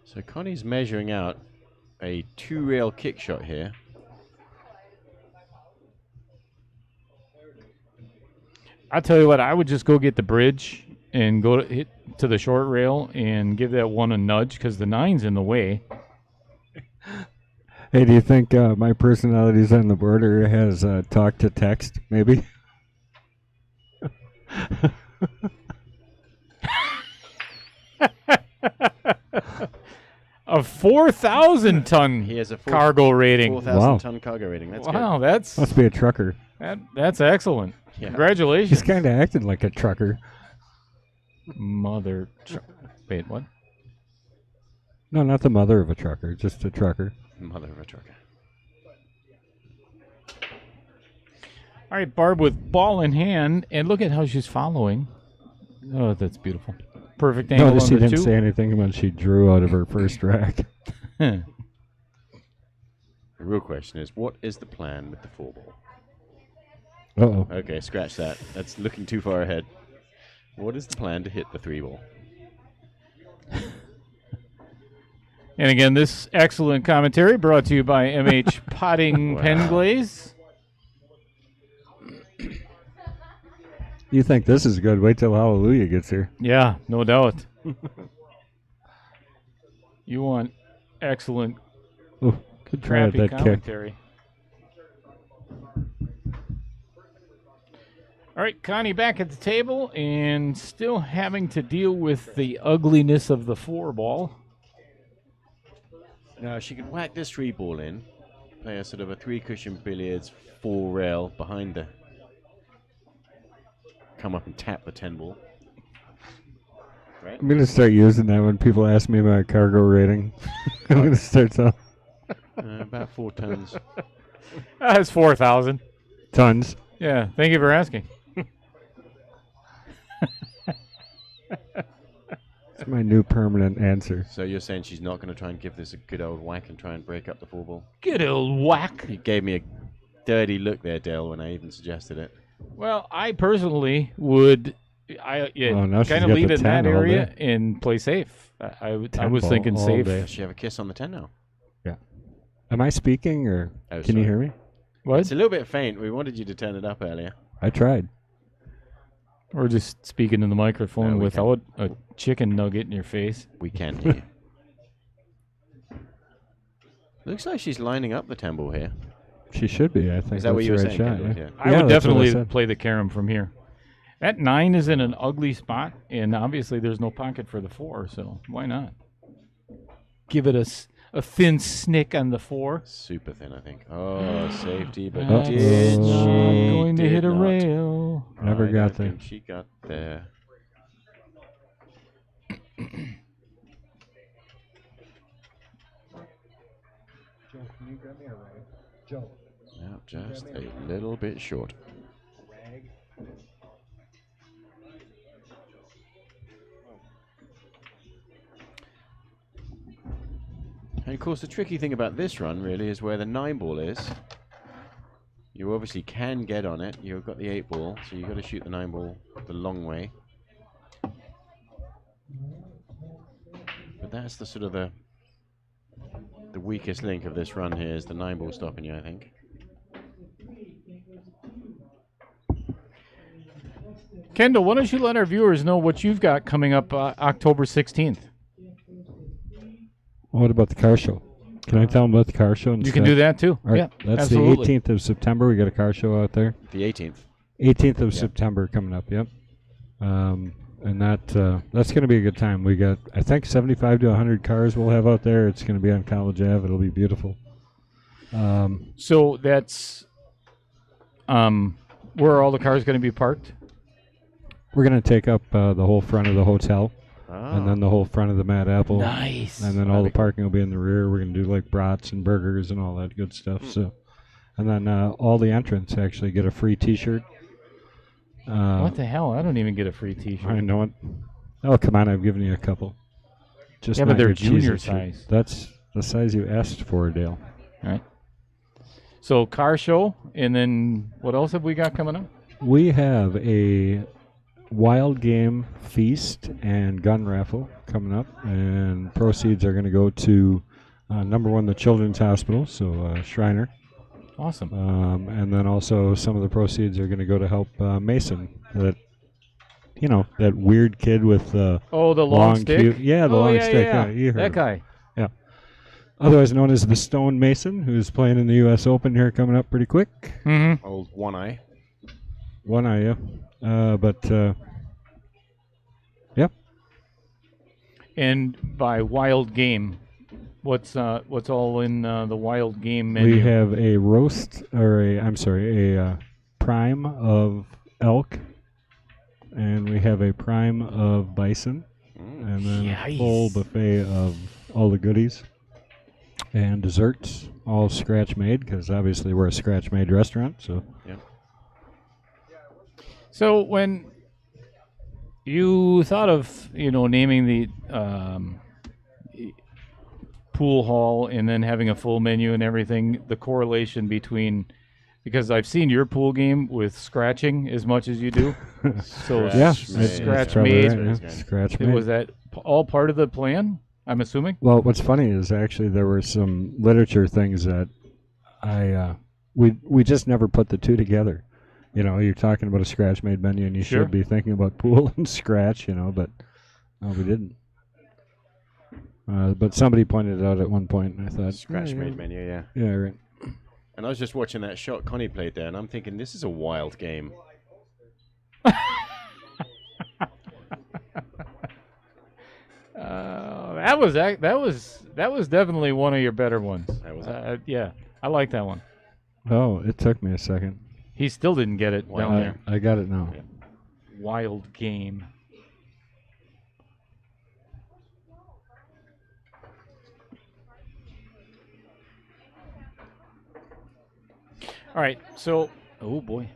Speaker 3: So Connie's measuring out a 2-rail kick shot here.
Speaker 2: I'll tell you what, I would just go get the bridge and go to hit to the short rail and give that 1 a nudge because the 9's in the way.
Speaker 4: Hey, do you think my personality's on the border has talk to text, maybe?
Speaker 2: A 4,000 ton
Speaker 3: He has a
Speaker 2: cargo rating.
Speaker 3: 4,000
Speaker 4: Wow.
Speaker 3: ton cargo rating. That's
Speaker 2: Wow, that's
Speaker 4: Must be a trucker.
Speaker 2: that's excellent.
Speaker 3: Yeah.
Speaker 2: Congratulations.
Speaker 4: He's kind of acting like a trucker.
Speaker 2: Wait, what?
Speaker 4: No, not the mother of a trucker, just a trucker.
Speaker 3: good. Mother of a trucker.
Speaker 2: All right, Barb with ball in hand, and look at how she's following. Oh, that's beautiful. Perfect angle
Speaker 4: Notice
Speaker 2: on
Speaker 4: she
Speaker 2: the
Speaker 4: didn't
Speaker 2: 2.
Speaker 4: say anything when she drew out of her first rack.
Speaker 3: The real question is, what is the plan with the 4 ball?
Speaker 4: Uh-oh.
Speaker 3: Okay, scratch that. That's looking too far ahead. What is the plan to hit the 3 ball?
Speaker 2: And again, this excellent commentary brought to you by MH Potting
Speaker 3: Wow.
Speaker 2: Pen Glaze.
Speaker 4: You think this is good? Wait till Hallelujah gets here.
Speaker 2: Yeah, no doubt. You want excellent
Speaker 4: Ooh, good try at
Speaker 2: crappy
Speaker 4: that kick.
Speaker 2: commentary. All right, Connie back at the table and still having to deal with the ugliness of the 4-ball.
Speaker 3: Now she could whack this 3-ball in, play a sort of a 3-cushion billiards 4-rail behind the. Come up and tap the 10-ball. Right?
Speaker 4: I'm gonna start using that when people ask me my cargo rating. I'm gonna start selling
Speaker 3: About 4 tons.
Speaker 2: That's 4,000.
Speaker 4: tons.
Speaker 2: Yeah, thank you for asking.
Speaker 4: It's my new permanent answer.
Speaker 3: So you're saying she's not going to try and give this a good old whack and try and break up the 4-ball?
Speaker 2: Good old whack.
Speaker 3: You gave me a dirty look there, Dale, when I even suggested it.
Speaker 2: Well, I personally would
Speaker 4: now she's
Speaker 2: kind of
Speaker 4: got
Speaker 2: leave
Speaker 4: the
Speaker 2: it in that
Speaker 4: 10 all
Speaker 2: area
Speaker 4: day.
Speaker 2: and play safe. I was
Speaker 4: 10
Speaker 2: thinking
Speaker 4: ball all
Speaker 2: safe.
Speaker 4: day.
Speaker 3: Does she have a kiss on the 10 now?
Speaker 4: Yeah. Am I speaking or
Speaker 3: Oh,
Speaker 4: can you
Speaker 3: sorry.
Speaker 4: hear me?
Speaker 2: What?
Speaker 3: It's a little bit faint. We wanted you to turn it up earlier.
Speaker 4: I tried.
Speaker 2: Or just speaking in the microphone
Speaker 3: No, we
Speaker 2: without a chicken nugget in your face.
Speaker 3: We can hear you. Looks like she's lining up the 10-ball here.
Speaker 4: She should be. I think
Speaker 3: Is that what
Speaker 4: that's
Speaker 3: you were
Speaker 4: the right
Speaker 3: saying,
Speaker 4: shot,
Speaker 3: Kendall?
Speaker 4: yeah.
Speaker 3: Yeah.
Speaker 2: I
Speaker 4: Yeah,
Speaker 2: would
Speaker 4: that's what I
Speaker 2: definitely
Speaker 4: said.
Speaker 2: play the carom from here. That 9 is in an ugly spot, and obviously there's no pocket for the 4, so why not? Give it a thin snick on the 4.
Speaker 3: Super thin, I think. Oh, safety, but
Speaker 2: That's
Speaker 3: did
Speaker 2: not
Speaker 3: she?
Speaker 2: going to
Speaker 3: Did
Speaker 2: hit a
Speaker 3: not.
Speaker 2: rail.
Speaker 4: Never
Speaker 3: I
Speaker 4: got
Speaker 3: don't
Speaker 4: there.
Speaker 3: think she got there. No, just a little bit short. And of course, the tricky thing about this run really is where the 9-ball is. You obviously can get on it. You've got the 8-ball, so you've got to shoot the 9-ball the long way. But that's the sort of the weakest link of this run here is the 9-ball stopping you, I think.
Speaker 2: Kendall, why don't you let our viewers know what you've got coming up October 16th?
Speaker 4: What about the car show? Can I tell them about the car show?
Speaker 2: You can do that too.
Speaker 4: All right,
Speaker 2: Yeah,
Speaker 4: that's
Speaker 2: absolutely.
Speaker 4: the 18th of September. We got a car show out there.
Speaker 3: The 18th.
Speaker 4: 18th of
Speaker 3: Yeah.
Speaker 4: September coming up. Yep. And that's going to be a good time. We got, I think, 75 to 100 cars we'll have out there. It's going to be on College Ave. It'll be beautiful.
Speaker 2: So that's where are all the cars going to be parked?
Speaker 4: We're going to take up the whole front of the hotel,
Speaker 3: Ah.
Speaker 4: and then the whole front of the Mad Apple.
Speaker 2: Nice.
Speaker 4: And then all the parking will be in the rear. We're going to do like brats and burgers and all that good stuff. So, and then all the entrants actually get a free T-shirt.
Speaker 2: What the hell? I don't even get a free T-shirt.
Speaker 4: I know it. Oh, come on! I've given you a couple. Just
Speaker 2: Yeah, but
Speaker 4: not
Speaker 2: they're
Speaker 4: your
Speaker 2: junior
Speaker 4: Cheez-It shirt.
Speaker 2: size.
Speaker 4: That's the size you asked for, Dale.
Speaker 2: All right. So car show, and then what else have we got coming up?
Speaker 4: We have a wild game feast and gun raffle coming up, and proceeds are going to go to number one, the Children's Hospital, so Shriner.
Speaker 2: Awesome.
Speaker 4: And then also some of the proceeds are going to go to help Mason, that that weird kid with the
Speaker 2: Oh, the long stick?
Speaker 4: cute, yeah, the long
Speaker 2: yeah,
Speaker 4: stick.
Speaker 2: Yeah.
Speaker 4: You heard
Speaker 2: That
Speaker 4: him.
Speaker 2: guy.
Speaker 4: Otherwise known as the Stone Mason, who's playing in the U.S. Open here coming up pretty quick.
Speaker 2: Mm-hmm.
Speaker 3: Old One Eye.
Speaker 4: One eye, yeah. Yep.
Speaker 2: And by wild game, what's all in the wild game menu?
Speaker 4: We have a roast, or a prime of elk, and we have a prime of bison, and then a full
Speaker 2: Yikes.
Speaker 4: buffet of all the goodies and desserts, all scratch made, because obviously we're a scratch made restaurant. So
Speaker 2: So when you thought of naming the pool hall and then having a full menu and everything, the correlation between, because I've seen your pool game with scratching as much as you do. So
Speaker 4: yeah,
Speaker 3: Scratch
Speaker 4: that's
Speaker 2: scratch
Speaker 4: probably
Speaker 2: made.
Speaker 4: right, yeah. Scratch made.
Speaker 2: Was that all part of the plan? I'm assuming.
Speaker 4: Well, what's funny is actually there were some literature things that we just never put the two together. You're talking about a scratch made menu, and you
Speaker 2: Sure.
Speaker 4: should be thinking about pool and scratch, but no, we didn't. But somebody pointed it out at one point, and I thought,
Speaker 3: Scratch
Speaker 4: yeah,
Speaker 3: made menu, yeah.
Speaker 4: Yeah, right.
Speaker 3: And I was just watching that shot Connie played there, and I'm thinking, this is a wild game.
Speaker 2: That was definitely one of your better ones.
Speaker 3: That was it.
Speaker 2: Yeah, I like that one.
Speaker 4: Oh, it took me a second.
Speaker 2: He still didn't get it down there.
Speaker 4: I got it now.
Speaker 2: Wild game. All right, so oh boy,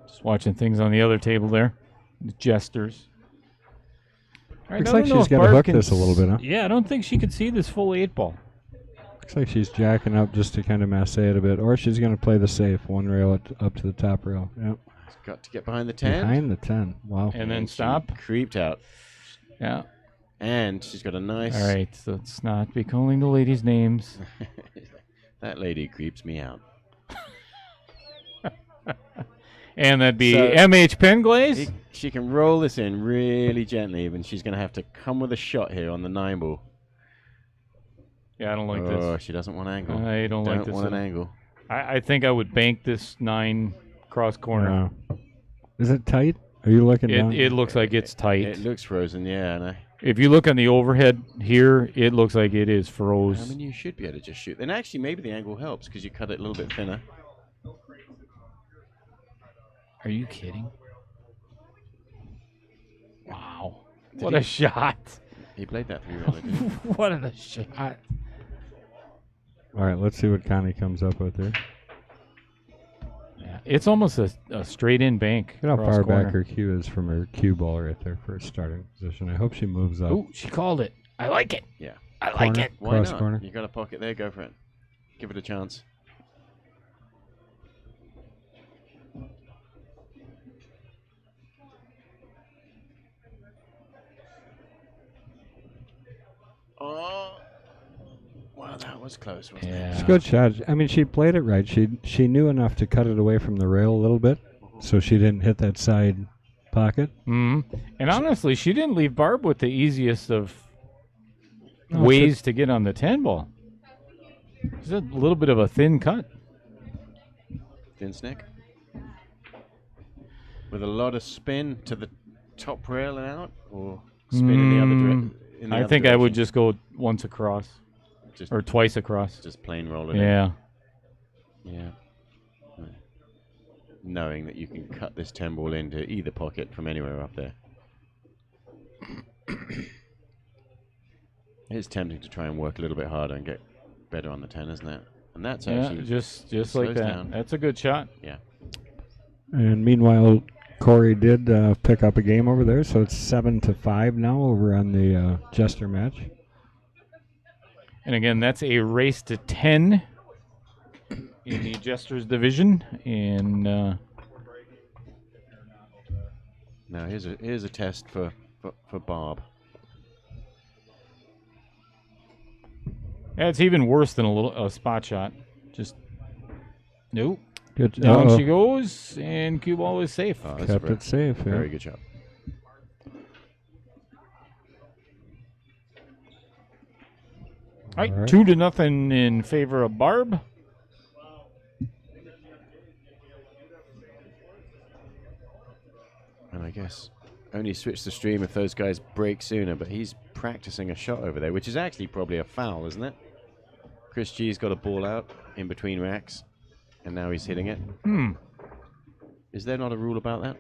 Speaker 2: just watching things on the other table there. The Jesters. All right,
Speaker 4: Looks
Speaker 2: I
Speaker 4: like
Speaker 2: don't know
Speaker 4: she's
Speaker 2: if
Speaker 4: gotta
Speaker 2: Barb
Speaker 4: hook
Speaker 2: can
Speaker 4: this a little bit, huh?
Speaker 2: Yeah, I don't think she could see this full 8-ball.
Speaker 4: Looks like she's jacking up just to kind of masse it a bit, or she's going to play the safe, one rail up to the top rail. Yep.
Speaker 3: It's got to get behind the 10.
Speaker 4: Behind the 10. Wow.
Speaker 2: And then
Speaker 3: she
Speaker 2: stop.
Speaker 3: Creeped out.
Speaker 2: Yeah.
Speaker 3: And she's got a nice...
Speaker 2: All right, so let's not be calling the ladies' names.
Speaker 3: That lady creeps me out.
Speaker 2: And that'd be
Speaker 3: So-
Speaker 2: MH Penglaze.
Speaker 3: She can roll this in really gently, but she's going to have to come with a shot here on the 9 ball.
Speaker 2: Yeah, I don't like
Speaker 3: Oh,
Speaker 2: this.
Speaker 3: she doesn't want angle.
Speaker 2: I don't like this.
Speaker 3: want an angle.
Speaker 2: I think I would bank this 9 cross corner.
Speaker 4: Is it tight? Are you looking down?
Speaker 2: It looks like it's tight.
Speaker 3: It looks frozen, yeah. And
Speaker 2: If you look on the overhead here, it looks like it is froze.
Speaker 3: I mean, you should be able to just shoot. And actually, maybe the angle helps because you cut it a little bit thinner.
Speaker 2: Are you kidding? Wow. What a shot.
Speaker 3: He played that 3 roller, didn't he?
Speaker 2: What a shot.
Speaker 4: All right, let's see what Connie comes up with here.
Speaker 2: Yeah, it's almost a straight-in bank.
Speaker 4: Look how
Speaker 2: cross
Speaker 4: far
Speaker 2: corner.
Speaker 4: back her cue is from her cue ball right there for a starting position. I hope she moves up.
Speaker 2: Ooh, she called it. I like it.
Speaker 3: Yeah.
Speaker 2: I like
Speaker 4: Corner.
Speaker 2: it.
Speaker 3: Why
Speaker 4: Cross
Speaker 3: not?
Speaker 4: corner.
Speaker 3: You got a pocket there, go for it. Give it a chance. Oh. Wow, that was close, wasn't it?
Speaker 4: It's a good shot. I mean, she played it right. She knew enough to cut it away from the rail a little bit, so she didn't hit that side pocket.
Speaker 2: Mm-hmm. And honestly, she didn't leave Barb with the easiest of
Speaker 4: No,
Speaker 2: ways to get on the 10 ball. It's a little bit of a thin cut.
Speaker 3: Thin snick. With a lot of spin to the top rail and out, or spin in the other direction.
Speaker 2: I think I would just go once across
Speaker 3: just
Speaker 2: or twice across.
Speaker 3: just plain roll it in.
Speaker 2: Yeah.
Speaker 3: Yeah. Knowing that you can cut this 10 ball into either pocket from anywhere up there. It's tempting to try and work a little bit harder and get better on the 10, isn't it? And that's
Speaker 2: Yeah,
Speaker 3: actually
Speaker 2: just like
Speaker 3: slows
Speaker 2: that.
Speaker 3: down.
Speaker 2: That's a good shot.
Speaker 3: Yeah.
Speaker 4: And meanwhile, Corey did pick up a game over there, so it's 7-5 now over on the Jester match.
Speaker 2: And again, that's a race to 10 in the Jesters division. And
Speaker 3: Now here's a test for Barb.
Speaker 2: yeah, it's even worse than a spot shot. Just nope.
Speaker 4: Good.
Speaker 2: Down she goes, and cue ball is safe.
Speaker 3: Oh, that's
Speaker 4: Kept it safe. Yeah.
Speaker 3: very good shot.
Speaker 2: All right,
Speaker 4: All right.
Speaker 2: 2-0 in favor of Barb.
Speaker 3: And I guess only switch the stream if those guys break sooner, but he's practicing a shot over there, which is actually probably a foul, isn't it? Chris G's got a ball out in between racks, and now he's hitting it. Is there not a rule about that?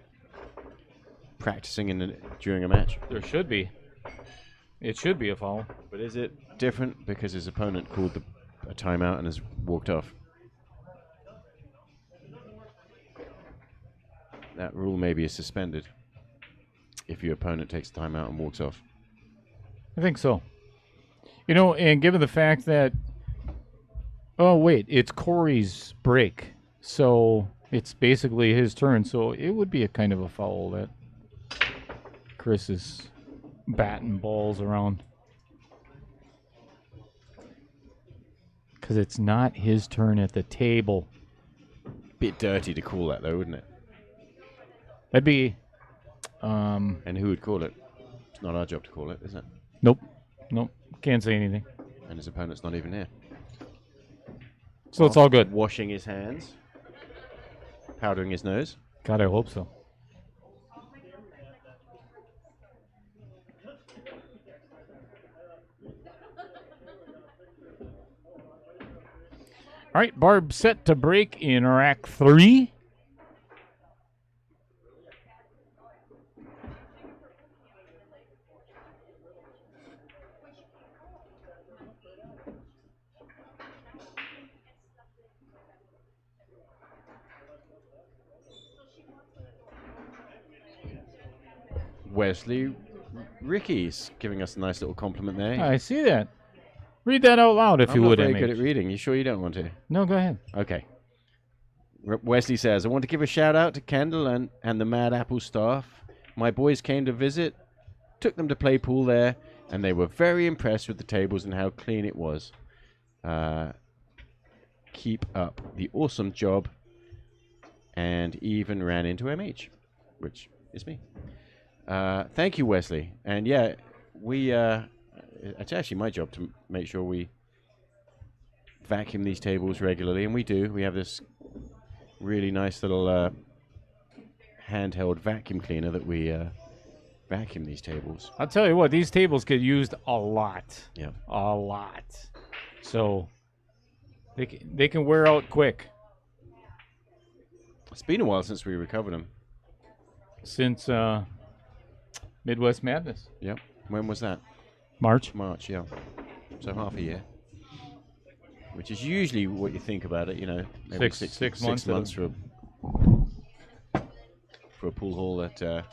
Speaker 3: Practicing during a match?
Speaker 2: There should be. It should be a foul.
Speaker 3: But is it different because his opponent called a timeout and has walked off? That rule maybe is suspended if your opponent takes a timeout and walks off.
Speaker 2: I think so. You know, and given the fact that... Oh, wait. It's Corey's break. So it's basically his turn. So it would be a kind of a foul that Chris is batting balls around. Because it's not his turn at the table.
Speaker 3: Bit dirty to call that, though, wouldn't it?
Speaker 2: That'd be...
Speaker 3: And who would call it? It's not our job to call it, is it?
Speaker 2: Nope. Nope. Can't say anything.
Speaker 3: And his opponent's not even here.
Speaker 2: So it's all good.
Speaker 3: Washing his hands. Powdering his nose.
Speaker 2: God, I hope so. All right, Barb set to break in rack 3.
Speaker 3: Wesley Ricky's giving us a nice little compliment there.
Speaker 2: I see that. Read that out loud if
Speaker 3: I'm
Speaker 2: you
Speaker 3: not
Speaker 2: would,
Speaker 3: very
Speaker 2: MH.
Speaker 3: good at reading. You sure you don't want to?
Speaker 2: No, go ahead.
Speaker 3: Okay. Wesley says, I want to give a shout out to Kendall and the Mad Apple staff. My boys came to visit, took them to play pool there, and they were very impressed with the tables and how clean it was. Keep up the awesome job. And even ran into MH, which is me. Thank you, Wesley. And yeah, it's actually my job to make sure we vacuum these tables regularly, and we do. We have this really nice little handheld vacuum cleaner that we vacuum these tables.
Speaker 2: I'll tell you what, these tables get used a lot.
Speaker 3: Yeah.
Speaker 2: A lot. So they can wear out quick.
Speaker 3: It's been a while since we recovered them.
Speaker 2: Since Midwest Madness.
Speaker 3: Yep. When was that?
Speaker 2: March.
Speaker 3: March, yeah. So half a year. Which is usually what you think about it, you know. Maybe
Speaker 2: Six months
Speaker 3: for a pool hall that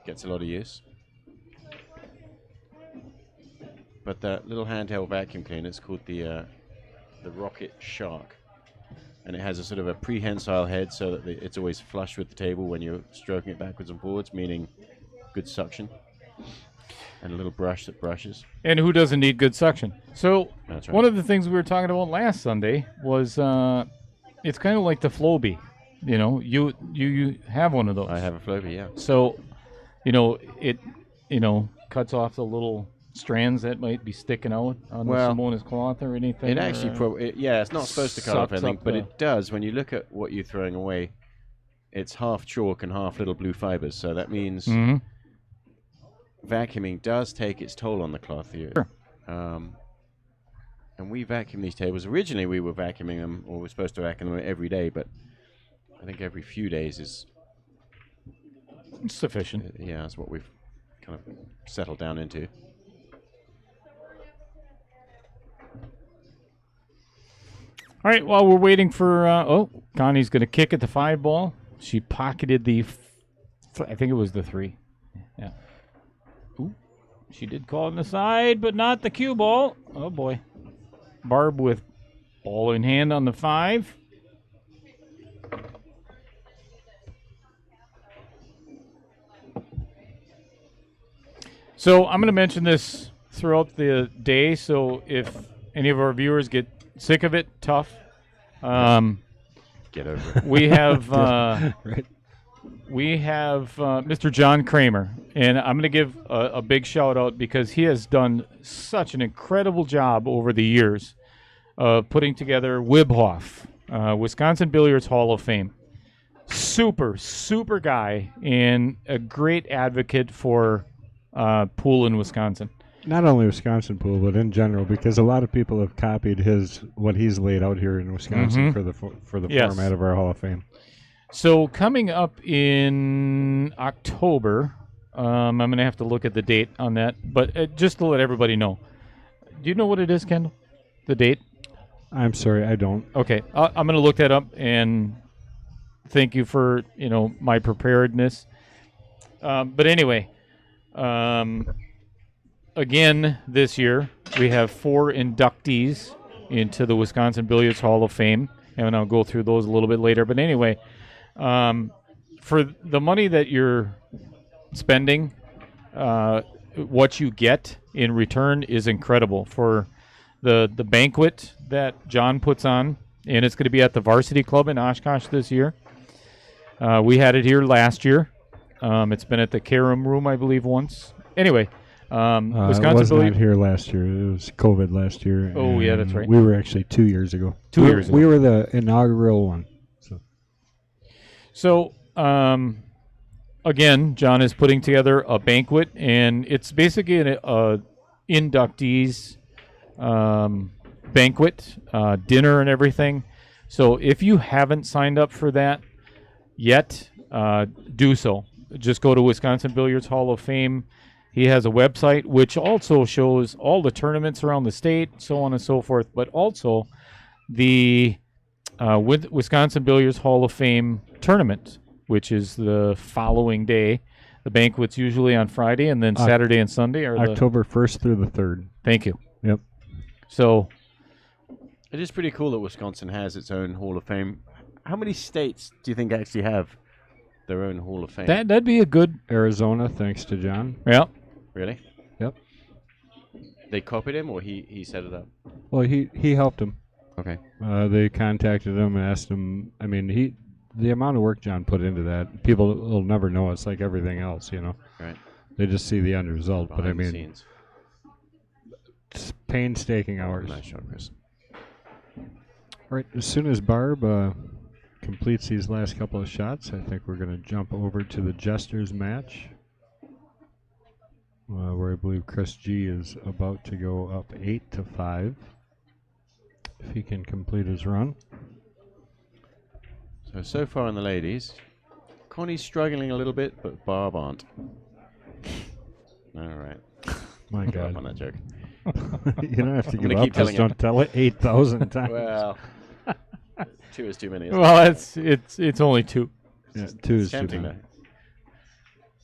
Speaker 3: gets a lot of use. But that little handheld vacuum cleaner, it's called the Rocket Shark. And it has a sort of a prehensile head so that it's always flush with the table when you're stroking it backwards and forwards, meaning good suction. And a little brush that brushes.
Speaker 2: And who doesn't need good suction? So
Speaker 3: That's right.
Speaker 2: one of the things we were talking about last Sunday was it's kind of like the Flowbee. You know, you have one of those.
Speaker 3: I have a Flowbee, yeah.
Speaker 2: So, it cuts off the little strands that might be sticking out on the Simona's cloth or anything.
Speaker 3: It actually it's not supposed to cut off
Speaker 2: sucks
Speaker 3: anything,
Speaker 2: up
Speaker 3: but
Speaker 2: the-
Speaker 3: it does. When you look at what you're throwing away, it's half chalk and half little blue fibers. So that means
Speaker 2: Mhm.
Speaker 3: vacuuming does take its toll on the cloth here.
Speaker 2: Sure.
Speaker 3: And we vacuum these tables. Originally, we were vacuuming them, or we're supposed to vacuum them every day, but I think every few days is,
Speaker 2: Sufficient.
Speaker 3: that's what we've kind of settled down into.
Speaker 2: All right, while we're waiting for Connie's going to kick at the 5 ball. She pocketed I think it was the 3. Yeah. Ooh, she did call on the side, but not the cue ball. Oh boy. Barb with ball in hand on the 5. So I'm going to mention this throughout the day. So if any of our viewers get sick of it, tough.
Speaker 3: Get over it.
Speaker 2: We have
Speaker 4: Right.
Speaker 2: Mr. John Kramer, and I'm going to give a big shout out because he has done such an incredible job over the years of putting together Wibhoff, Wisconsin Billiards Hall of Fame. Super, super guy and a great advocate for pool in Wisconsin.
Speaker 4: Not only Wisconsin pool, but in general, because a lot of people have copied what he's laid out here in Wisconsin for the
Speaker 2: Yes.
Speaker 4: format of our Hall of Fame.
Speaker 2: So coming up in October, I'm going to have to look at the date on that, but just to let everybody know. Do you know what it is, Kendall? The date?
Speaker 4: I'm sorry, I don't.
Speaker 2: Okay, I'm going to look that up, and thank you for my preparedness. But anyway, again this year we have 4 inductees into the Wisconsin Billiards Hall of Fame, and I'll go through those a little bit later. But anyway, for the money that you're spending, what you get in return is incredible. For the banquet that John puts on, and it's going to be at the Varsity Club in Oshkosh this year. We had it here last year. It's been at the Karam Room, I believe, once. Anyway,
Speaker 4: It
Speaker 2: Wisconsin
Speaker 4: was not
Speaker 2: Billiard.
Speaker 4: here last year. It was COVID last year.
Speaker 2: Oh, yeah, that's
Speaker 4: and
Speaker 2: right.
Speaker 4: We were actually 2 years ago.
Speaker 2: 2 years ago.
Speaker 4: We were the inaugural one.
Speaker 2: So, again, John is putting together a banquet, and it's basically a inductees banquet, dinner and everything. So if you haven't signed up for that yet, do so. Just go to Wisconsin Billiards Hall of Fame. He has a website which also shows all the tournaments around the state, so on and so forth, but also the Wisconsin Billiards Hall of Fame tournament, which is the following day. The banquet's usually on Friday, and then Saturday and Sunday are
Speaker 4: October 1st through the 3rd.
Speaker 2: Thank you.
Speaker 4: Yep.
Speaker 2: So
Speaker 3: It is pretty cool that Wisconsin has its own Hall of Fame. How many states do you think actually have their own Hall of Fame?
Speaker 2: that'd be a good.
Speaker 4: Arizona, thanks to John.
Speaker 2: Yeah.
Speaker 3: Really?
Speaker 4: Yep.
Speaker 3: They copied him, or he set it up?
Speaker 4: Well, he helped him.
Speaker 3: Okay.
Speaker 4: They contacted him and asked him. I mean, the amount of work John put into that, people will never know. It's like everything else, you know.
Speaker 3: Right.
Speaker 4: They just see the end result.
Speaker 3: Behind
Speaker 4: but I
Speaker 3: the
Speaker 4: mean,
Speaker 3: scenes.
Speaker 4: it's painstaking hours.
Speaker 3: Nice shot, Chris.
Speaker 4: All right. As soon as Barb completes these last couple of shots, I think we're going to jump over to the Jesters match, where I believe Chris G is about to go up 8-5 if he can complete his run.
Speaker 3: So far in the ladies, Connie's struggling a little bit, but Barb aren't. All right.
Speaker 4: My
Speaker 3: Give up
Speaker 4: God.
Speaker 3: on that joke.
Speaker 4: You don't have to give
Speaker 3: gonna
Speaker 4: up.
Speaker 3: keep
Speaker 4: Just
Speaker 3: telling
Speaker 4: don't tell it 8,000 times.
Speaker 3: Well, 2 is too many. Isn't
Speaker 2: Well, it's only 2.
Speaker 4: Yeah,
Speaker 3: it?
Speaker 4: 2
Speaker 3: It's
Speaker 4: is too
Speaker 3: tempting,
Speaker 4: many.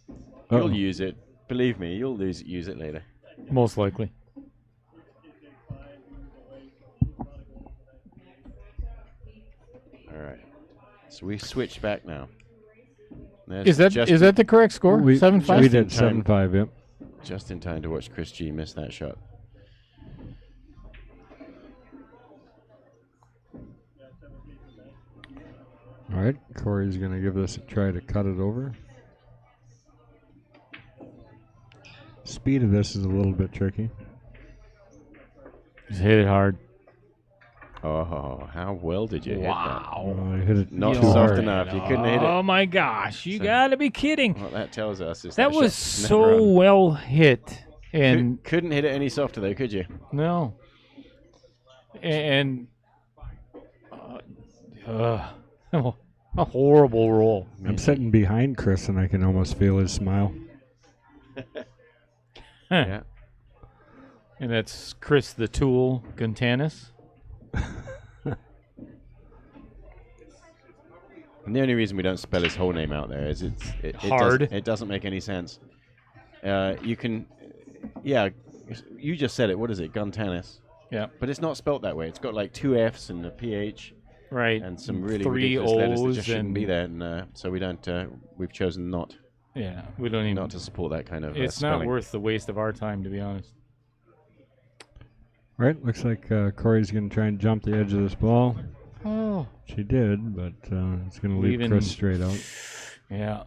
Speaker 3: though.
Speaker 4: Uh-oh.
Speaker 3: You'll use it. Believe me, you'll use it later.
Speaker 2: Most likely.
Speaker 3: All right. So we switch back now.
Speaker 2: Is that the correct score?
Speaker 4: We
Speaker 2: 7-5.
Speaker 4: We did
Speaker 3: Just in time.
Speaker 4: 7-5, yep.
Speaker 3: Just in time to watch Chris G miss that shot.
Speaker 4: All right, Corey's going to give this a try to cut it over. Speed of this is a little bit tricky.
Speaker 2: Just hit it hard.
Speaker 3: Oh, how well did you hit that?
Speaker 2: Wow.
Speaker 4: I hit it
Speaker 3: Not
Speaker 4: too
Speaker 3: soft
Speaker 4: hard.
Speaker 3: enough. You couldn't hit
Speaker 2: Oh
Speaker 3: it.
Speaker 2: my gosh! You
Speaker 3: So-
Speaker 2: gotta be kidding.
Speaker 3: What that tells us is
Speaker 2: That was
Speaker 3: shot's never
Speaker 2: so
Speaker 3: on.
Speaker 2: well hit, and
Speaker 3: Couldn't hit it any softer though, could you?
Speaker 2: no, and a horrible roll.
Speaker 4: I'm sitting behind Chris, and I can almost feel his smile.
Speaker 3: Yeah.
Speaker 2: And that's Chris the Tool Guntanis.
Speaker 3: And the only reason we don't spell his whole name out there is it
Speaker 2: Hard.
Speaker 3: It doesn't make any sense. You can, yeah, you just said it. What is it? Guntanis.
Speaker 2: Yeah,
Speaker 3: But it's not spelt that way. It's got like 2 F's and a PH
Speaker 2: right.
Speaker 3: and some really
Speaker 2: 3
Speaker 3: ridiculous letters that
Speaker 2: O's
Speaker 3: just shouldn't be
Speaker 2: and-
Speaker 3: there. And so we don't. We've chosen not
Speaker 2: Yeah, we don't even.
Speaker 3: to support that kind of.
Speaker 2: It's not worth the waste of our time, to be honest.
Speaker 4: All right, looks like Corey's going to try and jump the edge of this ball.
Speaker 2: Oh,
Speaker 4: She did, but it's going to leave
Speaker 2: Leaving-
Speaker 4: Chris straight out.
Speaker 2: yeah.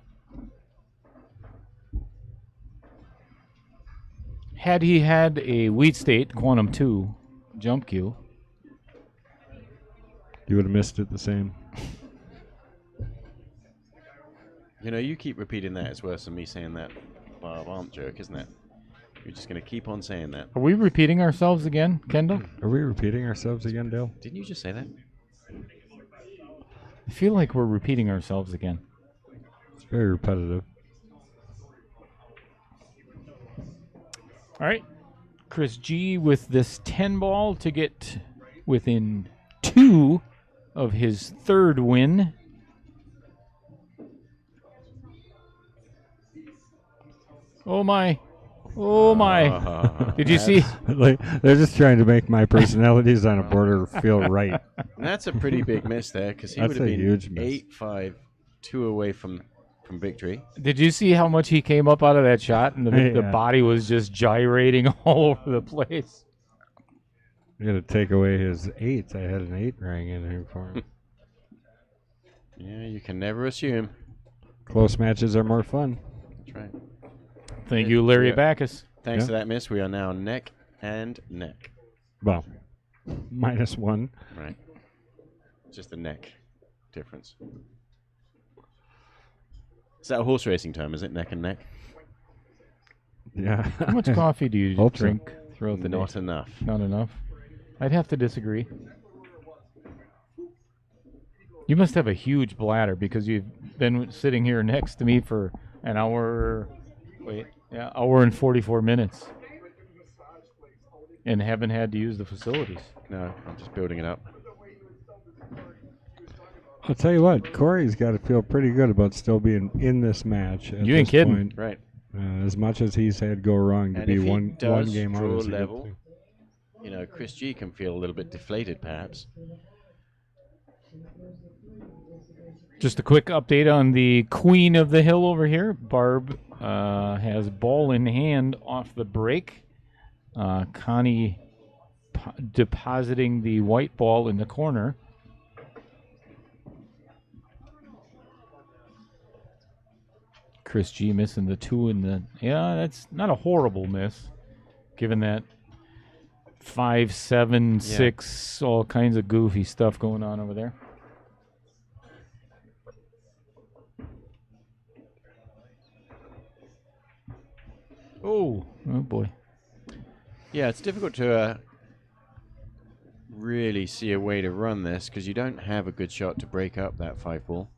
Speaker 2: Had he had a Wheat State Quantum 2 jump cue,
Speaker 4: You would have missed it the same.
Speaker 3: You know, you keep repeating that. It's worse than me saying that Barb Arndt joke, isn't it? You're just going to keep on saying that.
Speaker 2: are we repeating ourselves again, Kendall?
Speaker 4: Are we repeating ourselves again, Dale?
Speaker 3: Didn't you just say that?
Speaker 2: I feel like we're repeating ourselves again.
Speaker 4: It's very repetitive.
Speaker 2: All right. Chris G with this 10 ball to get within 2 of his 3rd win. Oh my. Oh my. Did you see?
Speaker 4: Like, they're just trying to make my personalities on a border feel right.
Speaker 3: That's a pretty big miss there, because he
Speaker 4: That's
Speaker 3: would have
Speaker 4: a
Speaker 3: been
Speaker 4: huge miss.
Speaker 3: 8-5, 2 away from victory.
Speaker 2: Did you see how much he came up out of that shot? And the
Speaker 4: Yeah.
Speaker 2: body was just gyrating all over the place.
Speaker 4: I got to take away his 8. I had an 8 rang in here for him.
Speaker 3: Yeah, you can never assume.
Speaker 4: Close matches are more fun.
Speaker 3: That's right.
Speaker 2: Thank you, Larry
Speaker 3: Yeah.
Speaker 2: Backus.
Speaker 3: Thanks
Speaker 4: Yeah.
Speaker 3: to that miss, we are now neck and neck.
Speaker 4: Well, -1.
Speaker 3: Right. Just the neck difference. Is that a horse racing term? Is it neck and neck?
Speaker 4: Yeah.
Speaker 2: How much coffee do you
Speaker 4: Hope so.
Speaker 2: drink throughout the day?
Speaker 3: Not enough.
Speaker 2: Not enough. I'd have to disagree. You must have a huge bladder because you've been sitting here next to me for an hour. Hour and 44 minutes, and haven't had to use the facilities.
Speaker 3: No, I'm just building it up.
Speaker 4: I'll tell you what, Corey's got to feel pretty good about still being in this match. At
Speaker 2: You ain't
Speaker 4: this
Speaker 2: kidding.
Speaker 4: point.
Speaker 3: Right.
Speaker 4: As much as he's had go wrong, to
Speaker 3: And
Speaker 4: be
Speaker 3: if he
Speaker 4: one
Speaker 3: does
Speaker 4: game out
Speaker 3: draw
Speaker 4: is a good
Speaker 3: level,
Speaker 4: thing.
Speaker 3: you know, Chris G can feel a little bit deflated, perhaps.
Speaker 2: Just a quick update on the Queen of the Hill over here. Barb has ball in hand off the break. Connie depositing the white ball in the corner. Chris G missing the 2 in the... Yeah, that's not a horrible miss, given that 5, 7, 6, all kinds of goofy stuff going on over there. Oh boy.
Speaker 3: Yeah, it's difficult to really see a way to run this because you don't have a good shot to break up that 5 ball.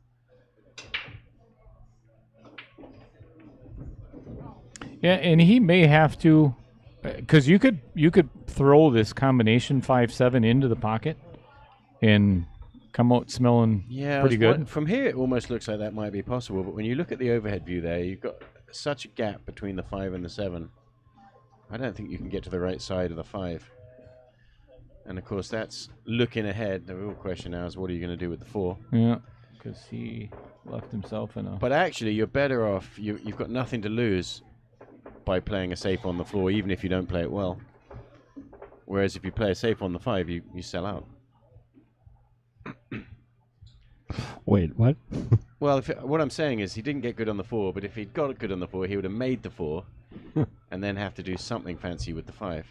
Speaker 2: Yeah, and he may have to, because you could throw this combination 5-7 into the pocket and come out smelling pretty good.
Speaker 3: From here, it almost looks like that might be possible, but when you look at the overhead view there, you've got such a gap between the 5 and the 7. I don't think you can get to the right side of the 5. And of course, that's looking ahead. The real question now is, what are you going to do with the 4?
Speaker 2: Yeah, because he left himself in a...
Speaker 3: But actually, you're better off. You've got nothing to lose by playing a safe on the floor, even if you don't play it well. Whereas if you play a safe on the 5, you sell out.
Speaker 4: Wait, what?
Speaker 3: Well, what I'm saying is he didn't get good on the 4, but if he'd got good on the 4, he would have made the 4 and then have to do something fancy with the 5.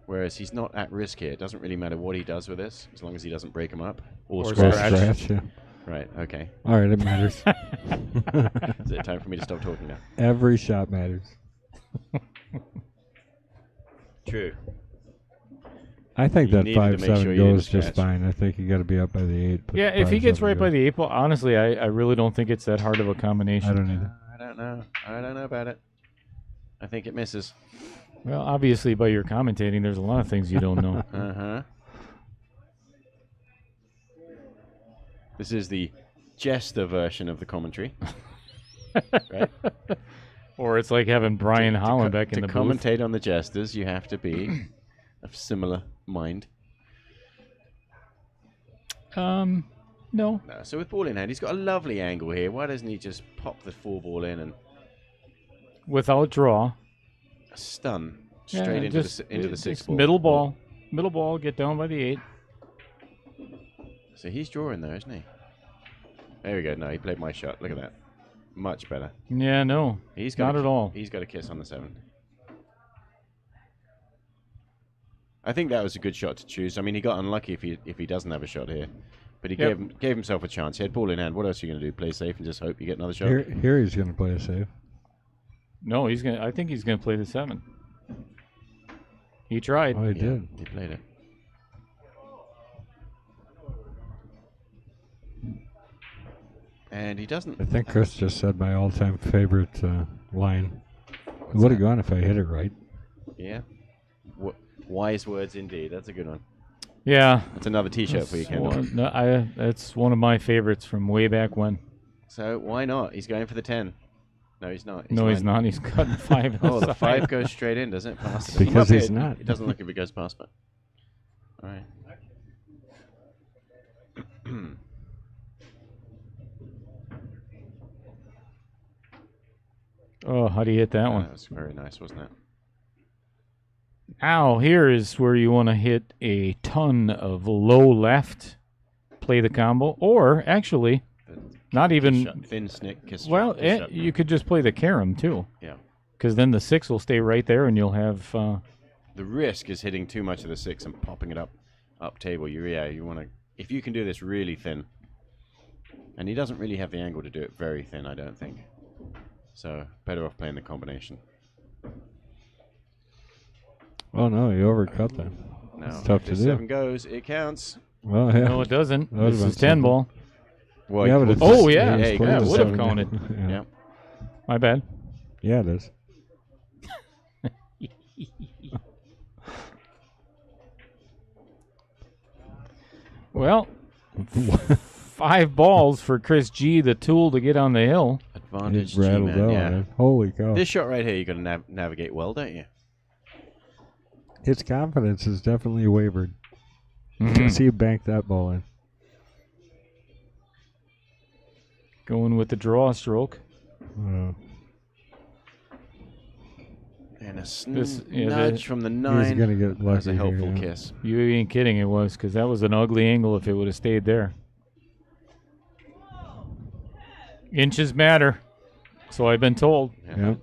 Speaker 3: Whereas he's not at risk here. It doesn't really matter what he does with this, as long as he doesn't break him up. Or
Speaker 2: scratch.
Speaker 4: Yeah.
Speaker 3: Right, okay.
Speaker 4: All right, it matters.
Speaker 3: Is it time for me to stop talking now?
Speaker 4: Every shot matters.
Speaker 3: True.
Speaker 4: I think
Speaker 3: You
Speaker 4: that
Speaker 3: needed to make
Speaker 4: 5-7
Speaker 3: sure you didn't
Speaker 4: goes just
Speaker 3: scratch.
Speaker 4: fine. I think you got to be up by the 8. but
Speaker 2: Yeah, if he gets
Speaker 4: 5-7
Speaker 2: right by
Speaker 4: goes.
Speaker 2: the 8 ball, honestly, I really don't think it's that hard of a combination.
Speaker 4: I don't either.
Speaker 3: I don't know. I don't know about it. I think it misses.
Speaker 2: Well, obviously, by your commentating, there's a lot of things you don't know.
Speaker 3: Uh-huh. This is the jester version of the commentary. Right?
Speaker 2: Or it's like having Brian Hollenbeck in the
Speaker 3: To
Speaker 2: booth.
Speaker 3: commentate on the jesters, you have to be of similar mind.
Speaker 2: No.
Speaker 3: No, so with ball in hand, he's got a lovely angle here. Why doesn't he just pop the 4 ball in and
Speaker 2: Without draw.
Speaker 3: stun
Speaker 2: Yeah,
Speaker 3: straight into
Speaker 2: just-
Speaker 3: the 6
Speaker 2: just
Speaker 3: ball?
Speaker 2: Middle ball. Middle ball, get down by the 8.
Speaker 3: So he's drawing there, isn't he? There we go. No, he played my shot. Look at that. Much better.
Speaker 2: Yeah, no.
Speaker 3: He's got
Speaker 2: Not at all.
Speaker 3: He's got a kiss on the 7. I think that was a good shot to choose. I mean, he got unlucky if he doesn't have a shot here, but he
Speaker 2: Yep.
Speaker 3: gave himself a chance. He had ball in hand. What else are you going to do? Play safe and just hope you get another shot?
Speaker 4: Here he's going to play a save.
Speaker 2: No, I think he's gonna play the 7. He tried.
Speaker 4: Oh, he
Speaker 3: Yeah,
Speaker 4: did.
Speaker 3: he played it. And he doesn't.
Speaker 4: I think Chris just said my all-time favorite line. It would have gone if I hit it right.
Speaker 3: Yeah. Wise words indeed. That's a good one.
Speaker 2: Yeah.
Speaker 3: That's another T-shirt for you, Kendall.
Speaker 2: That's one of my favorites from way back when.
Speaker 3: So why not? He's going for the 10. No, he's not.
Speaker 2: He's not. He's cutting 5. in
Speaker 3: Oh, the
Speaker 2: side.
Speaker 3: 5 goes straight in, doesn't it? Past it.
Speaker 4: Because
Speaker 3: It
Speaker 4: he's not.
Speaker 3: It doesn't look if it goes past, but. All right.
Speaker 2: Oh, how do you hit that one?
Speaker 3: That was very nice, wasn't it?
Speaker 2: Now, here is where you want to hit a ton of low left, play the combo, or actually, not even.
Speaker 3: Thin snick kiss.
Speaker 2: Well,
Speaker 3: kiss shot.
Speaker 2: you could just play the carom too,
Speaker 3: Yeah.
Speaker 2: because then the 6 will stay right there, and you'll have.
Speaker 3: The risk is hitting too much of the 6 and popping it up table. You want to. If you can do this really thin, And he doesn't really have the angle to do it very thin, I don't think. So, better off playing the combination.
Speaker 4: Oh no, you overcut that.
Speaker 3: Now,
Speaker 4: It's tough
Speaker 3: if
Speaker 4: to
Speaker 3: this
Speaker 4: do.
Speaker 3: 7 goes, it counts.
Speaker 4: Well, yeah.
Speaker 2: No, it doesn't.
Speaker 4: That would've
Speaker 2: This is
Speaker 4: been
Speaker 2: 10
Speaker 4: something.
Speaker 2: ball.
Speaker 3: Well,
Speaker 4: Yeah, but
Speaker 3: we'll
Speaker 4: it's
Speaker 3: just-
Speaker 2: Oh, yeah.
Speaker 3: there you go.
Speaker 2: Yeah, it would have
Speaker 4: 7.
Speaker 2: counted.
Speaker 4: Yeah.
Speaker 3: Yeah.
Speaker 2: My bad.
Speaker 4: Yeah, it is.
Speaker 2: Well, 5 balls for Chris G, the tool to get on the hill.
Speaker 3: Advantage
Speaker 4: It rattled
Speaker 3: G-man,
Speaker 4: out,
Speaker 3: yeah.
Speaker 4: man. Holy cow.
Speaker 3: This shot right here, you got to navigate well, don't you?
Speaker 4: His confidence has definitely wavered.
Speaker 2: Mhm.
Speaker 4: See you bank that ball in.
Speaker 2: Going with the draw stroke.
Speaker 4: Uh,
Speaker 3: And a
Speaker 2: yeah,
Speaker 3: nudge from the
Speaker 4: he's
Speaker 3: 9.
Speaker 4: going to get lucky.
Speaker 3: That's a helpful
Speaker 4: here, yeah.
Speaker 3: kiss.
Speaker 2: You ain't kidding, it was, because that was an ugly angle if it would have stayed there. Inches matter, so I've been told.
Speaker 4: Yeah.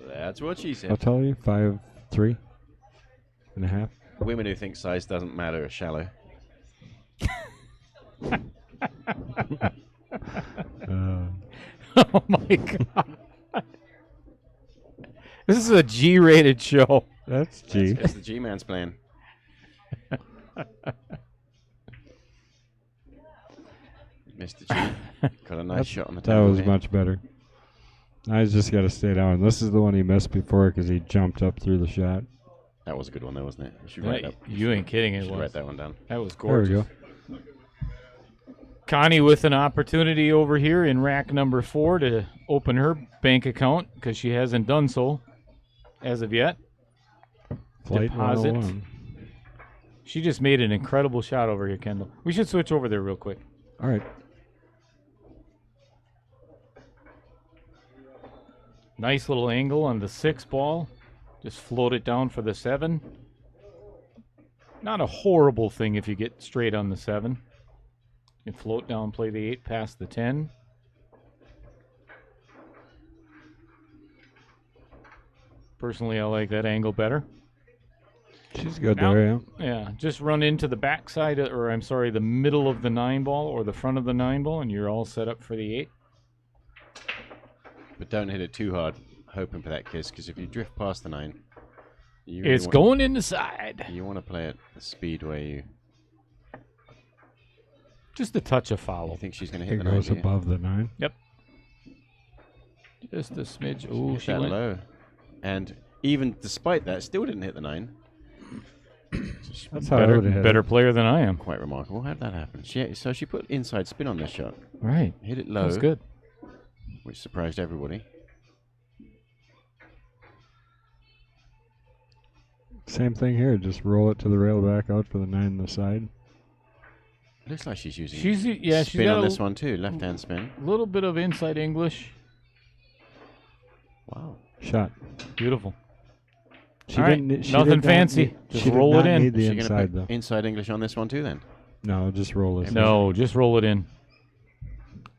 Speaker 3: That's what she
Speaker 4: I'll
Speaker 3: said.
Speaker 4: tell you, 5'3.5".
Speaker 3: Women who think size doesn't matter are shallow.
Speaker 2: Oh my god. This is a G-rated show.
Speaker 4: That's G.
Speaker 3: It's the G-man's playing. Mr. G got a nice shot on the
Speaker 4: That
Speaker 3: table
Speaker 4: was
Speaker 3: here.
Speaker 4: much better. I just got to stay down. This is the one he missed before because he jumped up through the shot.
Speaker 3: That was a good one, though, wasn't it? You should
Speaker 2: Yeah,
Speaker 3: write that.
Speaker 2: you ain't kidding, it
Speaker 3: should
Speaker 2: was.
Speaker 3: write that one down.
Speaker 2: That was
Speaker 4: There we
Speaker 2: gorgeous.
Speaker 4: go.
Speaker 2: Connie with an opportunity over here in rack number 4 to open her bank account because she hasn't done so as of yet.
Speaker 4: Flight
Speaker 2: Deposit.
Speaker 4: 101.
Speaker 2: She just made an incredible shot over here, Kendall. We should switch over there real quick.
Speaker 4: All right.
Speaker 2: Nice little angle on the 6 ball. Just float it down for the 7. Not a horrible thing if you get straight on the 7. You can float down, play the 8 past the 10. Personally, I like that angle better.
Speaker 4: She's good
Speaker 2: Now-
Speaker 4: there, yeah.
Speaker 2: Yeah, just run into the backside, or I'm sorry, the middle of the 9 ball or the front of the 9 ball, and you're all set up for the 8.
Speaker 3: But don't hit it too hard, hoping for that kiss, because if you drift past the 9, you
Speaker 2: It's going in the side.
Speaker 3: You want to play at the speed where you
Speaker 2: Just a touch of follow.
Speaker 3: think she's going to hit
Speaker 4: It
Speaker 3: the 9.
Speaker 4: goes
Speaker 3: do you?
Speaker 4: above the 9.
Speaker 2: Just a smidge. Oh,
Speaker 3: Hit
Speaker 2: she
Speaker 3: that
Speaker 2: went.
Speaker 3: low. And even despite that, still didn't hit the 9.
Speaker 4: That's how I would have hit
Speaker 2: Better
Speaker 4: it.
Speaker 2: player than I am.
Speaker 3: Quite remarkable. How did that happen? So she put inside spin on this shot.
Speaker 2: Right.
Speaker 3: Hit it low,
Speaker 2: That's good.
Speaker 3: which surprised everybody.
Speaker 4: Same thing here. Just roll it to the rail back out for the 9 on the side.
Speaker 3: Looks like she's using
Speaker 2: She's
Speaker 3: spin
Speaker 2: got
Speaker 3: on
Speaker 2: a
Speaker 3: this one too. Left-hand spin.
Speaker 2: little bit of inside English.
Speaker 3: Wow.
Speaker 4: Shot.
Speaker 2: Beautiful.
Speaker 4: She
Speaker 2: All right,
Speaker 4: didn't. She
Speaker 2: nothing
Speaker 4: did not
Speaker 2: fancy.
Speaker 4: need-
Speaker 2: Just
Speaker 4: she did
Speaker 2: roll it
Speaker 4: not
Speaker 2: in.
Speaker 4: Need the
Speaker 3: Is she going
Speaker 4: inside
Speaker 3: to
Speaker 4: though.
Speaker 3: put inside English on this one too then?
Speaker 4: No, just roll this.
Speaker 2: No, just roll it in.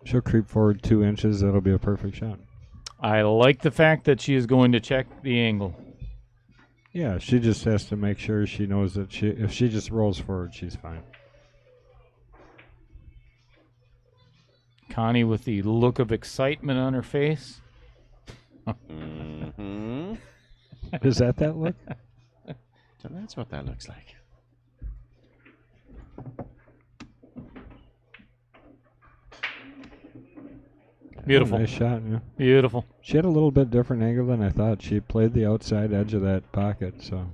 Speaker 4: She'll creep forward 2 inches. That'll be a perfect shot.
Speaker 2: I like the fact that she is going to check the angle.
Speaker 4: Yeah, she just has to make sure she knows that if she just rolls forward, she's fine.
Speaker 2: Connie with the look of excitement on her face.
Speaker 3: Mm-hmm.
Speaker 4: Is that look?
Speaker 3: So that's what that looks like.
Speaker 2: Beautiful.
Speaker 4: Oh, nice shot, yeah.
Speaker 2: Beautiful.
Speaker 4: She had a little bit different angle than I thought. She played the outside edge of that pocket, so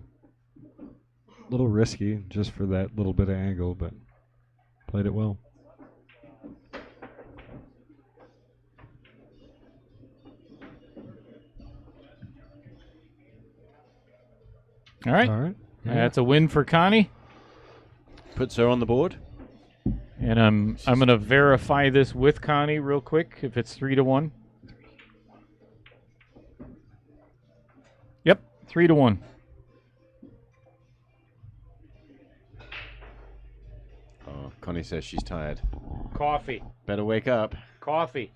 Speaker 4: a little risky just for that little bit of angle, but played it well.
Speaker 2: All right.
Speaker 4: All right. Yeah.
Speaker 2: That's a win for Connie.
Speaker 3: Puts her on the board.
Speaker 2: And I'm going to verify this with Connie real quick if it's 3-1. Yep, 3-1.
Speaker 3: Oh, Connie says she's tired.
Speaker 2: Coffee.
Speaker 3: Better wake up.
Speaker 2: Coffee.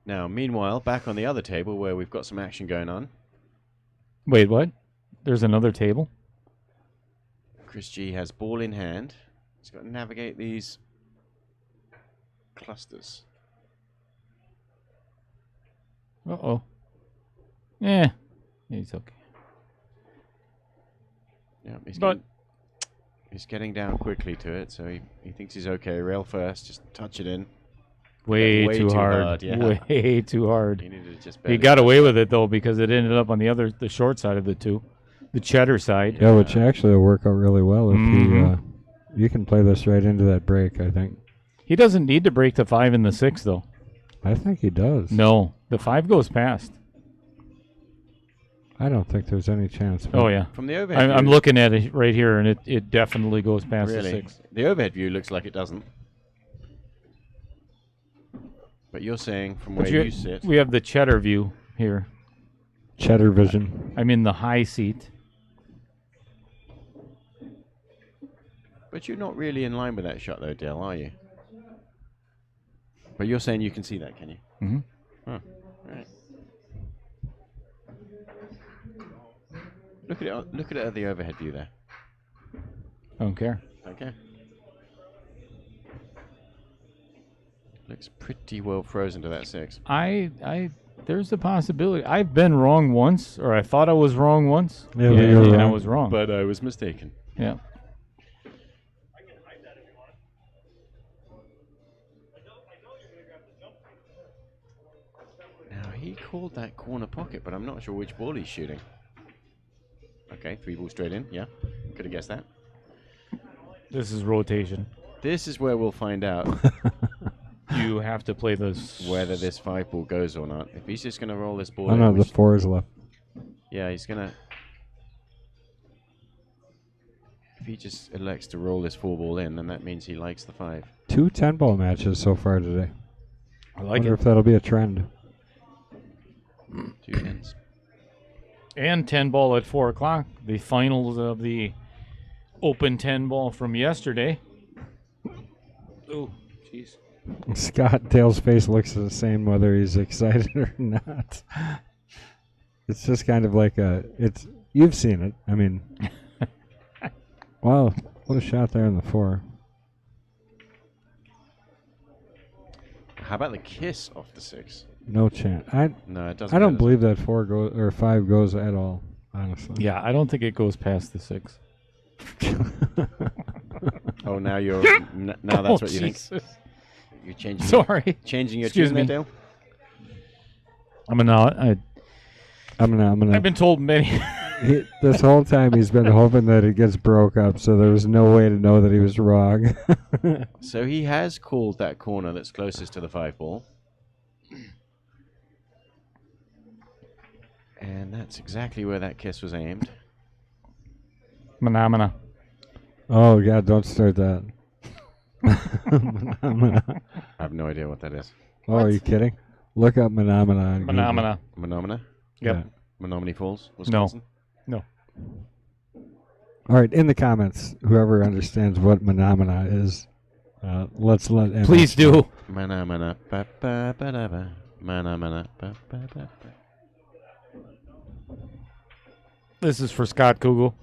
Speaker 3: Now, meanwhile, back on the other table where we've got some action going on.
Speaker 2: Wait, what? There's another table?
Speaker 3: Chris G has ball in hand. He's got to navigate these clusters.
Speaker 2: Uh-oh. Yeah. He's okay.
Speaker 3: Yeah,
Speaker 2: But
Speaker 3: he's getting down quickly to it, so he thinks he's okay. Rail first, just touch it in.
Speaker 2: way
Speaker 3: way
Speaker 2: too
Speaker 3: too
Speaker 2: hard.
Speaker 3: hard, yeah.
Speaker 2: Way too hard.
Speaker 3: He needed to just
Speaker 2: He
Speaker 3: barely
Speaker 2: got
Speaker 3: touch
Speaker 2: away
Speaker 3: it.
Speaker 2: with it though because it ended up on the short side of the two, the cheddar side.
Speaker 4: Yeah, which actually will work out really well if
Speaker 2: Mhm.
Speaker 4: you can play this right into that break, I think.
Speaker 2: He doesn't need to break the 5 and the 6 though.
Speaker 4: I think he does.
Speaker 2: No, the 5 goes past.
Speaker 4: I don't think there's any chance.
Speaker 2: Oh yeah,
Speaker 3: From the overhead
Speaker 2: I'm
Speaker 3: view,
Speaker 2: looking at it right here, and it definitely goes past
Speaker 3: really,
Speaker 2: the 6.
Speaker 3: the overhead view looks like it doesn't. But you're saying from where you sit.
Speaker 2: We have the cheddar view here.
Speaker 4: Cheddar vision.
Speaker 2: I'm in the high seat.
Speaker 3: But you're not really in line with that shot, though, Dale, are you? But you're saying you can see that, can you?
Speaker 2: Mm-hmm.
Speaker 3: Huh. Right. Look at it. Look at it at the overhead view there.
Speaker 2: I don't care.
Speaker 3: Okay. Looks pretty well frozen to that 6.
Speaker 2: There's a possibility. I've been wrong once, or I thought I was wrong once.
Speaker 4: Yeah, but you're
Speaker 2: and I
Speaker 4: wrong.
Speaker 2: was wrong.
Speaker 3: But I was mistaken.
Speaker 2: Yeah.
Speaker 3: Now he called that corner pocket, but I'm not sure which ball he's shooting. Okay, 3 balls straight in. Yeah, could have guessed that.
Speaker 2: This is rotation.
Speaker 3: This is where we'll find out
Speaker 2: You have to play this.
Speaker 3: whether this 5 ball goes or not. If he's just going to roll this ball
Speaker 4: Oh
Speaker 3: in,
Speaker 4: no, the
Speaker 3: which-
Speaker 4: 4 is left.
Speaker 3: yeah, he's going to... If he just elects to roll this 4 ball in, then that means he likes the 5.
Speaker 4: 2 10-ball matches so far today.
Speaker 2: I like
Speaker 4: Wonder
Speaker 2: it.
Speaker 4: if that'll be a trend.
Speaker 3: 2 tens.
Speaker 2: And 10 ball at 4 o'clock. The finals of the Open 10 ball from yesterday. Oh, jeez.
Speaker 4: Scott Dale's face looks the same whether he's excited or not. It's just kind of like you've seen it. I mean, wow, what a shot there in the 4.
Speaker 3: How about the kiss off the 6?
Speaker 4: No chance.
Speaker 3: No, it doesn't.
Speaker 4: I don't
Speaker 3: matter.
Speaker 4: believe that 4 goes or 5 goes at all. Honestly.
Speaker 2: Yeah, I don't think it goes past the 6.
Speaker 3: Oh, now you're... now that's what you think.
Speaker 2: Jesus.
Speaker 3: You're changing...
Speaker 2: Sorry.
Speaker 3: Changing your
Speaker 2: Excuse
Speaker 3: tune there,
Speaker 2: me.
Speaker 3: Dale?
Speaker 4: I'm gonna.
Speaker 2: I've been told many.
Speaker 4: This whole time he's been hoping that it gets broke up, so there was no way to know that he was wrong.
Speaker 3: So he has called that corner that's closest to the 5 ball. And that's exactly where that kiss was aimed.
Speaker 2: Phenomena.
Speaker 4: Oh yeah, don't start that.
Speaker 3: I have no idea what that is.
Speaker 4: Oh, are you kidding? Look up Phenomena. on Google.
Speaker 2: Phenomena.
Speaker 3: Menomina?
Speaker 2: Yep.
Speaker 4: Yeah.
Speaker 3: Menominee Falls, Wisconsin?
Speaker 2: No.
Speaker 4: All right, in the comments, whoever understands what Phenomena is, let's let MH
Speaker 2: Please
Speaker 4: know.
Speaker 2: do.
Speaker 3: Menomina. Ba ba ba da ba. Menomina. Ba ba ba ba.
Speaker 2: This is for Scott Kugel.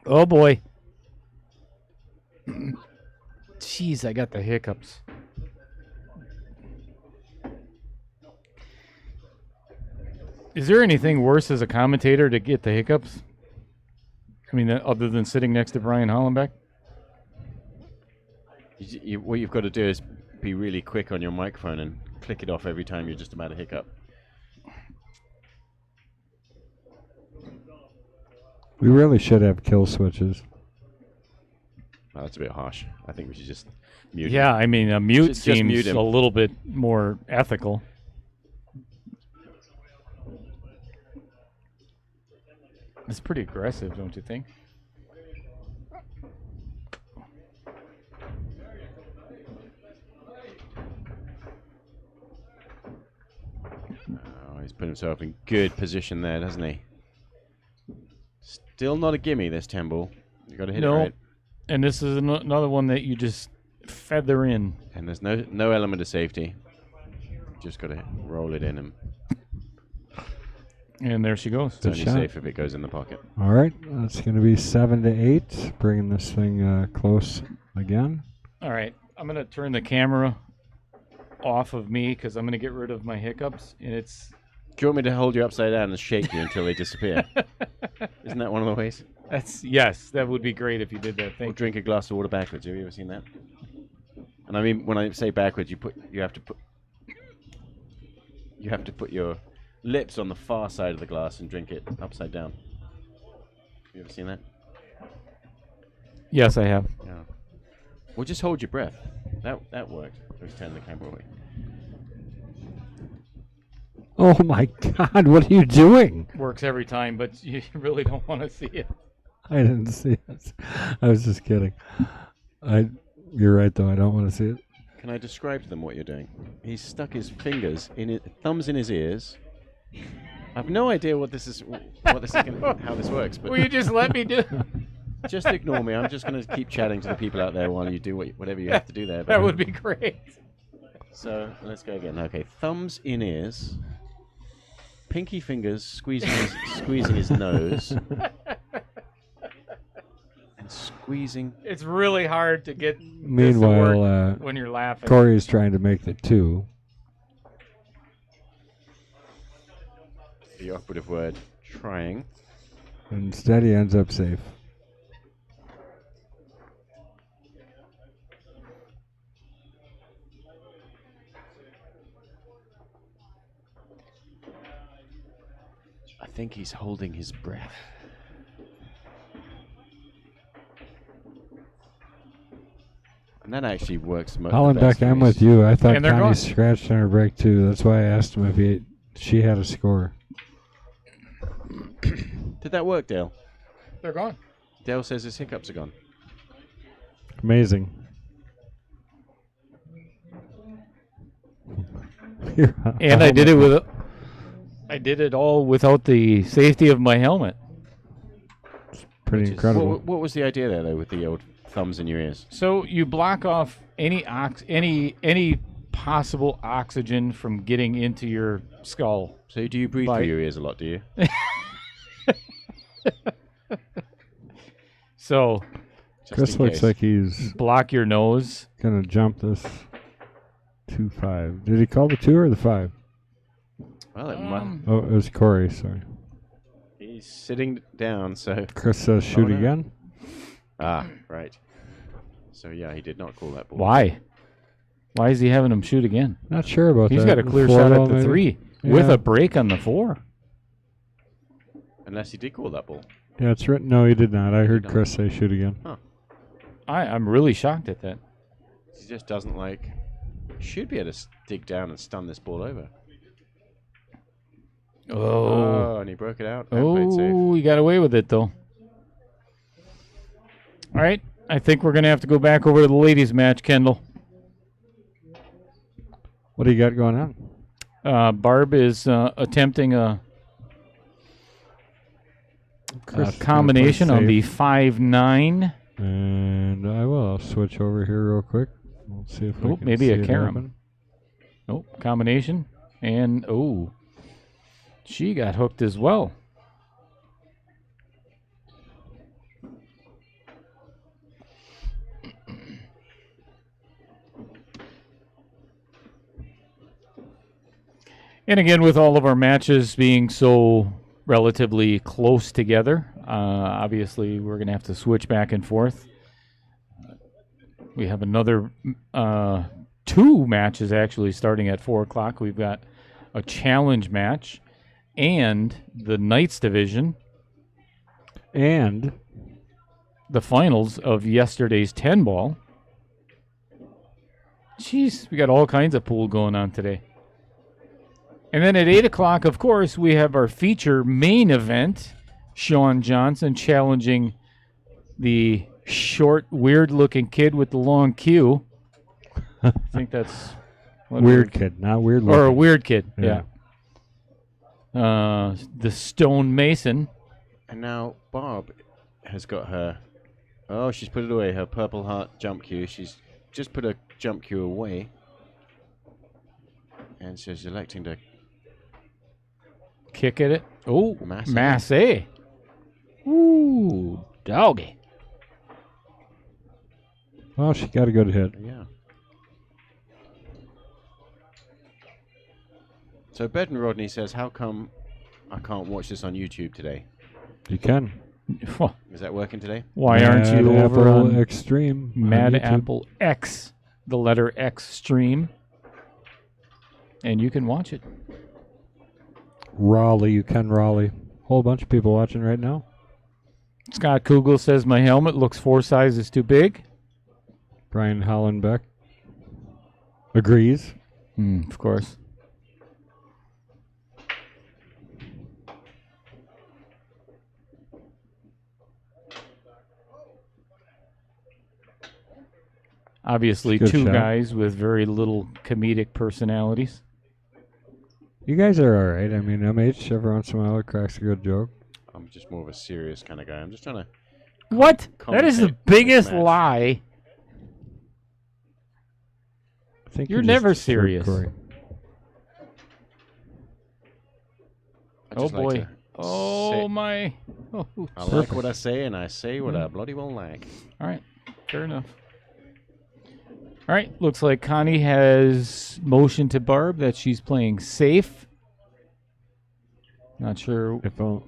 Speaker 2: Oh boy. Jeez, I got the hiccups. Is there anything worse as a commentator to get the hiccups? I mean, other than sitting next to Brian Hollenbeck?
Speaker 3: What you've got to do is be really quick on your microphone and click it off every time you're just about to hiccup.
Speaker 4: We really should have kill switches.
Speaker 3: Oh, that's a bit harsh. I think we should just mute
Speaker 2: Yeah, I mean, a mute
Speaker 3: Just mute
Speaker 2: seems
Speaker 3: him.
Speaker 2: a little bit more ethical. It's pretty aggressive, don't you think?
Speaker 3: Oh, he's put himself in good position there, doesn't he? Still not a gimme, this 10 ball. You got to hit it
Speaker 2: No.
Speaker 3: right.
Speaker 2: And this is another one that you just feather in.
Speaker 3: And there's no element of safety. Just got to roll it in and
Speaker 2: And there she goes.
Speaker 3: It's only
Speaker 4: shot.
Speaker 3: safe if it goes in the pocket.
Speaker 4: All right, that's going to be 7-8, bringing this thing close again.
Speaker 2: All right, I'm gonna turn the camera off of me because I'm gonna get rid of my hiccups, and it's.
Speaker 3: Do you want me to hold you upside down and shake you until they disappear? Isn't that one of the ways?
Speaker 2: Yes, that would be great if you did that.
Speaker 3: Or
Speaker 2: Thank you.
Speaker 3: drink a glass of water backwards. Have you ever seen that? And I mean, when I say backwards, you have to put your lips on the far side of the glass and drink it upside down. Have you ever seen that?
Speaker 2: Yes, I have.
Speaker 3: Yeah. Well, just hold your breath. That worked. Let's turn the camera away.
Speaker 4: Oh my God, what are you doing?
Speaker 2: Works every time, but you really don't want to see it.
Speaker 4: I didn't see it. I was just kidding. You're right, though. I don't want to see it.
Speaker 3: Can I describe to them what you're doing? He's stuck his fingers thumbs in his ears. I've no idea how this works, but
Speaker 2: Will you just let me do?
Speaker 3: just ignore me. I'm just going to keep chatting to the people out there while you do whatever you have to do there.
Speaker 2: That would be great.
Speaker 3: So let's go again. Okay, thumbs in ears, pinky fingers squeezing his nose, and squeezing.
Speaker 2: It's really hard to get. this to
Speaker 4: Meanwhile,
Speaker 2: work when you're laughing.
Speaker 4: Corey's trying to make the 2.
Speaker 3: The operative word, trying.
Speaker 4: Instead, he ends up safe.
Speaker 3: I think he's holding his breath. And that actually works most.
Speaker 4: Hollenbeck, I'm with you. I thought
Speaker 2: And they're
Speaker 4: Connie
Speaker 2: gone.
Speaker 4: scratched on her break, too. That's why I asked him if she had a score.
Speaker 3: Did that work, Dale?
Speaker 2: They're gone.
Speaker 3: Dale says his hiccups are gone.
Speaker 4: Amazing.
Speaker 2: And I did it I did it all without the safety of my helmet.
Speaker 4: Pretty incredible.
Speaker 3: What was the idea there, though, with the old thumbs in your ears?
Speaker 2: So you block off any possible oxygen from getting into your skull.
Speaker 3: So do you breathe through your ears a lot, do you?
Speaker 2: So
Speaker 3: Just
Speaker 4: Chris
Speaker 3: in
Speaker 4: looks
Speaker 3: case.
Speaker 4: like he's
Speaker 2: block your nose.
Speaker 4: going to jump this 2-5. Did he call the 2 or the 5?
Speaker 3: Well,
Speaker 4: Oh, it was Corey, sorry.
Speaker 3: he's sitting down, so...
Speaker 4: Chris says shoot
Speaker 3: no.
Speaker 4: again.
Speaker 3: Ah, right. So, yeah, he did not call that ball.
Speaker 2: Why? Why is he having him shoot again?
Speaker 4: Not sure about
Speaker 2: He's
Speaker 4: that.
Speaker 2: got a clear
Speaker 4: 4
Speaker 2: shot
Speaker 4: ball
Speaker 2: at the
Speaker 4: maybe?
Speaker 2: 3 with
Speaker 4: Yeah.
Speaker 2: a break on the 4.
Speaker 3: Unless he did call that ball.
Speaker 4: Yeah, it's written. No, he did not. I heard
Speaker 3: not.
Speaker 4: Chris say shoot again.
Speaker 2: I'm really shocked at that.
Speaker 3: He just doesn't like... Should be able to dig down and stun this ball over.
Speaker 2: Oh,
Speaker 3: And he broke it out. And played safe.
Speaker 2: oh, he got away with it though. All right, I think we're gonna have to go back over to the ladies' match, Kendall.
Speaker 4: What do you got going on?
Speaker 2: Barb is attempting a
Speaker 4: Chris is gonna
Speaker 2: combination
Speaker 4: play
Speaker 2: on the
Speaker 4: safe.
Speaker 2: 5-9.
Speaker 4: And I will. I'll switch over here real quick. We'll see if we
Speaker 2: Oh,
Speaker 4: can
Speaker 2: maybe
Speaker 4: see
Speaker 2: a
Speaker 4: it
Speaker 2: carom.
Speaker 4: happen.
Speaker 2: Oh, combination. And, she got hooked as well. And again, with all of our matches being so relatively close together, obviously we're going to have to switch back and forth. We have another 2 matches actually starting at 4 o'clock. We've got a challenge match and the Knights division
Speaker 4: And
Speaker 2: the finals of yesterday's 10 ball. Jeez, we got all kinds of pool going on today. And then at 8 o'clock, of course, we have our feature main event. Sean Johnson challenging the short, weird-looking kid with the long queue. I think that's...
Speaker 4: weird kid, not weird
Speaker 2: Or a
Speaker 4: looking.
Speaker 2: weird kid,
Speaker 4: Yeah.
Speaker 2: yeah. The Stone Mason.
Speaker 3: And now Barb has got her... Oh, she's put it away. Her Purple Heart jump cue. She's just put her jump cue away. And she's electing to
Speaker 2: kick at it. Oh,
Speaker 3: Massey.
Speaker 2: Massey. Ooh, doggy.
Speaker 4: Well, she got a good hit.
Speaker 3: Yeah. So Bed and Rodney says, how come I can't watch this on YouTube today?
Speaker 4: You can.
Speaker 3: Is that working today?
Speaker 2: Why aren't
Speaker 4: Mad
Speaker 2: you over
Speaker 4: Apple
Speaker 2: on
Speaker 4: Extreme? on
Speaker 2: Mad
Speaker 4: YouTube.
Speaker 2: Apple X, the letter X stream? And you can watch it.
Speaker 4: Raleigh, you can Raleigh. Whole bunch of people watching right now.
Speaker 2: Scott Kugel says my helmet looks 4 sizes too big.
Speaker 4: Brian Hollenbeck agrees.
Speaker 2: Of course. Obviously,
Speaker 4: Good
Speaker 2: two
Speaker 4: shot.
Speaker 2: guys with very little comedic personalities.
Speaker 4: You guys are all right. I mean, MH every once in a while cracks a good joke.
Speaker 3: I'm just more of a serious kind of guy. I'm just trying to...
Speaker 2: What? That is the
Speaker 3: commentate
Speaker 2: biggest
Speaker 3: this match.
Speaker 2: lie.
Speaker 4: I think
Speaker 2: You're
Speaker 4: you just
Speaker 2: never
Speaker 4: disturbed
Speaker 2: serious.
Speaker 4: Corey.
Speaker 3: I
Speaker 2: Oh
Speaker 3: just like
Speaker 2: boy.
Speaker 3: to
Speaker 2: Oh
Speaker 3: say-
Speaker 2: my. Oh,
Speaker 3: I like what I say, and I say what I bloody well like.
Speaker 2: all right. Fair enough. All right. Looks like Connie has motioned to Barb that she's playing safe. Not sure
Speaker 4: If I'll,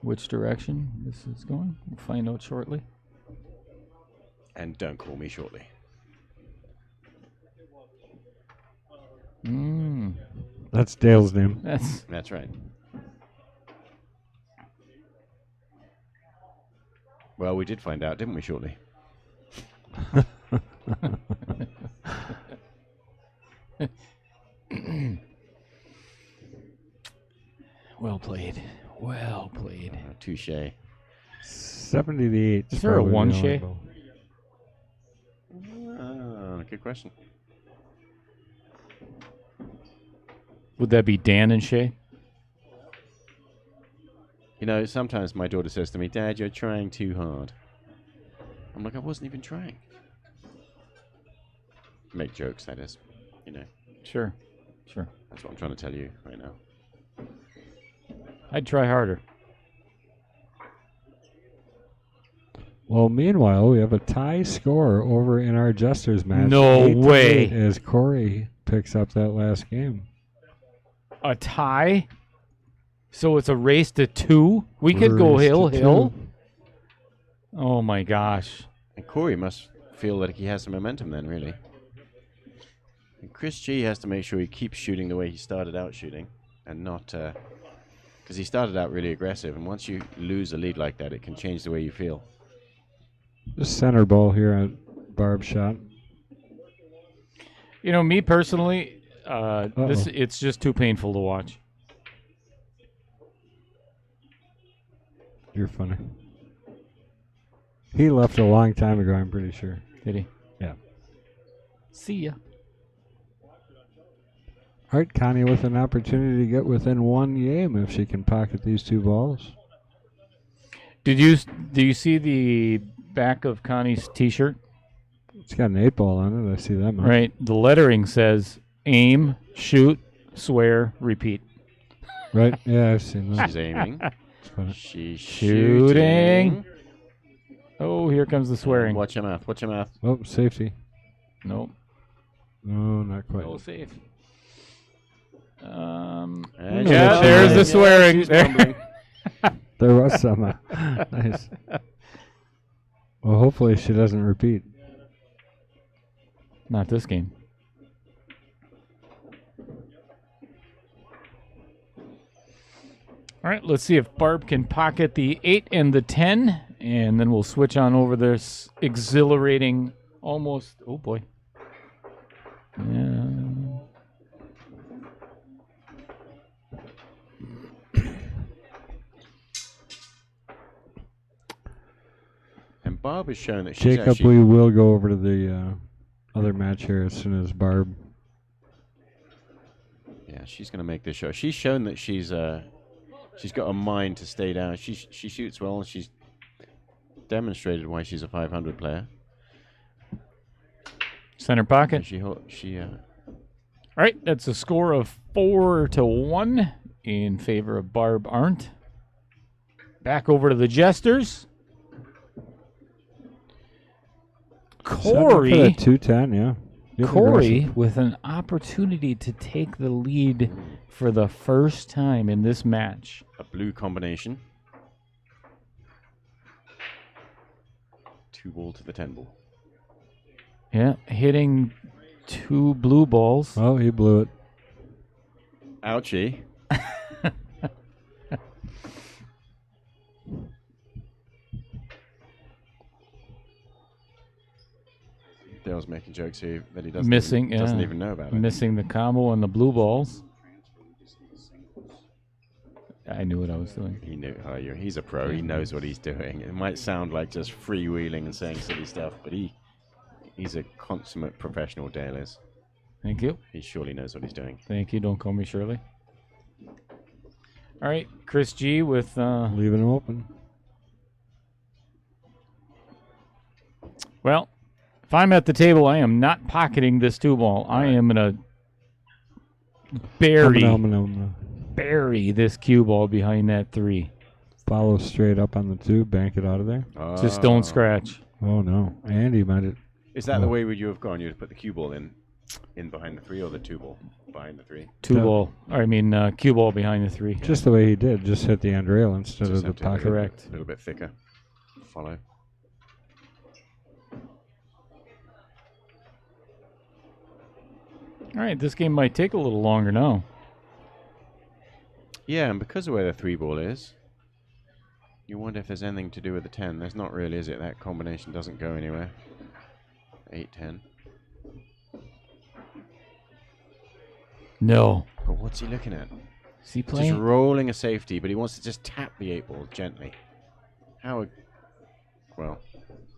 Speaker 2: which direction this is going. We'll find out shortly.
Speaker 3: And don't call me shortly.
Speaker 4: that's Dale's name.
Speaker 2: That's
Speaker 3: That's right. Well, we did find out, didn't we, shortly?
Speaker 2: well played. Well played.
Speaker 3: Touche.
Speaker 4: 78.
Speaker 2: Is there a one shea?
Speaker 3: Good question.
Speaker 2: Would that be Dan and Shay?
Speaker 3: You know, sometimes my daughter says to me, Dad, you're trying too hard. I'm like, I wasn't even trying. Make jokes, that is. You know,
Speaker 2: Sure. Sure.
Speaker 3: that's what I'm trying to tell you right now.
Speaker 2: I'd try harder.
Speaker 4: Well, meanwhile, we have a tie score over in our Jesters match.
Speaker 2: No
Speaker 4: 8-8
Speaker 2: way.
Speaker 4: As Corey picks up that last game.
Speaker 2: A tie? So it's a race to 2? We could go
Speaker 4: Race to
Speaker 2: hill.
Speaker 4: 2.
Speaker 2: Oh my gosh.
Speaker 3: And Corey must feel that he has some momentum then, really. And Chris G has to make sure he keeps shooting the way he started out shooting, and not... because he started out really aggressive, and once you lose a lead like that, it can change the way you feel.
Speaker 4: The center ball here at Barb shot.
Speaker 2: You know, me personally, it's just too painful to watch.
Speaker 4: You're funny. He left a long time ago, I'm pretty sure.
Speaker 2: Did he?
Speaker 4: Yeah.
Speaker 2: See ya.
Speaker 4: All right, Connie with an opportunity to get within one game if she can pocket these 2 balls.
Speaker 2: Do you see the back of Connie's T-shirt?
Speaker 4: It's got an 8 ball on it. I see that much.
Speaker 2: Right. The lettering says aim, shoot, swear, repeat.
Speaker 4: Right? Yeah, I've seen that.
Speaker 3: She's aiming.
Speaker 4: It's funny.
Speaker 3: She's
Speaker 2: Shooting. Oh, here comes the swearing.
Speaker 3: Watch your mouth. Watch your mouth.
Speaker 4: Oh, safety.
Speaker 2: Nope.
Speaker 4: No, not quite.
Speaker 2: No safe.
Speaker 3: And
Speaker 2: Yeah,
Speaker 3: she's
Speaker 2: there's the
Speaker 3: mumbling.
Speaker 2: swearing.
Speaker 3: She's
Speaker 2: There.
Speaker 3: mumbling.
Speaker 4: There was some. Nice. Well, hopefully she doesn't repeat.
Speaker 2: Not this game. All right, let's see if Barb can pocket the 8 and the 10, and then we'll switch on over this exhilarating, almost. Oh boy. Yeah.
Speaker 3: And Barb has shown that she's
Speaker 4: Jacob,
Speaker 3: actually...
Speaker 4: we will go over to the other match here as soon as Barb.
Speaker 3: Yeah, she's going to make this show. She's shown that she's got a mind to stay down. She shoots well, and she's demonstrated why she's a 500 player.
Speaker 2: Center pocket.
Speaker 3: And she
Speaker 2: All right, that's a score of 4-1 in favor of Barb Arndt. Back over to the Jesters. Corey,
Speaker 4: 210, yeah. Getting
Speaker 2: Corey
Speaker 4: aggressive.
Speaker 2: with an opportunity to take the lead for the first time in this match.
Speaker 3: A blue combination. 2 ball to the 10 ball.
Speaker 2: Yeah, hitting 2 blue balls.
Speaker 4: Oh, he blew it.
Speaker 3: Ouchie. Dale's making jokes here that he doesn't even know about it.
Speaker 2: Missing the combo on the blue balls. I knew what I was doing.
Speaker 3: He knew. Oh, he's a pro. He knows what he's doing. It might sound like just freewheeling and saying silly stuff, but he's a consummate professional. Dale is.
Speaker 2: Thank you.
Speaker 3: He surely knows what he's doing.
Speaker 2: Thank you. Don't call me Shirley. All right, Chris G with
Speaker 4: Leaving him open.
Speaker 2: Well, if I'm at the table, I am not pocketing this 2-ball. I am gonna bury this cue ball behind that 3.
Speaker 4: Follow straight up on the 2, bank it out of there.
Speaker 2: Just don't scratch.
Speaker 4: Oh, no. Andy might have...
Speaker 3: Is that the way would you have gone? You'd put the cue ball in behind the 3 or the 2 ball behind the 3?
Speaker 2: 2-ball. I mean, cue ball behind the 3.
Speaker 4: Just the way he did. Just hit the end rail instead
Speaker 3: Just
Speaker 4: of the
Speaker 3: have to
Speaker 4: pocket.
Speaker 2: Correct.
Speaker 3: A little bit thicker. Follow.
Speaker 2: All right, this game might take a little longer now.
Speaker 3: Yeah, and because of where the 3 ball is, you wonder if there's anything to do with the 10. There's not really, is it? That combination doesn't go anywhere. 8-10.
Speaker 2: No.
Speaker 3: But what's he looking at?
Speaker 2: Is he
Speaker 3: Just
Speaker 2: playing?
Speaker 3: rolling a safety, but he wants to just tap the 8 ball gently. How? Well,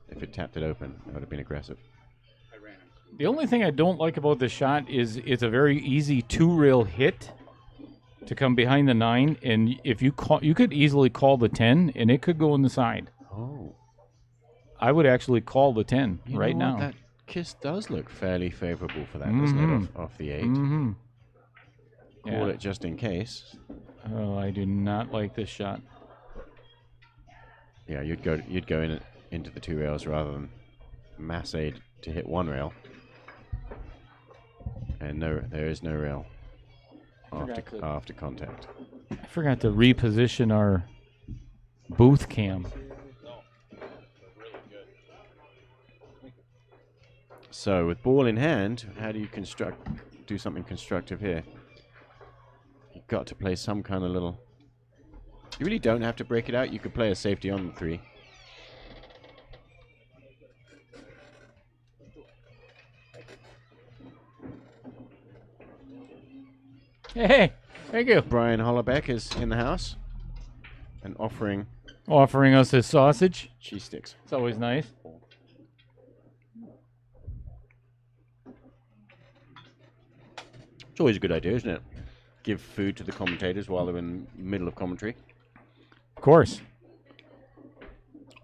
Speaker 3: if it tapped it open, that would have been aggressive.
Speaker 2: The only thing I don't like about this shot is it's a very easy 2-rail hit to come behind the 9, and if you could easily call the 10, and it could go on the side.
Speaker 3: Oh.
Speaker 2: I would actually call the 10
Speaker 3: You
Speaker 2: right
Speaker 3: know what?
Speaker 2: now.
Speaker 3: That kiss does look fairly favorable for that, doesn't it? Off the 8.
Speaker 2: Mm-hmm.
Speaker 3: Call it just in case.
Speaker 2: Oh, I do not like this shot.
Speaker 3: Yeah, you'd go into the 2 rails rather than mass aid to hit 1 rail. And there is no rail after contact.
Speaker 2: I forgot to reposition our booth cam.
Speaker 3: So with ball in hand, how do you do something constructive here? You've got to play some kind of little... You really don't have to break it out. You could play a safety on the 3.
Speaker 2: Hey, thank you.
Speaker 3: Brian Hollerbeck is in the house and offering
Speaker 2: Offering us his sausage.
Speaker 3: cheese sticks.
Speaker 2: It's always nice.
Speaker 3: It's always a good idea, isn't it? Give food to the commentators while they're in the middle of commentary.
Speaker 2: Of course.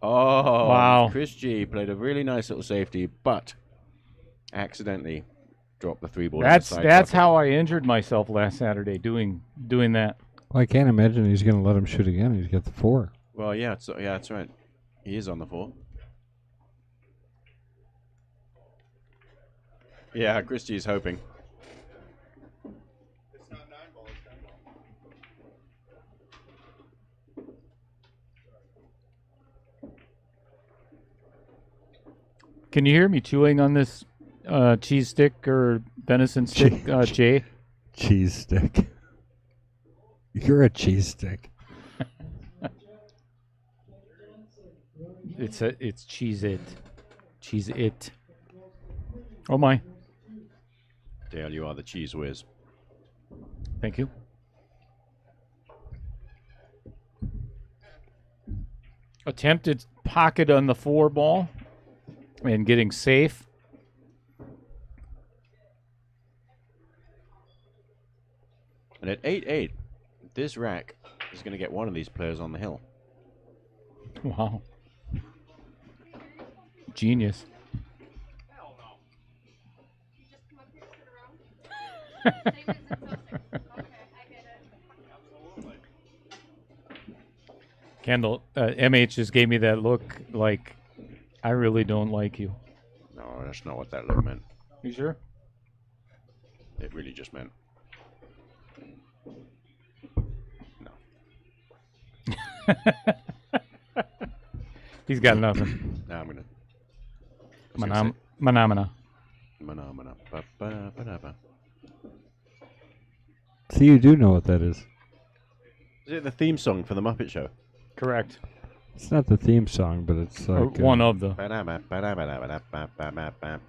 Speaker 3: Oh,
Speaker 2: Wow.
Speaker 3: Chris G played a really nice little safety, but accidentally dropped the 3 ball.
Speaker 2: That's how I injured myself last Saturday doing that.
Speaker 4: Well, I can't imagine he's going to let him shoot again. He's got the 4.
Speaker 3: Well, yeah, that's right. He is on the 4. Yeah, Chris G is hoping.
Speaker 1: It's not 9 ball, it's 10 ball.
Speaker 2: Can you hear me chewing on this cheese stick or venison stick, Jay?
Speaker 4: Cheese stick. You're a cheese stick.
Speaker 2: It's cheese it. Cheese it. Oh my.
Speaker 3: Dale, you are the cheese whiz.
Speaker 2: Thank you. Attempted pocket on the 4 ball and getting safe.
Speaker 3: And at 8-8, this rack is going to get one of these players on the hill.
Speaker 2: Wow. Genius. Kendall, MH just gave me that look like I really don't like you.
Speaker 3: No, that's not what that look meant.
Speaker 2: You sure?
Speaker 3: It really just meant. No.
Speaker 2: He's got nothing.
Speaker 3: No, I'm gonna.
Speaker 2: Manamana.
Speaker 3: Mana. Ba-ba-ba-da-ba.
Speaker 4: See, you do know what that is.
Speaker 3: Is it the theme song for the Muppet Show?
Speaker 2: Correct.
Speaker 4: It's not the theme song, but it's
Speaker 2: Or
Speaker 4: like
Speaker 2: one of the.
Speaker 3: Ba-da-ba, ba-da-ba-da-ba-da-ba-ba-ba.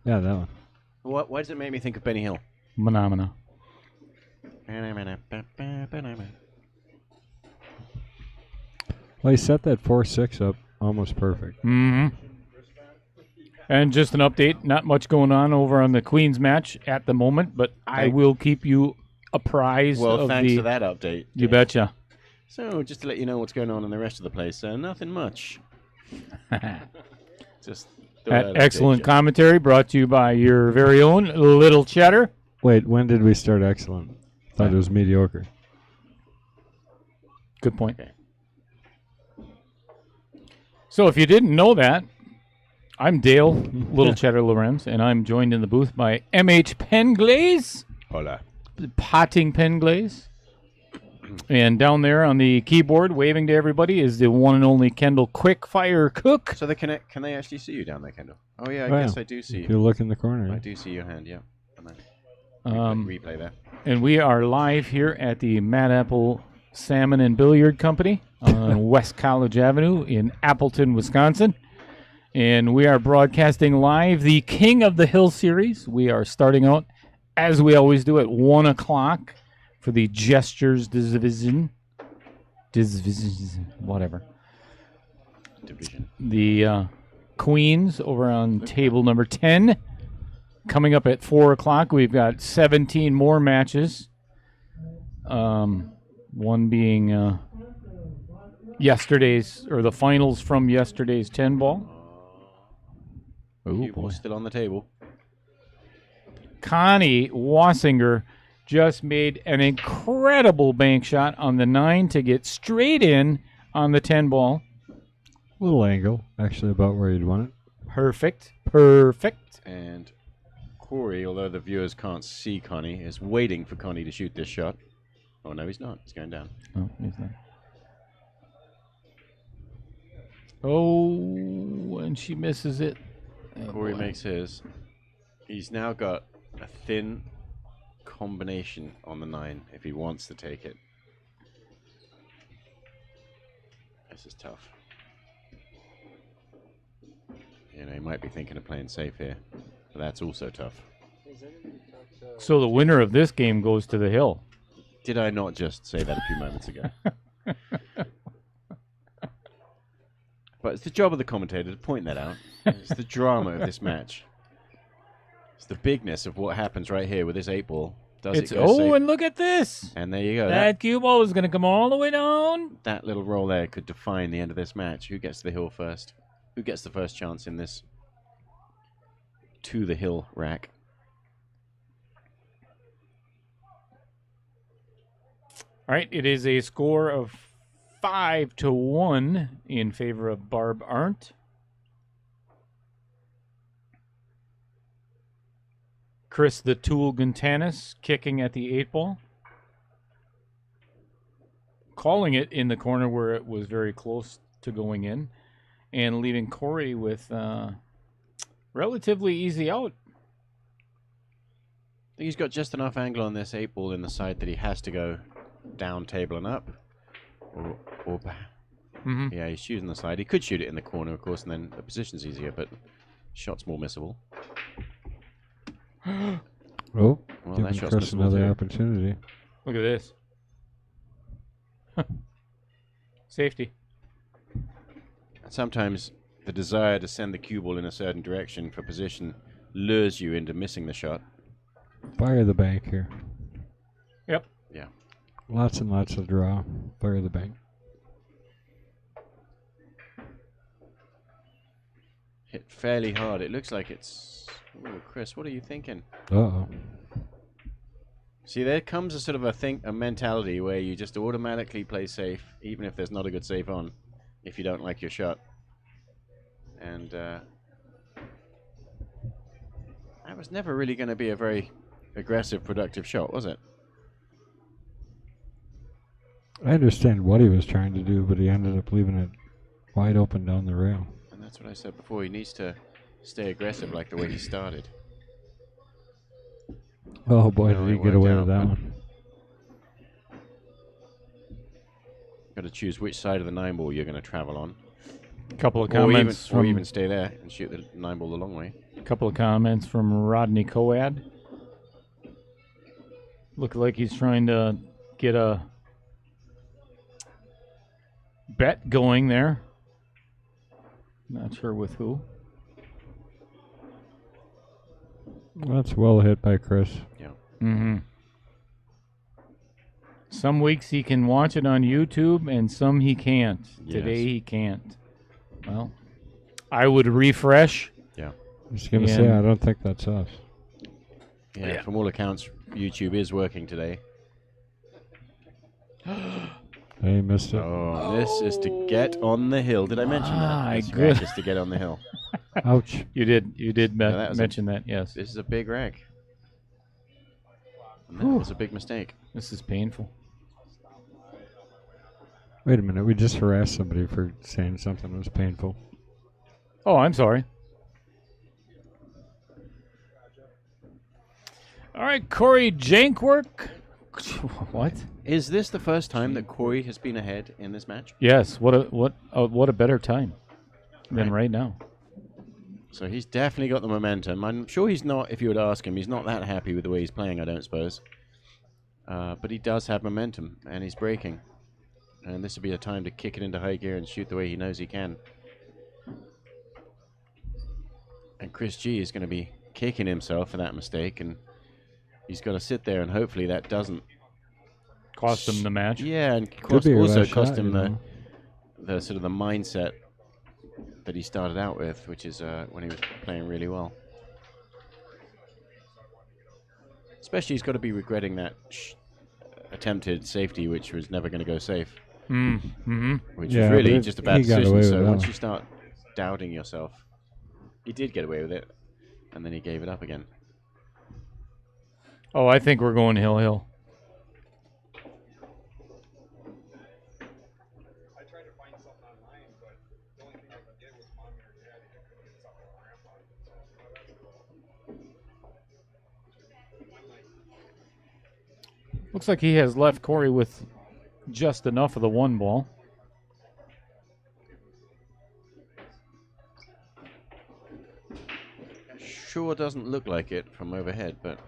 Speaker 4: Yeah, that one.
Speaker 3: What? Why does it make me think of Benny Hill?
Speaker 2: Manamana.
Speaker 4: Well, he set that 4-6 up almost perfect.
Speaker 2: Mm-hmm. And just an update, not much going on over on the Queens match at the moment, but I will keep you apprised
Speaker 3: Well,
Speaker 2: of
Speaker 3: thanks
Speaker 2: the...
Speaker 3: for that update.
Speaker 2: You betcha.
Speaker 3: So, just to let you know what's going on in the rest of the place, nothing much. Just
Speaker 2: That excellent commentary brought to you by your very own Little Cheddar.
Speaker 4: Wait, when did we start excellent? Thought it was mediocre.
Speaker 2: Good point. Okay. So if you didn't know that, I'm Dale, Little Cheddar Lorenz, and I'm joined in the booth by MH Penglaze.
Speaker 3: Hola.
Speaker 2: Potting Penglaze. And down there on the keyboard, waving to everybody, is the one and only Kendall Quickfire Cook.
Speaker 3: So can they actually see you down there, Kendall? Oh yeah, I
Speaker 4: Oh,
Speaker 3: guess
Speaker 4: yeah.
Speaker 3: I do see
Speaker 4: If
Speaker 3: you.
Speaker 4: you look in the corner.
Speaker 3: I do see your hand, yeah. And then replay there.
Speaker 2: And we are live here at the Mad Apple Salmon and Billiard Company on West College Avenue in Appleton, Wisconsin. And we are broadcasting live the King of the Hill series. We are starting out, as we always do, at 1 o'clock for the Jesters division. Whatever.
Speaker 3: Division.
Speaker 2: The Queens over on table number 10. Coming up at 4 o'clock, we've got 17 more matches. One being yesterday's, or the finals from yesterday's 10 ball. Oh, boy.
Speaker 3: Still on the table.
Speaker 2: Connie Wasinger just made an incredible bank shot on the 9 to get straight in on the 10 ball.
Speaker 4: Little angle, actually, about where you'd want it.
Speaker 2: Perfect.
Speaker 3: And Corey, although the viewers can't see Connie, is waiting for Connie to shoot this shot. Oh, no, he's not. He's going down.
Speaker 2: Oh, he's not. Oh, and she misses it.
Speaker 3: Corey makes his. He's now got a thin combination on the 9 if he wants to take it. This is tough. You know, he might be thinking of playing safe here, but that's also tough.
Speaker 2: So the winner of this game goes to the hill.
Speaker 3: Did I not just say that a few moments ago? But it's the job of the commentator to point that out. It's the drama of this match. It's the bigness of what happens right here with this 8 ball. Does it go safe?
Speaker 2: And look at this.
Speaker 3: And there you go.
Speaker 2: That cue ball is going to come all the way down.
Speaker 3: That little roll there could define the end of this match. Who gets to the hill first? Who gets the first chance in this to the hill rack?
Speaker 2: All right, it is a score of 5-1 in favor of Barb Arndt. Chris the Tool Guntanis kicking at the 8 ball. Calling it in the corner where it was very close to going in. And leaving Corey with relatively easy out.
Speaker 3: I think he's got just enough angle on this 8 ball in the side that he has to go down table and up. Or yeah, he's shooting the side. He could shoot it in the corner, of course, and then the position's easier, but shot's more missable.
Speaker 4: Oh,
Speaker 3: Well,
Speaker 4: giving
Speaker 3: that shot's
Speaker 4: Chris
Speaker 3: missable
Speaker 4: another
Speaker 3: too.
Speaker 4: opportunity.
Speaker 2: Look at this. Safety.
Speaker 3: Sometimes the desire to send the cue ball in a certain direction for position lures you into missing the shot.
Speaker 4: Fire the bank here.
Speaker 2: Yep.
Speaker 3: Yeah.
Speaker 4: Lots and lots of draw. Fire the bank.
Speaker 3: Hit fairly hard. It looks like it's... Ooh, Chris, what are you thinking?
Speaker 4: Uh-oh.
Speaker 3: See, there comes a sort of a mentality where you just automatically play safe, even if there's not a good safe on, if you don't like your shot. And that was never really going to be a very aggressive, productive shot, was it?
Speaker 4: I understand what he was trying to do, but he ended up leaving it wide open down the rail.
Speaker 3: And that's what I said before. He needs to stay aggressive like the way he started.
Speaker 4: Oh boy,
Speaker 3: No,
Speaker 4: did he
Speaker 3: it
Speaker 4: get away
Speaker 3: worked
Speaker 4: with
Speaker 3: out,
Speaker 4: that
Speaker 3: but-
Speaker 4: one.
Speaker 3: Got to choose which side of the 9-ball you're going to travel on.
Speaker 2: A couple of
Speaker 3: Or even,
Speaker 2: comments
Speaker 3: or
Speaker 2: from
Speaker 3: even stay there and shoot the 9-ball the long way.
Speaker 2: couple of comments from Rodney Coad. Looked like he's trying to get a bet going there. Not sure with who.
Speaker 4: That's well hit by Chris.
Speaker 3: Yeah.
Speaker 2: Mm-hmm. Some weeks he can watch it on YouTube, and some he can't.
Speaker 3: Yes.
Speaker 2: Today he can't. Well, I would refresh.
Speaker 3: Yeah.
Speaker 4: I was going to say,
Speaker 2: And-
Speaker 4: I don't think that's us.
Speaker 3: Yeah, from all accounts, YouTube is working today.
Speaker 4: He missed it.
Speaker 3: Oh, this is to get on the hill. Did I mention
Speaker 2: My
Speaker 3: that? This
Speaker 2: good-
Speaker 3: rack is to get on the hill.
Speaker 4: Ouch.
Speaker 2: You did
Speaker 3: No, that was
Speaker 2: mention that, yes.
Speaker 3: This is a big rack. And that was a big mistake.
Speaker 2: This is painful.
Speaker 4: Wait a minute, we just harassed somebody for saying something was painful.
Speaker 2: Oh, I'm sorry. All right, Corey Janquart. What?
Speaker 3: Is this the first time that Corey has been ahead in this match?
Speaker 2: Yes. What a better time than right now.
Speaker 3: So he's definitely got the momentum. I'm sure he's not, if you would ask him, he's not that happy with the way he's playing, I don't suppose. But he does have momentum, and he's breaking. And this would be a time to kick it into high gear and shoot the way he knows he can. And Chris G is going to be kicking himself for that mistake, and he's got to sit there, and hopefully that doesn't
Speaker 2: Cost him the match.
Speaker 3: Yeah, and
Speaker 4: Could be a
Speaker 3: also
Speaker 4: last
Speaker 3: cost
Speaker 4: shot,
Speaker 3: him
Speaker 4: you know.
Speaker 3: the sort of the mindset that he started out with, which is when he was playing really well. Especially, he's got to be regretting that attempted safety, which was never going to go safe,
Speaker 2: Mm-hmm.
Speaker 3: which
Speaker 4: Yeah,
Speaker 3: was really
Speaker 4: but
Speaker 3: just a bad
Speaker 4: he got away
Speaker 3: decision.
Speaker 4: with
Speaker 3: So
Speaker 4: that
Speaker 3: once
Speaker 4: one.
Speaker 3: you start doubting yourself, he did get away with it, and then he gave it up again.
Speaker 2: Oh, I think we're going hill.
Speaker 1: I tried to find something online, but the only thing I could get was mommy or daddy. I couldn't get something on grandpa.
Speaker 2: Looks like he has left Corey with just enough of the one ball.
Speaker 3: Sure doesn't look like it from overhead, but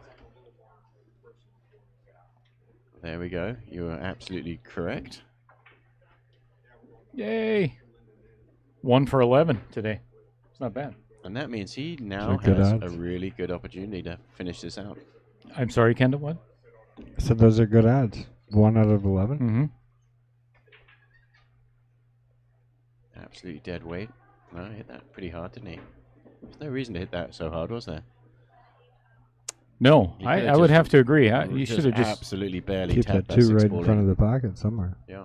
Speaker 3: there we go. You are absolutely correct.
Speaker 2: Yay! 1 for 11 today. It's not bad.
Speaker 3: And that means he now
Speaker 4: good
Speaker 3: has
Speaker 4: odds.
Speaker 3: a really good opportunity to finish this out.
Speaker 2: I'm sorry, Kendall, what?
Speaker 4: I said those are good odds. 1 out of 11.
Speaker 2: Mm-hmm.
Speaker 3: Absolutely dead weight. No, he hit that pretty hard, didn't he? There's no reason to hit that so hard, was there?
Speaker 2: No,
Speaker 3: You
Speaker 2: I
Speaker 3: could've
Speaker 2: would
Speaker 3: just-
Speaker 2: have to agree. You should have just...
Speaker 3: absolutely barely
Speaker 4: Keep
Speaker 3: tapped
Speaker 4: that
Speaker 3: that
Speaker 4: 2
Speaker 3: six
Speaker 4: right
Speaker 3: ball
Speaker 4: in front
Speaker 3: in.
Speaker 4: of the pocket somewhere.
Speaker 3: Yeah.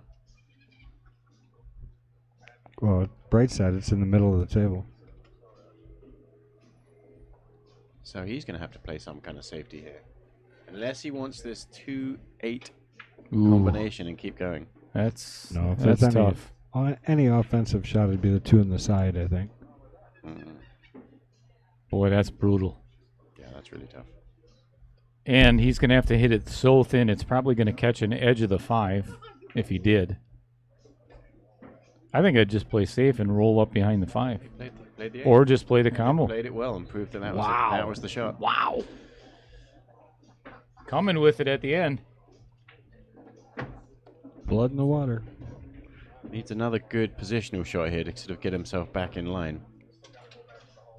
Speaker 4: Well, bright side, it's in the middle of the table.
Speaker 3: So he's going to have to play some kind of safety here. Unless he wants this 2-8
Speaker 2: Ooh,
Speaker 3: combination and keep going.
Speaker 2: that's
Speaker 4: No, if
Speaker 2: that's
Speaker 4: there's any,
Speaker 2: tough.
Speaker 4: any offensive shot, it'd be the 2 on the side, I think.
Speaker 3: Mm.
Speaker 2: Boy, that's brutal.
Speaker 3: Yeah, that's really tough.
Speaker 2: And he's going to have to hit it so thin, it's probably going to catch an edge of the 5 if he did. I think I'd just play safe and roll up behind the 5.
Speaker 3: Played the 8.
Speaker 2: Or just play the combo.
Speaker 3: Played it well and proved that
Speaker 2: Wow.
Speaker 3: that was the shot.
Speaker 2: Wow. Coming with it at the end.
Speaker 4: Blood in the water.
Speaker 3: Needs another good positional shot here to sort of get himself back in line.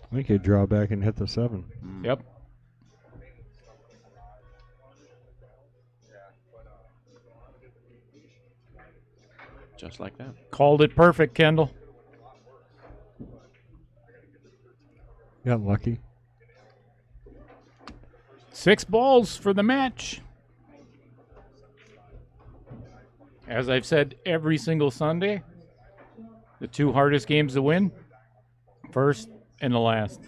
Speaker 4: I think he'd draw back and hit the 7.
Speaker 2: Yep.
Speaker 3: Just like that.
Speaker 2: Called it perfect, Kendall.
Speaker 4: Got lucky.
Speaker 2: 6 balls for the match. As I've said every single Sunday, the two hardest games to win, first and the last.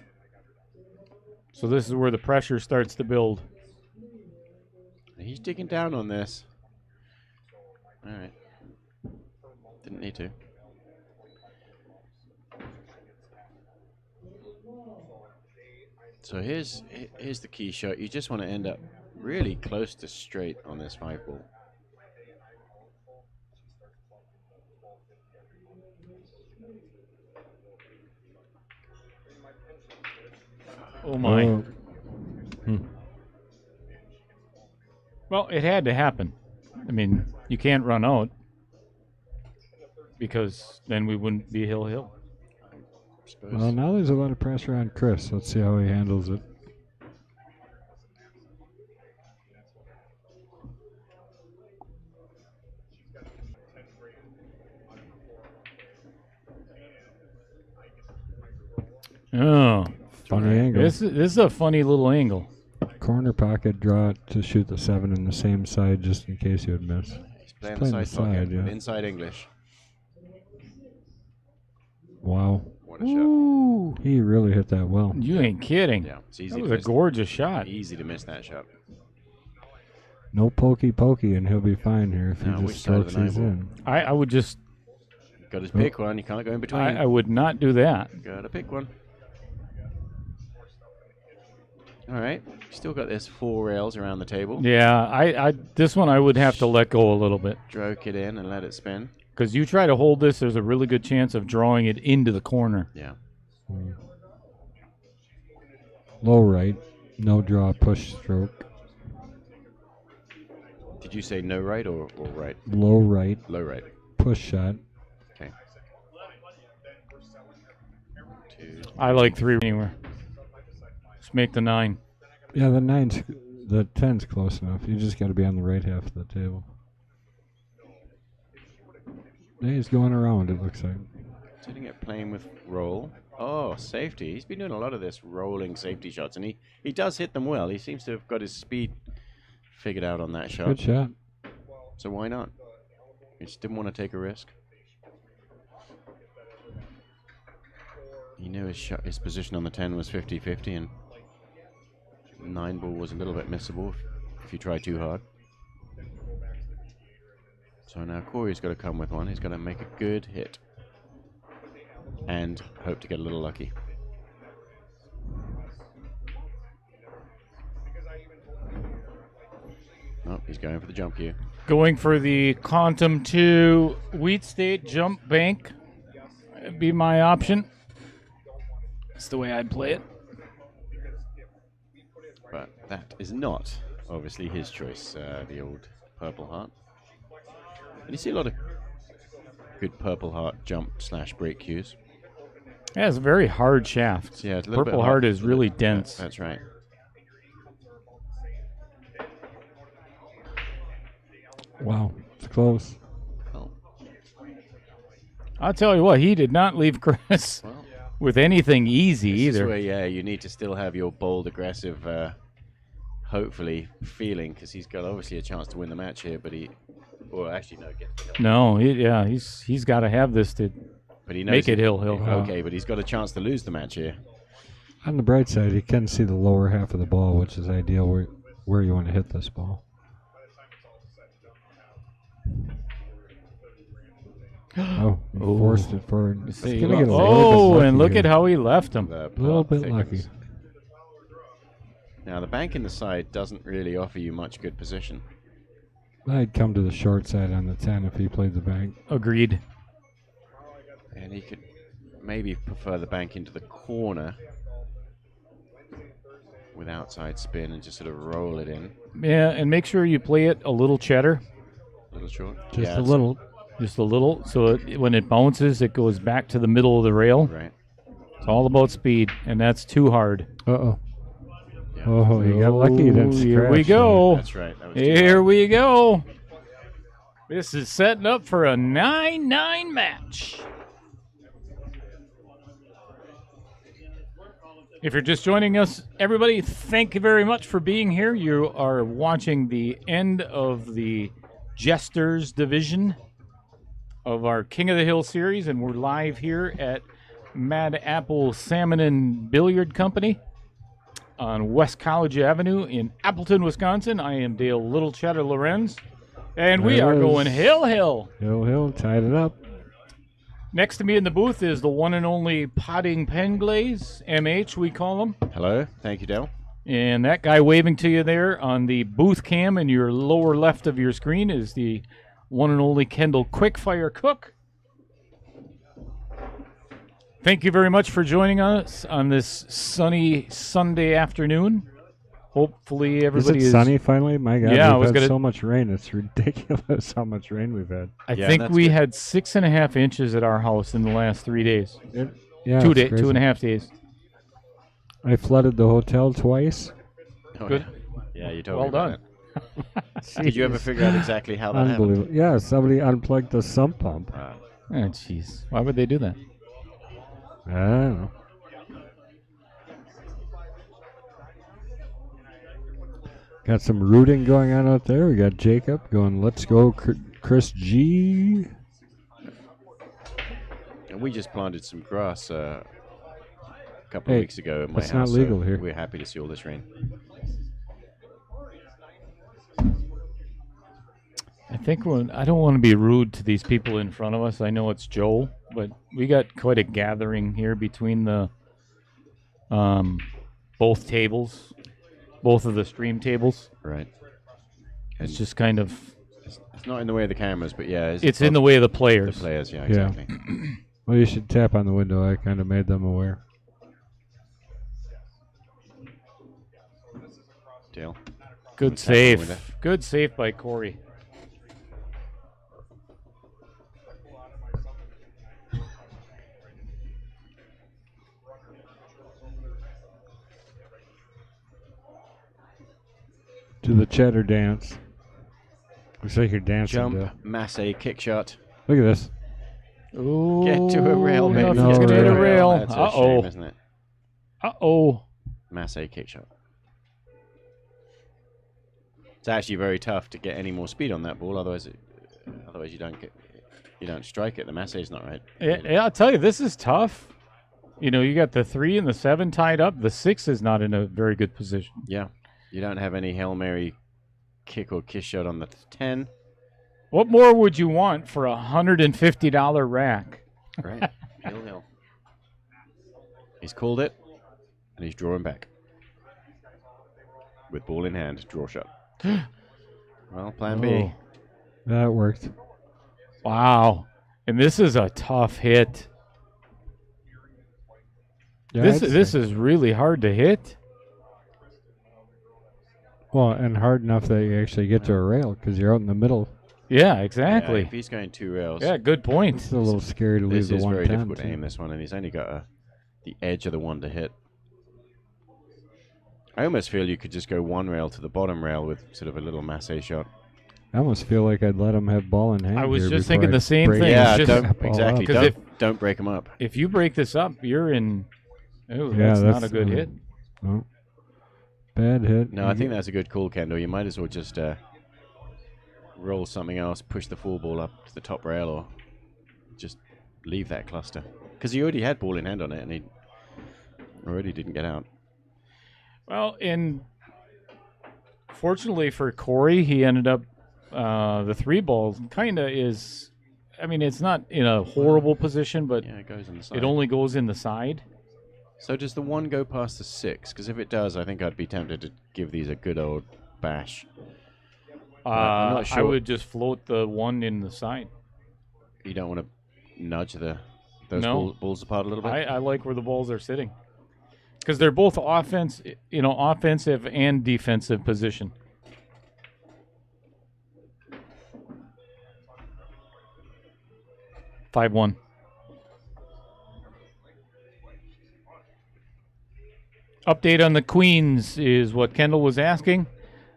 Speaker 2: So this is where the pressure starts to build.
Speaker 3: He's digging down on this. All right. Didn't need to. So here's the key shot. You just want to end up really close to straight on this 5-ball.
Speaker 2: Oh my.
Speaker 4: Oh.
Speaker 2: Well, it had to happen. I mean, you can't run out because then we wouldn't be hill.
Speaker 4: Well, now there's a lot of pressure on Chris. Let's see how he handles it.
Speaker 2: Oh,
Speaker 4: Funny angle.
Speaker 2: this is a funny little angle.
Speaker 4: Corner pocket, draw it to shoot the 7 in the same side just in case you would miss.
Speaker 3: He's playing
Speaker 4: playing
Speaker 3: the
Speaker 4: the
Speaker 3: side pocket
Speaker 4: side,
Speaker 3: with
Speaker 4: yeah.
Speaker 3: inside English.
Speaker 4: Wow.
Speaker 3: What a shot.
Speaker 2: Ooh,
Speaker 4: He really hit that well.
Speaker 2: you ain't kidding.
Speaker 3: Yeah, it's easy
Speaker 2: That
Speaker 3: to
Speaker 2: was a
Speaker 3: miss.
Speaker 2: gorgeous shot.
Speaker 3: Easy to miss that shot.
Speaker 4: No pokey, and he'll be fine here if
Speaker 3: No,
Speaker 4: he
Speaker 3: which
Speaker 4: just
Speaker 3: side of
Speaker 4: strokes
Speaker 3: the
Speaker 4: these
Speaker 3: nine
Speaker 4: in.
Speaker 2: I would just,
Speaker 3: Got his pick one. You can't go in between.
Speaker 2: I would not do that.
Speaker 3: Gotta pick one. All right. Still got this 4 rails around the table.
Speaker 2: Yeah, I this one I would have to let go a little bit
Speaker 3: Stroke it in and let it spin.
Speaker 2: because you try to hold this, there's a really good chance of drawing it into the corner.
Speaker 3: Yeah.
Speaker 4: Low right, no draw, push stroke.
Speaker 3: Did you say no right or right?
Speaker 4: Low right,
Speaker 3: Low right.
Speaker 4: push shot.
Speaker 3: Okay. 2.
Speaker 2: I like 3 anywhere. Let's make the 9.
Speaker 4: Yeah, the 10's close enough. You just got to be on the right half of the table. Yeah, he's going around, it looks like.
Speaker 3: Sitting at playing with roll. Oh, safety. He's been doing a lot of this rolling safety shots, and he does hit them well. He seems to have got his speed figured out on that shot.
Speaker 4: Good shot.
Speaker 3: So why not? He just didn't want to take a risk. He knew his position on the 10 was 50-50, and 9-ball was a little bit missable if you try too hard. So now Corey's got to come with one. He's got to make a good hit and hope to get a little lucky. Oh, he's going for the jump cue.
Speaker 2: Going for the Quantum 2 Wheat State jump bank. That'd be my option. That's the way I'd play it.
Speaker 3: But that is not obviously his choice, the old Purple Heart. And you see a lot of good Purple Heart jump / break cues.
Speaker 2: Yeah, it's a very hard shaft.
Speaker 3: Yeah, it's a little bit
Speaker 2: Purple
Speaker 3: hard
Speaker 2: Heart is
Speaker 3: for
Speaker 2: really
Speaker 3: the-
Speaker 2: dense.
Speaker 3: That's right.
Speaker 4: Wow, it's close.
Speaker 3: Well,
Speaker 2: I'll tell you what, he did not leave Chris
Speaker 3: well
Speaker 2: with anything easy
Speaker 3: this is
Speaker 2: either.
Speaker 3: where, yeah, you need to still have your bold, aggressive, hopefully, feeling, because he's got obviously a chance to win the match here, but actually, no, get the hill.
Speaker 2: No, he's got to have this to
Speaker 3: But he knows
Speaker 2: make it hill.
Speaker 3: Okay, but he's got a chance to lose the match here.
Speaker 4: On the bright side, you can see the lower half of the ball, which is ideal where you want to hit this ball. Oh, he forced it forward. It's
Speaker 2: See,
Speaker 4: gonna get a little
Speaker 2: oh,
Speaker 4: bit lucky
Speaker 2: and look
Speaker 4: here.
Speaker 2: at how he left him.
Speaker 3: The
Speaker 4: A little
Speaker 3: plot
Speaker 4: bit
Speaker 3: thickens.
Speaker 4: lucky.
Speaker 3: Now, the bank in the side doesn't really offer you much good position.
Speaker 4: I'd come to the short side on the 10 if he played the bank.
Speaker 2: Agreed.
Speaker 3: And he could maybe prefer the bank into the corner with outside spin and just sort of roll it in.
Speaker 2: Yeah, and make sure you play it a little cheddar,
Speaker 3: A little short.
Speaker 4: Just
Speaker 3: Yeah,
Speaker 4: a
Speaker 3: it's-
Speaker 4: little.
Speaker 2: just a little, so when it bounces, it goes back to the middle of the rail.
Speaker 3: Right.
Speaker 2: It's all about speed, and that's too hard.
Speaker 4: Uh-oh.
Speaker 3: Yeah.
Speaker 4: Oh, you got lucky.
Speaker 2: Oh,
Speaker 4: That's
Speaker 2: here we go.
Speaker 3: That's right. That was too
Speaker 2: Here
Speaker 3: hard.
Speaker 2: we go. This is setting up for a 9-9 match. If you're just joining us, everybody, thank you very much for being here. You are watching the end of the Jesters division of our King of the Hill series, and we're live here at Mad Apple Salmon and Billiard Company on West College Avenue in Appleton, Wisconsin. I am Dale Little Cheddar Lorenz, and we are going hill.
Speaker 4: Hill, tied it up.
Speaker 2: Next to me in the booth is the one and only Potting Penglaze, MH we call him.
Speaker 3: Hello. Thank you, Dale.
Speaker 2: And that guy waving to you there on the booth cam in your lower left of your screen is the one and only Kendall Quickfire Cook. Thank you very much for joining us on this sunny Sunday afternoon. Hopefully everybody is
Speaker 4: sunny finally? My God,
Speaker 2: Yeah,
Speaker 4: we've had so much rain. It's ridiculous how much rain we've had.
Speaker 2: I think we had 6.5 inches at our house in the last 3 days.
Speaker 4: Yeah,
Speaker 2: 2.5 days.
Speaker 4: I flooded the hotel twice.
Speaker 3: Oh,
Speaker 2: Good.
Speaker 3: Yeah, you told
Speaker 2: Well
Speaker 3: me about
Speaker 2: done.
Speaker 3: it. Did you ever figure out exactly how that happened?
Speaker 4: Unbelievable. Yeah, somebody unplugged the sump pump.
Speaker 2: Oh, jeez. Why would they do that?
Speaker 4: I don't know. Got some rooting going on out there. We got Jacob going, let's go, Chris G.
Speaker 3: And we just planted some grass a couple of weeks ago at my house.
Speaker 4: It's not legal here.
Speaker 3: We're happy to see all this rain.
Speaker 2: I think I don't want to be rude to these people in front of us. I know it's Joel, but we got quite a gathering here between the both tables, both of the stream tables.
Speaker 3: Right.
Speaker 2: It's just kind of...
Speaker 3: It's not in the way of the cameras, but yeah.
Speaker 2: It's in the way of the players.
Speaker 3: The players, yeah, exactly.
Speaker 4: Well, you should tap on the window. I kind of made them aware.
Speaker 3: Dale.
Speaker 2: Good save. Good save by Corey.
Speaker 4: Do the cheddar dance. Looks like you're dancing.
Speaker 3: Jump, masse, kick shot.
Speaker 4: Look at this.
Speaker 2: Ooh,
Speaker 3: Get to a rail, baby.
Speaker 4: no
Speaker 2: Get to
Speaker 4: rail.
Speaker 2: a rail.
Speaker 3: That's a shame, isn't it?
Speaker 2: Uh-oh.
Speaker 3: Masse, kick shot. It's actually very tough to get any more speed on that ball. Otherwise you don't strike it. The masse is not right.
Speaker 2: Yeah, I'll tell you, this is tough. You know, you got the 3 and the 7 tied up. The 6 is not in a very good position.
Speaker 3: Yeah. You don't have any Hail Mary kick or kiss shot on the 10.
Speaker 2: What more would you want for a $150 rack?
Speaker 3: Right. Hill. He's called it, and he's drawing back. With ball in hand, draw shot. Well, plan B.
Speaker 4: That worked.
Speaker 2: Wow. And this is a tough hit.
Speaker 4: Yeah,
Speaker 2: This is really hard to hit.
Speaker 4: Well, and hard enough that you actually get to a rail because you're out in the middle.
Speaker 2: Yeah, exactly.
Speaker 3: Yeah, if he's going 2 rails.
Speaker 2: Yeah, good point.
Speaker 4: It's a little scary to leave
Speaker 3: This
Speaker 4: the
Speaker 3: is
Speaker 4: 110.
Speaker 3: very difficult to aim this one, and he's only got the edge of the 1 to hit. I almost feel you could just go 1 rail to the bottom rail with sort of a little masse shot.
Speaker 4: I almost feel like I'd let him have ball in hand.
Speaker 2: I was
Speaker 4: here
Speaker 2: just
Speaker 4: before
Speaker 2: thinking
Speaker 4: I
Speaker 2: the same
Speaker 4: break
Speaker 2: thing.
Speaker 3: Yeah,
Speaker 2: It's
Speaker 3: don't,
Speaker 4: ball
Speaker 3: exactly.
Speaker 4: up.
Speaker 2: 'Cause
Speaker 3: Don't break them up.
Speaker 2: If you break this up, you're in... Oh,
Speaker 4: Yeah,
Speaker 2: that's not a good
Speaker 4: uh,
Speaker 2: hit.
Speaker 4: No. Bad hit.
Speaker 3: No, I think that's a good call, Kendall. You might as well just roll something else, push the full ball up to the top rail, or just leave that cluster. Because he already had ball in hand on it, and he already didn't get out.
Speaker 2: Well, and fortunately for Corey, he ended up the 3 ball kind of is... I mean, it's not in a horrible position, but
Speaker 3: Yeah, it goes on the side.
Speaker 2: it only goes in the side.
Speaker 3: So does the 1 go past the 6? Because if it does, I think I'd be tempted to give these a good old bash. I'm not sure.
Speaker 2: I would just float the 1 in the side.
Speaker 3: You don't want to nudge those
Speaker 2: No.
Speaker 3: balls apart a little bit?
Speaker 2: I like where the balls are sitting because they're both offensive and defensive position. $5-1. Update on the Queens is what Kendall was asking.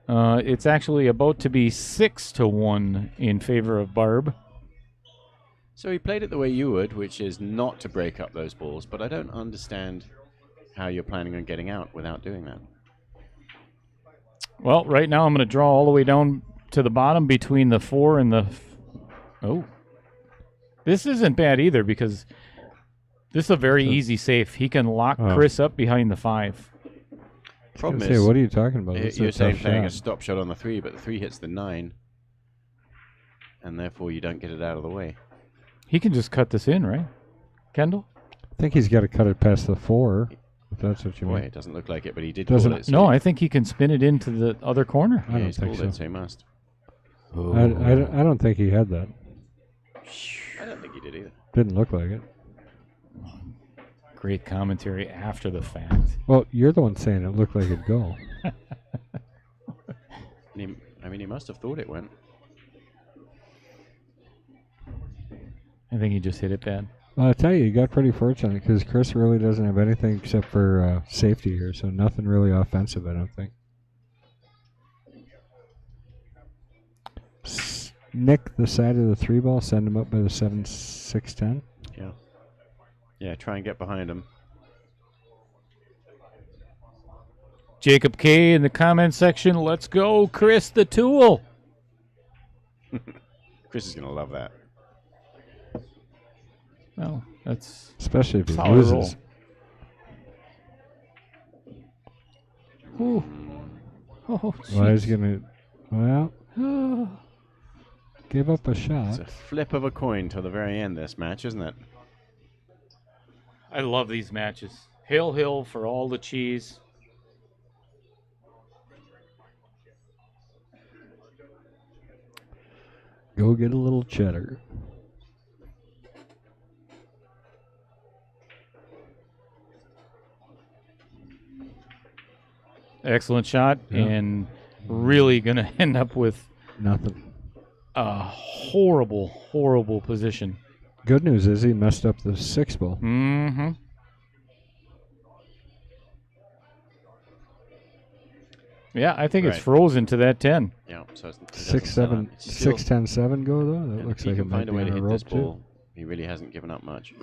Speaker 2: It's actually about to be 6-1 in favor of Barb.
Speaker 3: So he played it the way you would, which is not to break up those balls, but I don't understand how you're planning on getting out without doing that.
Speaker 2: Well, right now I'm going to draw all the way down to the bottom between the 4 and the... Oh. This isn't bad either because this is a very easy safe. He can lock Chris up behind the 5.
Speaker 3: Problem
Speaker 4: Say,
Speaker 3: is,
Speaker 4: what are you talking about? It's
Speaker 3: you're
Speaker 4: a
Speaker 3: saying
Speaker 4: tough
Speaker 3: playing a
Speaker 4: shot.
Speaker 3: stop shot on the 3, but the 3 hits the 9, and therefore you don't get it out of the way.
Speaker 2: He can just cut this in, right? Kendall?
Speaker 4: I think he's got to cut it past the 4, if that's what you
Speaker 3: Boy,
Speaker 4: mean.
Speaker 3: it doesn't look like it, but he did
Speaker 4: Doesn't
Speaker 3: call it. So
Speaker 2: No, I think he can spin it into the other corner.
Speaker 4: I
Speaker 3: yeah,
Speaker 4: don't
Speaker 3: he's
Speaker 4: think
Speaker 3: called
Speaker 4: so.
Speaker 3: it, so he must.
Speaker 4: I don't think he had that.
Speaker 3: I don't think he did either.
Speaker 4: Didn't look like it.
Speaker 2: Great commentary after the fact.
Speaker 4: Well, you're the one saying it looked like it'd go.
Speaker 3: He must have thought it went.
Speaker 2: I think he just hit it bad.
Speaker 4: Well, I tell you got pretty fortunate because Chris really doesn't have anything except for safety here, so nothing really offensive, I don't think. Nick the side of the 3 ball, send him up by the 7, 6, 10.
Speaker 3: Yeah. Yeah, try and get behind him.
Speaker 2: Jacob K in the comment section. Let's go, Chris the Tool.
Speaker 3: Chris is going to love that.
Speaker 2: Well, that's
Speaker 4: Especially if he
Speaker 2: how I roll.
Speaker 4: loses.
Speaker 2: Ooh. Oh,
Speaker 4: Well, he's
Speaker 2: jeez.
Speaker 4: gonna. Well, give up a
Speaker 3: It's
Speaker 4: shot.
Speaker 3: a flip of a coin till the very end, this match, isn't it?
Speaker 2: I love these matches. Hail, hail for all the cheese.
Speaker 4: Go get a little cheddar.
Speaker 2: Excellent shot,
Speaker 4: Yeah.
Speaker 2: and really going to end up with
Speaker 4: Nothing.
Speaker 2: a horrible, horrible position.
Speaker 4: Good news is he messed up the 6 ball.
Speaker 2: Mm-hmm. Yeah, I think it's
Speaker 3: Right.
Speaker 2: frozen to that 10.
Speaker 3: Yeah, so it doesn't
Speaker 4: 6,
Speaker 3: sell
Speaker 4: 7,
Speaker 3: out. It's still-
Speaker 4: 6, 10, 7 go though. That
Speaker 3: and
Speaker 4: looks
Speaker 3: if he
Speaker 4: like it
Speaker 3: can
Speaker 4: might
Speaker 3: find a
Speaker 4: be
Speaker 3: way
Speaker 4: on
Speaker 3: to
Speaker 4: a
Speaker 3: hit
Speaker 4: rope
Speaker 3: this
Speaker 4: too.
Speaker 3: ball. He really hasn't given up much.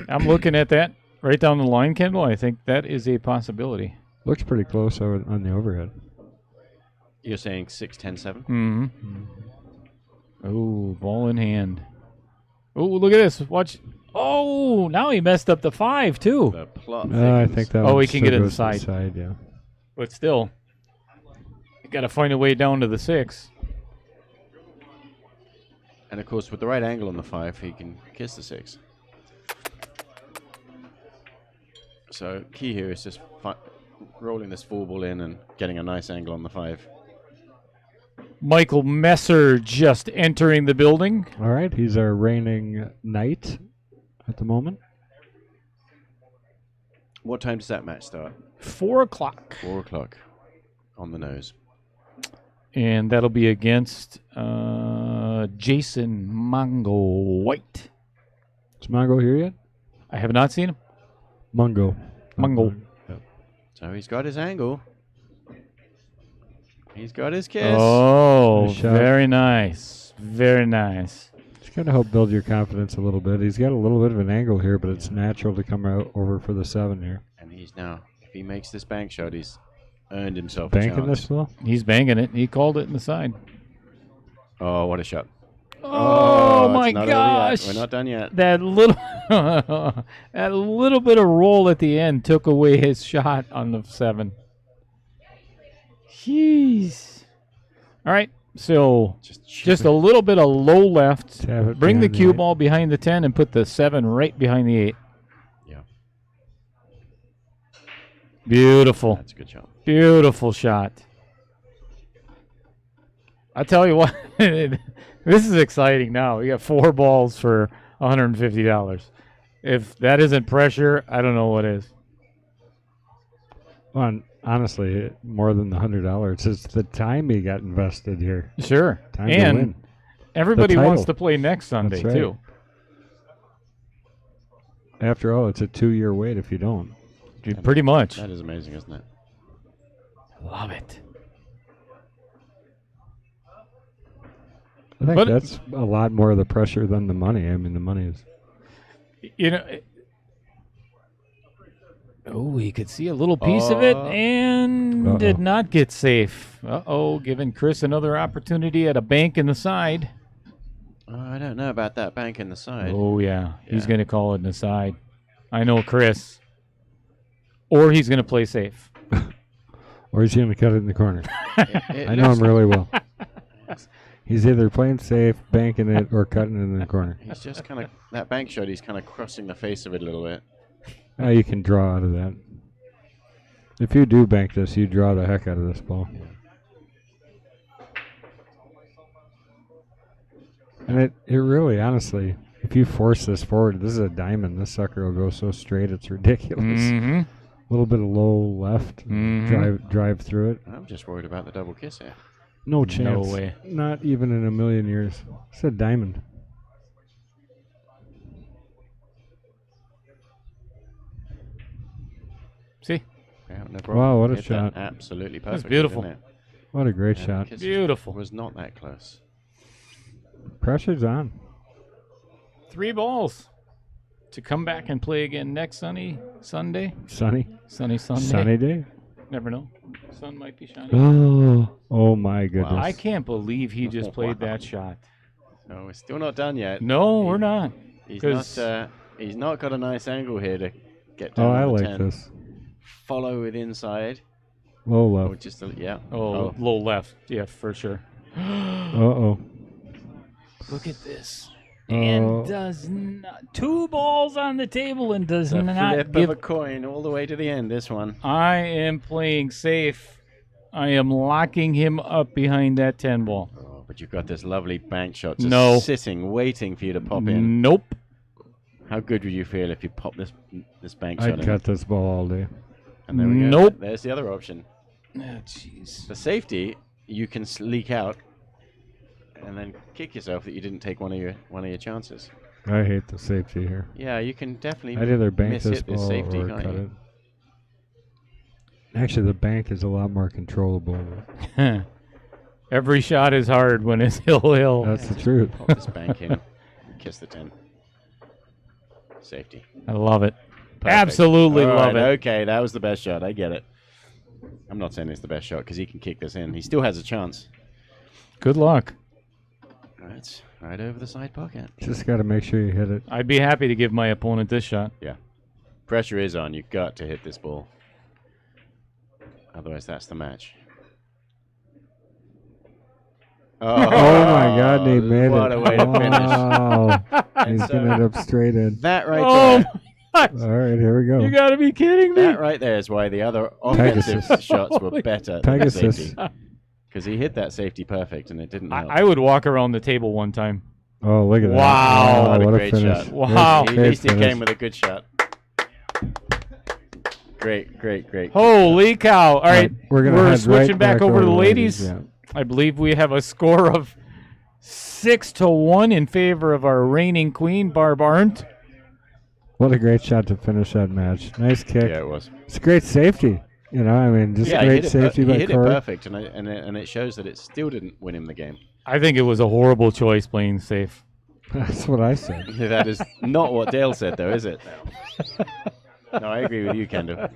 Speaker 2: I'm looking at that right down the line, Kendall. I think that is a possibility.
Speaker 4: Looks pretty close on the overhead.
Speaker 3: You're saying 6, 10, 7?
Speaker 2: Mm-hmm. Oh, ball in hand. Oh, look at this. Watch. Oh, now he messed up the 5, too.
Speaker 3: The plot
Speaker 4: I
Speaker 3: thickens.
Speaker 4: think that
Speaker 2: Oh,
Speaker 4: one
Speaker 2: he can
Speaker 4: still
Speaker 2: get it
Speaker 4: goes to the
Speaker 2: inside.
Speaker 4: side, yeah.
Speaker 2: But still, you got to find a way down to the 6.
Speaker 3: And of course, with the right angle on the 5, he can kiss the 6. So key here is just rolling this 4 ball in and getting a nice angle on the 5.
Speaker 2: Michael Messer just entering the building.
Speaker 4: All right, he's our reigning knight at the moment.
Speaker 3: What time does that match start?
Speaker 2: 4 o'clock.
Speaker 3: 4 o'clock on the nose.
Speaker 2: And that'll be against Jason Mongo White.
Speaker 4: Is Mongo here yet?
Speaker 2: I have not seen him.
Speaker 4: Mungo.
Speaker 2: Mungo.
Speaker 4: Yep.
Speaker 3: So he's got his angle. He's got his kiss.
Speaker 2: Oh,
Speaker 4: Nice shot.
Speaker 2: very nice. Very nice.
Speaker 4: Just got to help build your confidence a little bit. He's got a little bit of an angle here, but it's natural to come out over for the 7 here.
Speaker 3: And he's now, if he makes this bank shot, he's earned himself a
Speaker 4: Banking
Speaker 3: chance.
Speaker 4: this though?
Speaker 2: He's banging it. He called it in the side.
Speaker 3: Oh, what a shot.
Speaker 2: Oh,
Speaker 3: it's
Speaker 2: my
Speaker 3: not over yet.
Speaker 2: gosh.
Speaker 3: We're not done yet.
Speaker 2: That little that little bit of roll at the end took away his shot on the 7. Jeez. All right. So just a little bit of low left.
Speaker 4: Tap it
Speaker 2: Bring the
Speaker 4: behind
Speaker 2: cue
Speaker 4: 8.
Speaker 2: ball behind the 10 and put the 7 right behind the 8.
Speaker 3: Yeah,
Speaker 2: Beautiful.
Speaker 3: that's a good shot.
Speaker 2: Beautiful shot. I tell you what, this is exciting now. We got 4 balls for $150. If that isn't pressure, I don't know what is.
Speaker 4: Well, and honestly, more than the $100. It's the time he got invested here.
Speaker 2: Sure.
Speaker 4: Time to
Speaker 2: and
Speaker 4: win.
Speaker 2: everybody
Speaker 4: The
Speaker 2: wants
Speaker 4: title.
Speaker 2: to play next Sunday,
Speaker 4: right.
Speaker 2: too.
Speaker 4: After all, it's a 2-year wait if you don't.
Speaker 2: Dude, pretty much.
Speaker 3: That is amazing, isn't it?
Speaker 2: Love it.
Speaker 4: I think
Speaker 2: But-
Speaker 4: that's a lot more of the pressure than the money. I mean, the money is.
Speaker 2: You know, Oh, he could see a little piece of it and did not get safe. Uh-oh, giving Chris another opportunity at a bank in the side.
Speaker 3: I don't know about that bank in the side.
Speaker 2: Oh, yeah. He's going to call it in the side. I know Chris. Or he's going to play safe.
Speaker 4: Or he's going to cut it in the corner. I know him really well. He's either playing safe, banking it, or cutting it in the corner.
Speaker 3: He's just kind of, that bank shot, he's kind of crossing the face of it a little bit.
Speaker 4: Now you can draw out of that. If you do bank this, you draw the heck out of this ball. And it really, honestly, if you force this forward, this is a diamond. This sucker will go so straight, it's ridiculous.
Speaker 2: Mm-hmm.
Speaker 4: A little bit of low left, drive through it.
Speaker 3: I'm just worried about the double kiss here.
Speaker 4: No chance.
Speaker 2: No way.
Speaker 4: Not even in a million years. It's a diamond.
Speaker 2: See?
Speaker 3: Yeah, no problem.
Speaker 4: Wow, what a
Speaker 3: Hit
Speaker 4: shot.
Speaker 3: that absolutely perfect.
Speaker 2: beautiful.
Speaker 3: Isn't it?
Speaker 4: What a great
Speaker 3: Yeah,
Speaker 4: shot.
Speaker 3: the kiss
Speaker 2: Beautiful.
Speaker 3: was not that close.
Speaker 4: Pressure's on.
Speaker 2: 3 balls to come back and play again next Sunday.
Speaker 4: Sunny
Speaker 2: Sunday.
Speaker 4: Sunny day.
Speaker 2: Never know. Sun might be shining.
Speaker 4: Oh my goodness.
Speaker 2: I can't believe he just played that shot.
Speaker 3: No, we're still not done yet.
Speaker 2: No, we're not.
Speaker 3: He's
Speaker 2: 'Cause-
Speaker 3: not. He's not got a nice angle here to get down.
Speaker 4: Oh, I
Speaker 3: on the
Speaker 4: like
Speaker 3: 10.
Speaker 4: this.
Speaker 3: Follow with inside.
Speaker 4: Low
Speaker 3: Or
Speaker 4: left.
Speaker 3: just yeah.
Speaker 2: Oh, low left. Yeah, for sure.
Speaker 4: Uh-oh.
Speaker 2: Look at this.
Speaker 4: Oh.
Speaker 2: And does not. 2 balls on the table and does
Speaker 3: The
Speaker 2: not
Speaker 3: flip
Speaker 2: give.
Speaker 3: of a coin all the way to the end. This one.
Speaker 2: I am playing safe. I am locking him up behind that 10 ball.
Speaker 3: Oh, but you've got this lovely bank shot just
Speaker 2: No.
Speaker 3: sitting, waiting for you to pop in.
Speaker 2: Nope.
Speaker 3: How good would you feel if you pop this bank shot
Speaker 4: I'd
Speaker 3: in?
Speaker 4: cut this ball all day.
Speaker 3: And there we go.
Speaker 2: Nope.
Speaker 3: There's the other option.
Speaker 2: Oh, jeez.
Speaker 3: The safety, you can leak out and then kick yourself that you didn't take one of your chances.
Speaker 4: I hate the safety here.
Speaker 3: Yeah, you can definitely
Speaker 4: I'd either bank this
Speaker 3: miss-hit this
Speaker 4: ball
Speaker 3: safety,
Speaker 4: or
Speaker 3: can't
Speaker 4: cut
Speaker 3: you?
Speaker 4: it. Actually, the bank is a lot more controllable.
Speaker 2: Every shot is hard when it's hill.
Speaker 4: That's the truth.
Speaker 3: Pop this bank in, kiss the 10. Safety.
Speaker 2: I love it.
Speaker 3: Perfect.
Speaker 2: Absolutely
Speaker 3: All
Speaker 2: love
Speaker 3: right,
Speaker 2: it.
Speaker 3: Okay, that was the best shot. I get it. I'm not saying it's the best shot because he can kick this in. He still has a chance.
Speaker 2: Good luck.
Speaker 3: Right, right over the side pocket.
Speaker 4: Just got to make sure you hit it.
Speaker 2: I'd be happy to give my opponent this shot.
Speaker 3: Yeah. Pressure is on. You've got to hit this ball. Otherwise, that's the match.
Speaker 4: Oh my God, they made
Speaker 3: what
Speaker 4: it.
Speaker 3: a way to finish.
Speaker 4: Wow. He's
Speaker 3: so-
Speaker 4: going to end up straight in.
Speaker 3: That right
Speaker 2: Oh,
Speaker 3: there.
Speaker 2: my
Speaker 4: All right, here we go.
Speaker 2: You got to be kidding me.
Speaker 3: That right there is why the other offensive
Speaker 4: Pegasus.
Speaker 3: shots were better than the
Speaker 4: Pegasus.
Speaker 3: safety. Because he hit that safety perfect and it didn't help.
Speaker 2: I would walk around the table one time.
Speaker 4: Oh, look at that.
Speaker 2: Wow.
Speaker 3: What a
Speaker 4: what
Speaker 3: great
Speaker 4: finish.
Speaker 3: shot.
Speaker 2: Wow.
Speaker 3: At
Speaker 4: Great
Speaker 3: least he
Speaker 4: finish.
Speaker 3: came with a good shot. Great.
Speaker 2: Holy cow. All right.
Speaker 4: We're gonna head
Speaker 2: switching
Speaker 4: right
Speaker 2: back over to the ladies.
Speaker 4: Yeah.
Speaker 2: I believe we have a score of 6-1 in favor of our reigning queen, Barb Arndt.
Speaker 4: What a great shot to finish that match. Nice kick.
Speaker 3: Yeah, it was.
Speaker 4: It's great safety. You know, I mean, just
Speaker 3: Yeah, he
Speaker 4: great
Speaker 3: hit
Speaker 4: safety
Speaker 3: he
Speaker 4: by
Speaker 3: hit it
Speaker 4: Corey.
Speaker 3: perfect, and it shows that it still didn't win him the game.
Speaker 2: I think it was a horrible choice playing safe.
Speaker 4: That's what I said.
Speaker 3: That is not what Dale said, though, is it? No, I agree with you, Kendall.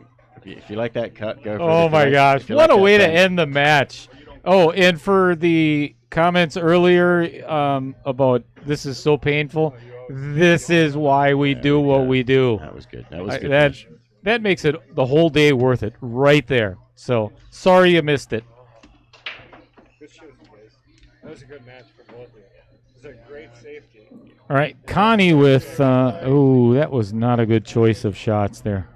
Speaker 3: If you like that cut, go for it.
Speaker 2: Oh
Speaker 3: If you
Speaker 2: my
Speaker 3: like-
Speaker 2: gosh.
Speaker 3: if you
Speaker 2: What
Speaker 3: like
Speaker 2: a
Speaker 3: that
Speaker 2: way to
Speaker 3: pen.
Speaker 2: end the match. Oh, and for the comments earlier about this is so painful, this is why we do what we do.
Speaker 3: That was good. That was a good.
Speaker 2: That
Speaker 3: finish.
Speaker 2: that makes it the whole day worth it right there. So sorry you missed it.
Speaker 4: That was a good match for both of you. It was a great safety.
Speaker 2: All right, Connie with that was not a good choice of shots there.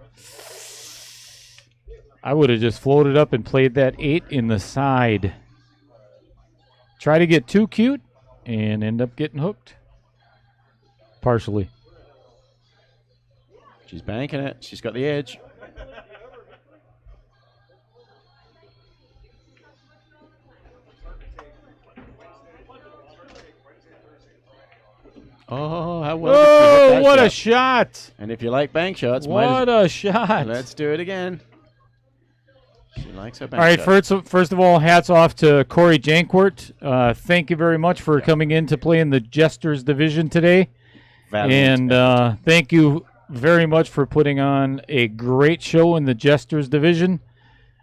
Speaker 2: I would have just floated up and played that 8 in the side. Try to get too cute and end up getting hooked. Partially.
Speaker 3: She's banking it. She's got the edge. Oh, how well did she hit
Speaker 2: Oh,
Speaker 3: that
Speaker 2: what a
Speaker 3: shot?
Speaker 2: shot!
Speaker 3: And if you like bank shots, might
Speaker 2: What a shot!
Speaker 3: let's do it again. She likes her bank
Speaker 2: All right,
Speaker 3: shots.
Speaker 2: first of all, hats off to Corey Janquart. Thank you very much for coming in to play in the Jesters division today.
Speaker 3: Valiant.
Speaker 2: And thank you very much for putting on a great show in the Jesters division.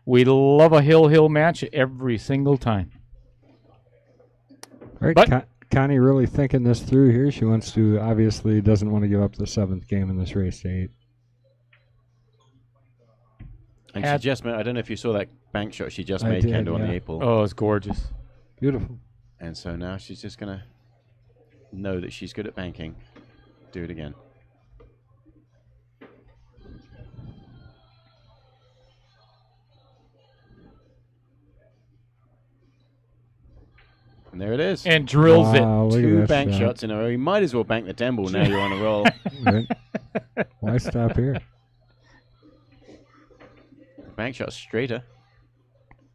Speaker 2: We love a hill match every single time.
Speaker 4: All right,
Speaker 2: But-
Speaker 4: Connie really thinking this through here. She wants to, obviously doesn't want to give up the 7th game in this race to 8.
Speaker 3: And she just made, I don't know if you saw that bank shot she just made,
Speaker 4: did,
Speaker 3: Kendall, on the
Speaker 4: yeah.
Speaker 3: 8 ball.
Speaker 2: Oh, it's gorgeous.
Speaker 4: Beautiful.
Speaker 3: And so now she's just going to know that she's good at banking. Do it again. And there it is.
Speaker 2: And drills
Speaker 4: Wow, look at
Speaker 3: 2
Speaker 4: that
Speaker 3: bank
Speaker 4: shot.
Speaker 3: shots in a row. You might as well bank the 10 ball now you're on a roll.
Speaker 4: Right. Why stop here?
Speaker 3: Bank shot straighter.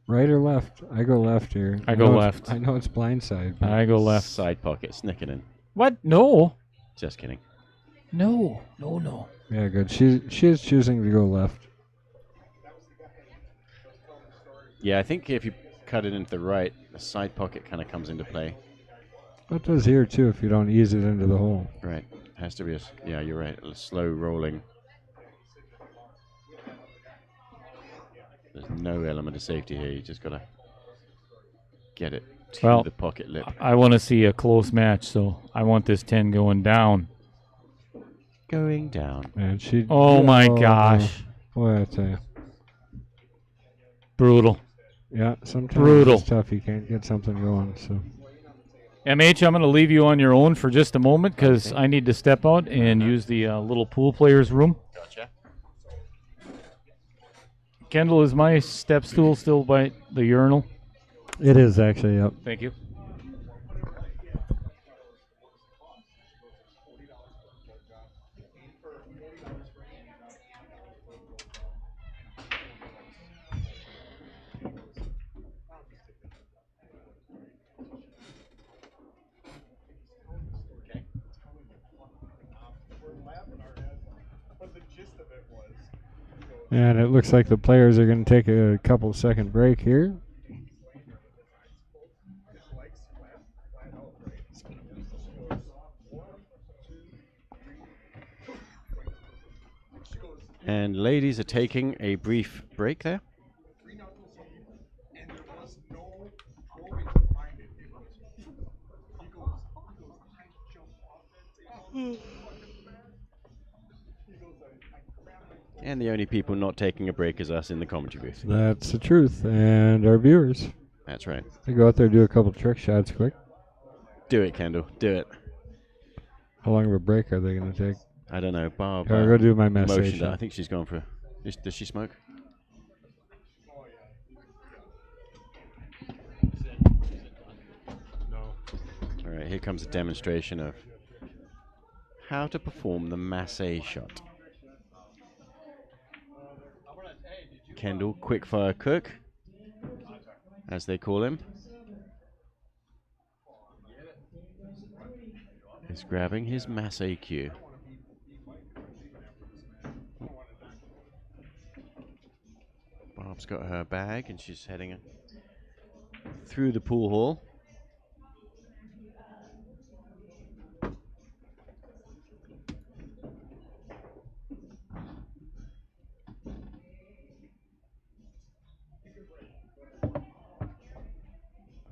Speaker 4: Right or left? I go left here.
Speaker 2: I go
Speaker 4: know
Speaker 2: left.
Speaker 4: I know it's blindside. But
Speaker 2: I go left.
Speaker 3: Side pocket, snicking in.
Speaker 2: What? No.
Speaker 3: Just kidding.
Speaker 2: No.
Speaker 4: yeah, good. She is choosing to go left.
Speaker 3: Yeah, I think if you cut it into the right, the side pocket kind of comes into play.
Speaker 4: It does here too if you don't ease it into the hole.
Speaker 3: Right. Has to be a, yeah, you're right. A slow rolling. There's no element of safety here. You just got to get it to
Speaker 2: Well,
Speaker 3: the pocket lip.
Speaker 2: I want to see a close match, so I want this 10 going down.
Speaker 3: Going down.
Speaker 4: And she.
Speaker 2: Oh my gosh.
Speaker 4: Boy, I tell you.
Speaker 2: Brutal.
Speaker 4: Yeah, sometimes
Speaker 2: Brutal.
Speaker 4: it's tough. You can't get something going. So.
Speaker 2: MH, I'm going to leave you on your own for just a moment because I need to step out and use the little pool players room.
Speaker 3: Gotcha.
Speaker 2: Kendall, is my step stool still by the urinal?
Speaker 4: It is actually. Yep.
Speaker 2: Thank you.
Speaker 4: And it looks like the players are going to take a couple second break here.
Speaker 3: And ladies are taking a brief break there. And the only people not taking a break is us in the commentary booth.
Speaker 4: That's the truth. And our viewers.
Speaker 3: That's right.
Speaker 4: They go out there and do a couple trick shots quick.
Speaker 3: Do it, Kendall. Do it.
Speaker 4: How long of a break are they going to take?
Speaker 3: I don't know. Barb.
Speaker 4: I'll go do my
Speaker 3: motioned
Speaker 4: massage.
Speaker 3: her. I think she's going for. Does she smoke? All right. Here comes a demonstration of how to perform the massage shot. Kendall, quickfire cook, as they call him, is grabbing his massage cue. Barb's got her bag and she's heading through the pool hall.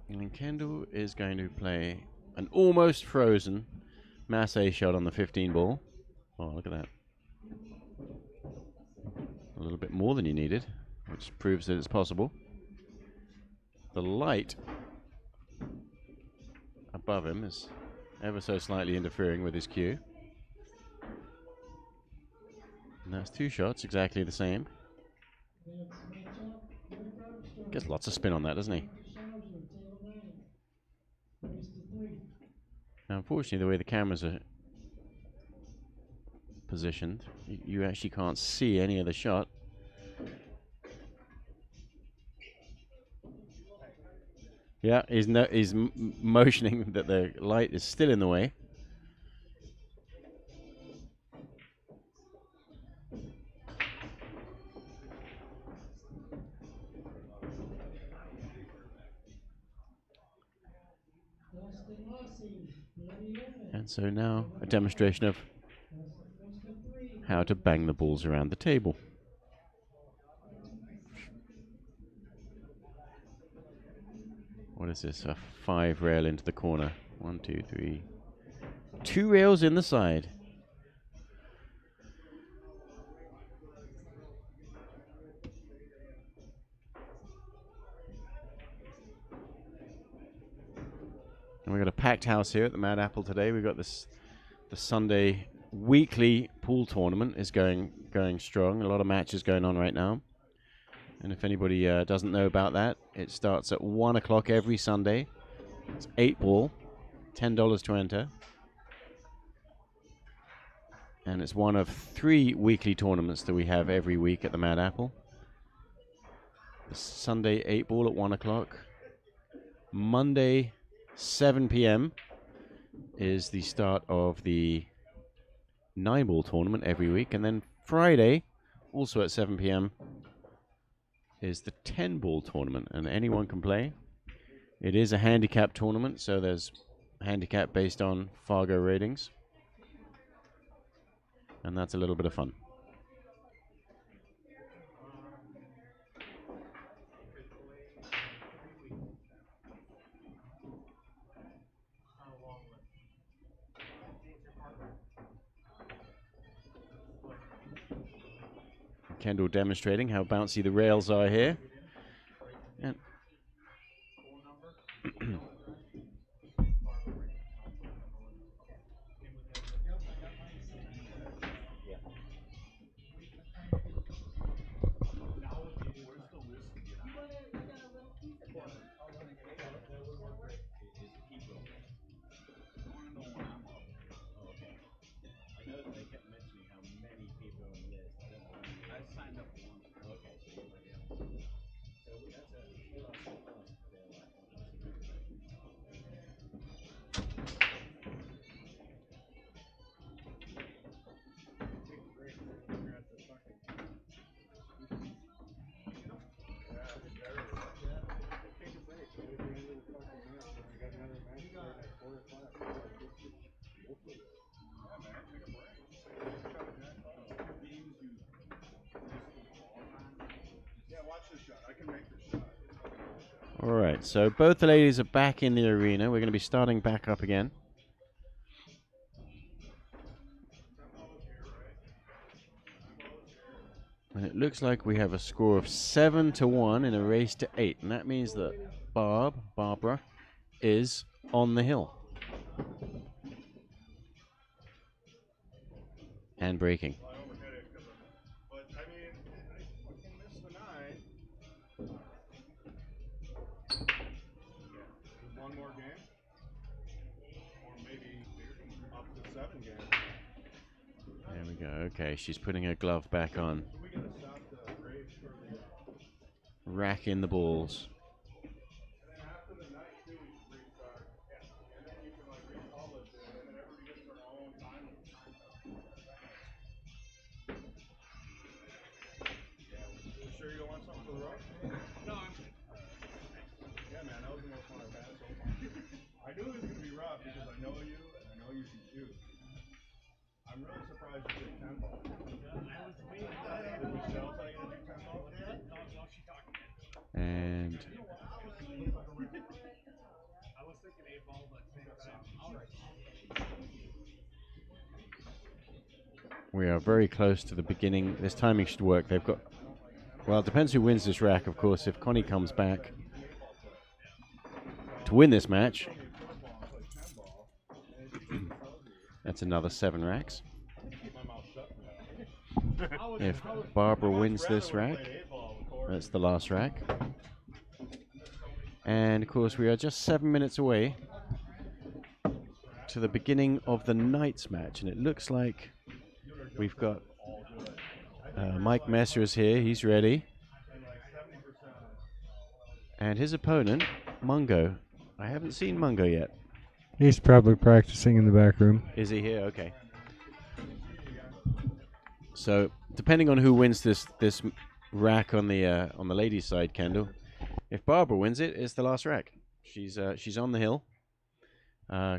Speaker 3: And Kendall is going to play an almost frozen massage shot on the 15 ball. Oh, look at that. A little bit more than you needed, which proves that it's possible. The light above him is ever so slightly interfering with his cue. And that's 2 shots, exactly the same. Gets lots of spin on that, doesn't he? Now, unfortunately, the way the cameras are positioned, you actually can't see any of the shot. Yeah, he's motioning that the light is still in the way. And so now a demonstration of how to bang the balls around the table. What is this? A 5 rail into the corner. 1, 2, 3. 2 rails in the side. And we've got a packed house here at the Mad Apple today. We've got the Sunday weekly pool tournament is going strong. A lot of matches going on right now. And if anybody doesn't know about that, it starts at 1 o'clock every Sunday. It's 8 ball, $10 to enter. And it's one of 3 weekly tournaments that we have every week at the Mad Apple. The Sunday 8 ball at 1 o'clock. Monday 7 p.m. is the start of the 9 ball tournament every week. And then Friday, also at 7 p.m., is the 10 ball tournament. And anyone can play. It is a handicap tournament, so there's a handicap based on Fargo ratings. And that's a little bit of fun. Kendall demonstrating how bouncy the rails are here. And all right, so both the ladies are back in the arena. We're going to be starting back up again. And it looks like we have a score of 7-1 in a race to 8. And that means that Barbara, is on the hill. And breaking.
Speaker 1: One more game, or maybe up to 7 games.
Speaker 3: There we go. Okay, she's putting her glove back on. Racking the balls.
Speaker 1: Sure you don't want something for the rough? No, I'm good. Yeah, man, that was the most fun I've had so far. I knew it was going to be rough because I know you and I know you can shoot. I'm really surprised you did 10 ball. Did Michelle tell you to do 10 ball? No, she talked to me.
Speaker 3: And
Speaker 1: I was thinking 8 ball, but
Speaker 3: we are very close to the beginning. This timing should work. They've got, well, it depends who wins this rack, of course. If Connie comes back to win this match, that's another 7 racks. If Barbara wins this rack, that's the last rack. And of course, we are just 7 minutes away to the beginning of the night's match. And it looks like we've got Mike Messer is here. He's ready. And his opponent, Mungo. I haven't seen Mungo yet.
Speaker 4: He's probably practicing in the back room.
Speaker 3: Is he here? Okay. So, depending on who wins this rack on the ladies' side, Kendall, if Barbara wins it, it's the last rack. She's on the hill.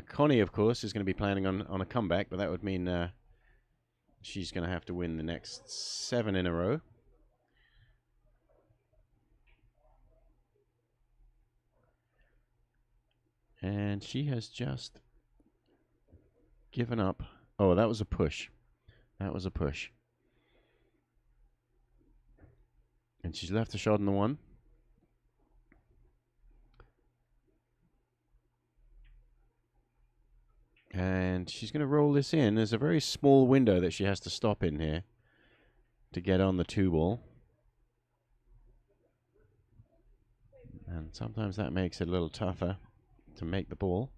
Speaker 3: Connie, of course, is going to be planning on a comeback, but that would mean she's going to have to win the next 7 in a row. And she has just given up. Oh, that was a push. That was a push. And she's left a shot on the 1. And she's going to roll this in. There's a very small window that she has to stop in here to get on the 2 ball. And sometimes that makes it a little tougher to make the ball.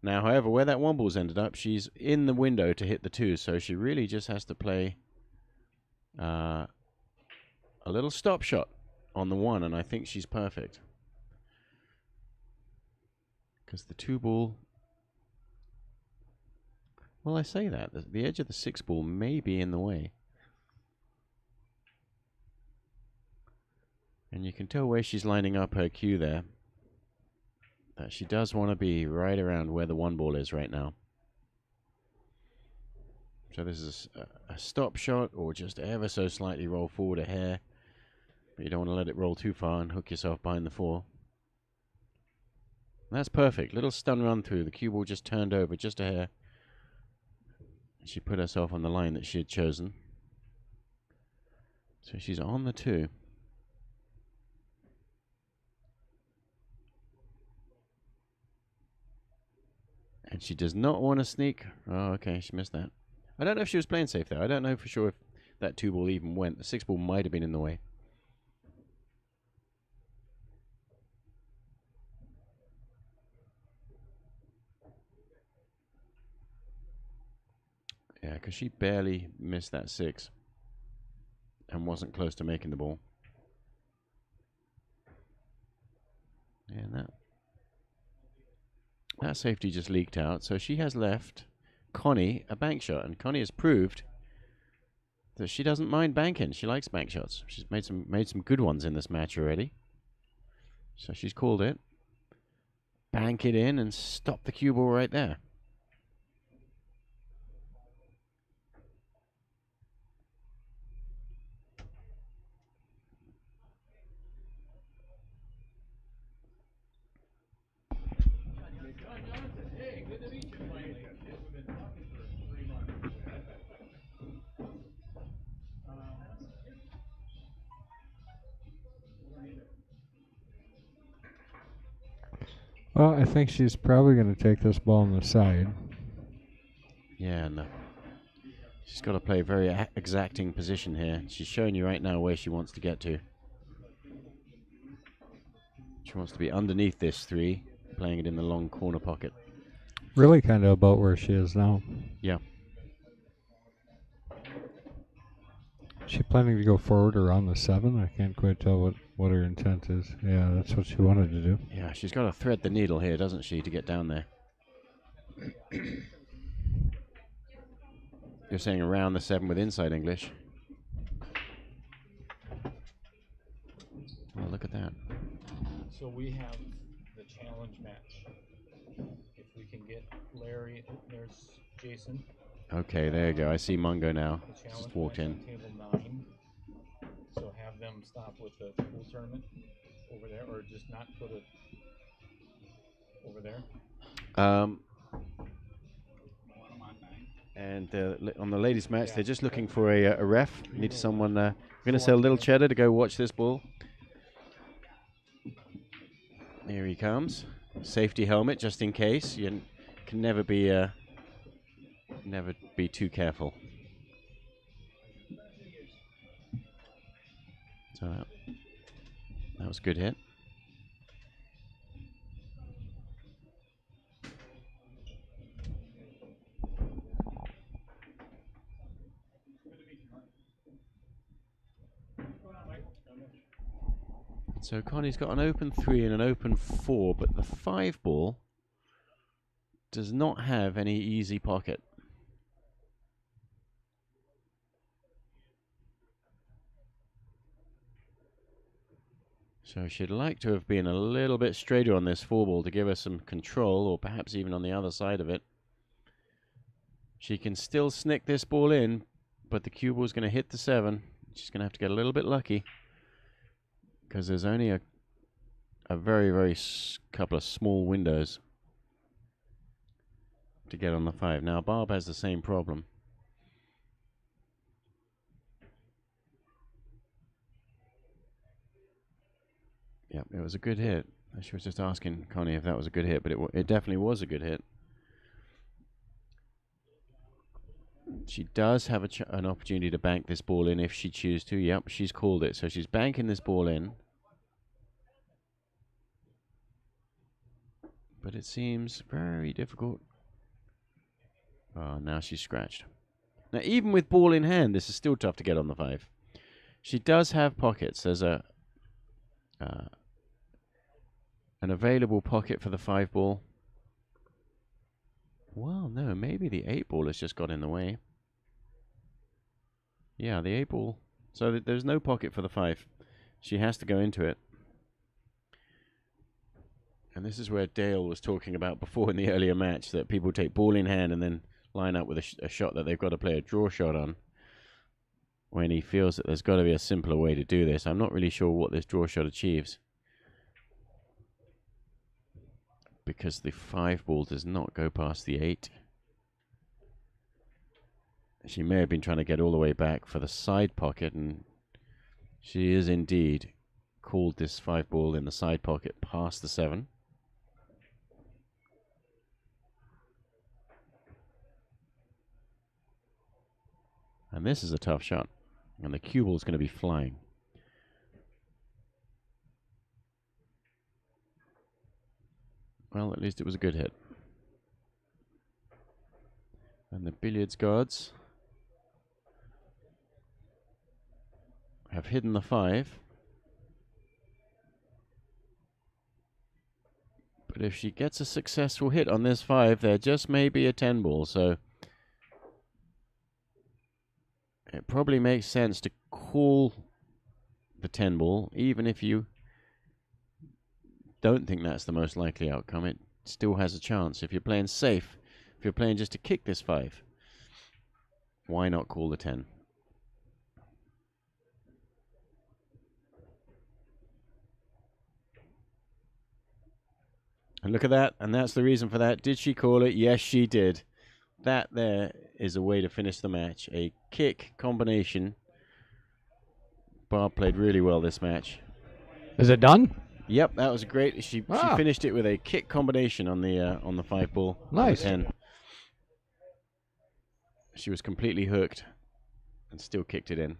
Speaker 3: Now, however, where that 1 ball's ended up, she's in the window to hit the 2, so she really just has to play a little stop shot on the 1, and I think she's perfect. Because the 2 ball... Well, I say that. The edge of the 6 ball may be in the way. And you can tell where she's lining up her cue there, that she does want to be right around where the 1 ball is right now. So this is a stop shot, or just ever so slightly roll forward a hair. But you don't want to let it roll too far and hook yourself behind the 4. That's perfect. Little stun run through. The cue ball just turned over just a hair. She put herself on the line that she had chosen. So she's on the 2. And she does not want to sneak. Oh, okay, she missed that. I don't know if she was playing safe there. I don't know for sure if that 2 ball even went. The 6 ball might have been in the way. Yeah, because she barely missed that 6 and wasn't close to making the ball. And that safety just leaked out, so she has left Connie a bank shot, and Connie has proved that she doesn't mind banking. She likes bank shots. She's made some good ones in this match already. So she's called it. Bank it in and stop the cue ball right there.
Speaker 4: Well, I think she's probably going to take this ball on the side.
Speaker 3: Yeah, and she's got to play a very exacting position here. She's showing you right now where she wants to get to. She wants to be underneath this 3, playing it in the long corner pocket.
Speaker 4: Really kind of about where she is now.
Speaker 3: Yeah.
Speaker 4: She planning to go forward around the 7? I can't quite tell what her intent is. Yeah, that's what she wanted to do.
Speaker 3: Yeah, she's got to thread the needle here, doesn't she, to get down there. You're saying around the 7 with inside English. Oh, look at that.
Speaker 2: So we have the challenge match. If we can get Larry, there's Jason.
Speaker 3: Okay, there you go. I see Mungo now.
Speaker 2: The
Speaker 3: Just walked in.
Speaker 2: Table 9. So have them stop with the pool tournament over there, or just not put it over there.
Speaker 3: And on the ladies' match, they're just looking for a ref. Need someone. We're going to sell a little cheddar to go watch this ball. Here he comes. Safety helmet, just in case. You can never be too careful. So that was a good hit. So Connie's got an open 3 and an open 4, but the 5 ball does not have any easy pocket. So she'd like to have been a little bit straighter on this 4 ball to give her some control, or perhaps even on the other side of it. She can still snick this ball in, but the cue ball's going to hit the 7. She's going to have to get a little bit lucky because there's only a very couple of small windows to get on the 5. Now Barb has the same problem. Yep, it was a good hit. She was just asking Connie if that was a good hit, but it definitely was a good hit. She does have an opportunity to bank this ball in if she chooses to. Yep, she's called it. So she's banking this ball in. But it seems very difficult. Oh, now she's scratched. Now, even with ball in hand, this is still tough to get on the 5. She does have pockets. There's an available pocket for the 5 ball. Well, no, maybe the 8 ball has just got in the way. Yeah, the 8 ball. So there's no pocket for the 5. She has to go into it. And this is where Dale was talking about before in the earlier match, that people take ball in hand and then line up with a shot that they've got to play a draw shot on, when he feels that there's got to be a simpler way to do this. I'm not really sure what this draw shot achieves, because the 5 ball does not go past the 8. She may have been trying to get all the way back for the side pocket, and she is indeed called this 5 ball in the side pocket past the 7. And this is a tough shot, and the cue ball is going to be flying. Well, at least it was a good hit. And the billiards gods have hidden the 5. But if she gets a successful hit on this 5, there just may be a 10 ball, so it probably makes sense to call the 10 ball, even if you don't think that's the most likely outcome. It still has a chance. If you're playing safe, if you're playing just to kick this 5, why not call the 10? And look at that, and that's the reason for that. Did she call it? Yes, she did. That there is a way to finish the match. A kick combination. Barb played really well this match.
Speaker 4: Is it done?
Speaker 3: Yep, that was great. She finished it with a kick combination on the 5 ball.
Speaker 4: Nice.
Speaker 3: 10. She was completely hooked and still kicked it in.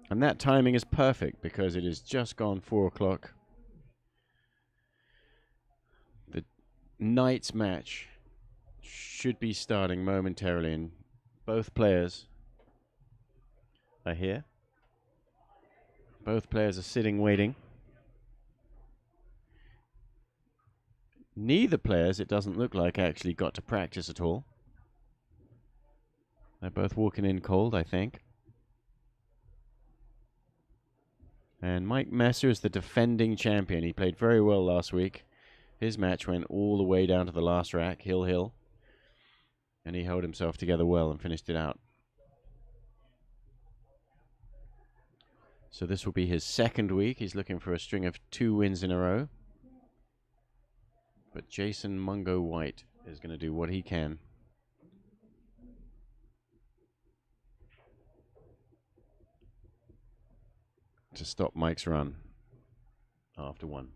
Speaker 3: And that timing is perfect because it has just gone 4 o'clock. The night's match should be starting momentarily, and both players are here. Both players are sitting waiting. Neither players, it doesn't look like, actually got to practice at all. They're both walking in cold, I think. And Mike Messer is the defending champion. He played very well last week. His match went all the way down to the last rack, hill. And he held himself together well and finished it out. So this will be his second week. He's looking for a string of 2 wins in a row. But Jason Mungo White is going to do what he can to stop Mike's run after 1.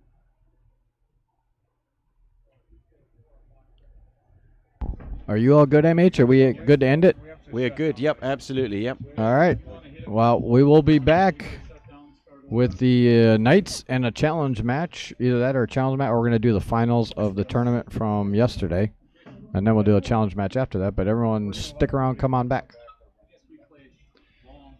Speaker 4: Are you all good, MH? Are we good to end it?
Speaker 3: We are good. Yep, absolutely. Yep.
Speaker 4: All right. Well, we will be back with the Knights and a challenge match. Either that or a challenge match, or we're going to do the finals of the tournament from yesterday. And then we'll do a challenge match after that. But everyone stick around, come on back.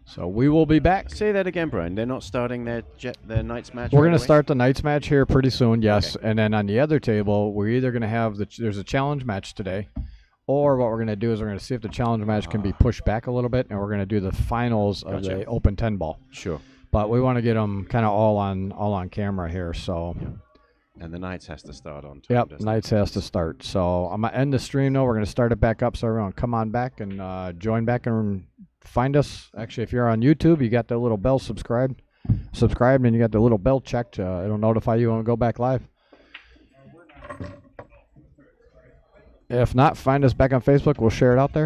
Speaker 4: So we will be back.
Speaker 3: Say that again, Brian. They're not starting their Knights match.
Speaker 4: We're going to start the Knights match here pretty soon, yes. Okay. And then on the other table, we're either going to have there's a challenge match today, or what we're going to do is we're going to see if the challenge match can be pushed back a little bit, and we're going to do the finals of the Open 10 ball.
Speaker 3: Sure.
Speaker 5: but we want to get them kind of all on camera here. So.
Speaker 3: And the Knights has to start on time.
Speaker 5: Yep,
Speaker 3: doesn't it?
Speaker 5: Knights has to start. So I'm gonna end the stream now. We're gonna start it back up. So everyone, come on back and join back and find us. Actually, if you're on YouTube, you got the little bell subscribed, and you got the little bell checked. It'll notify you when we go back live. If not, find us back on Facebook. We'll share it out there.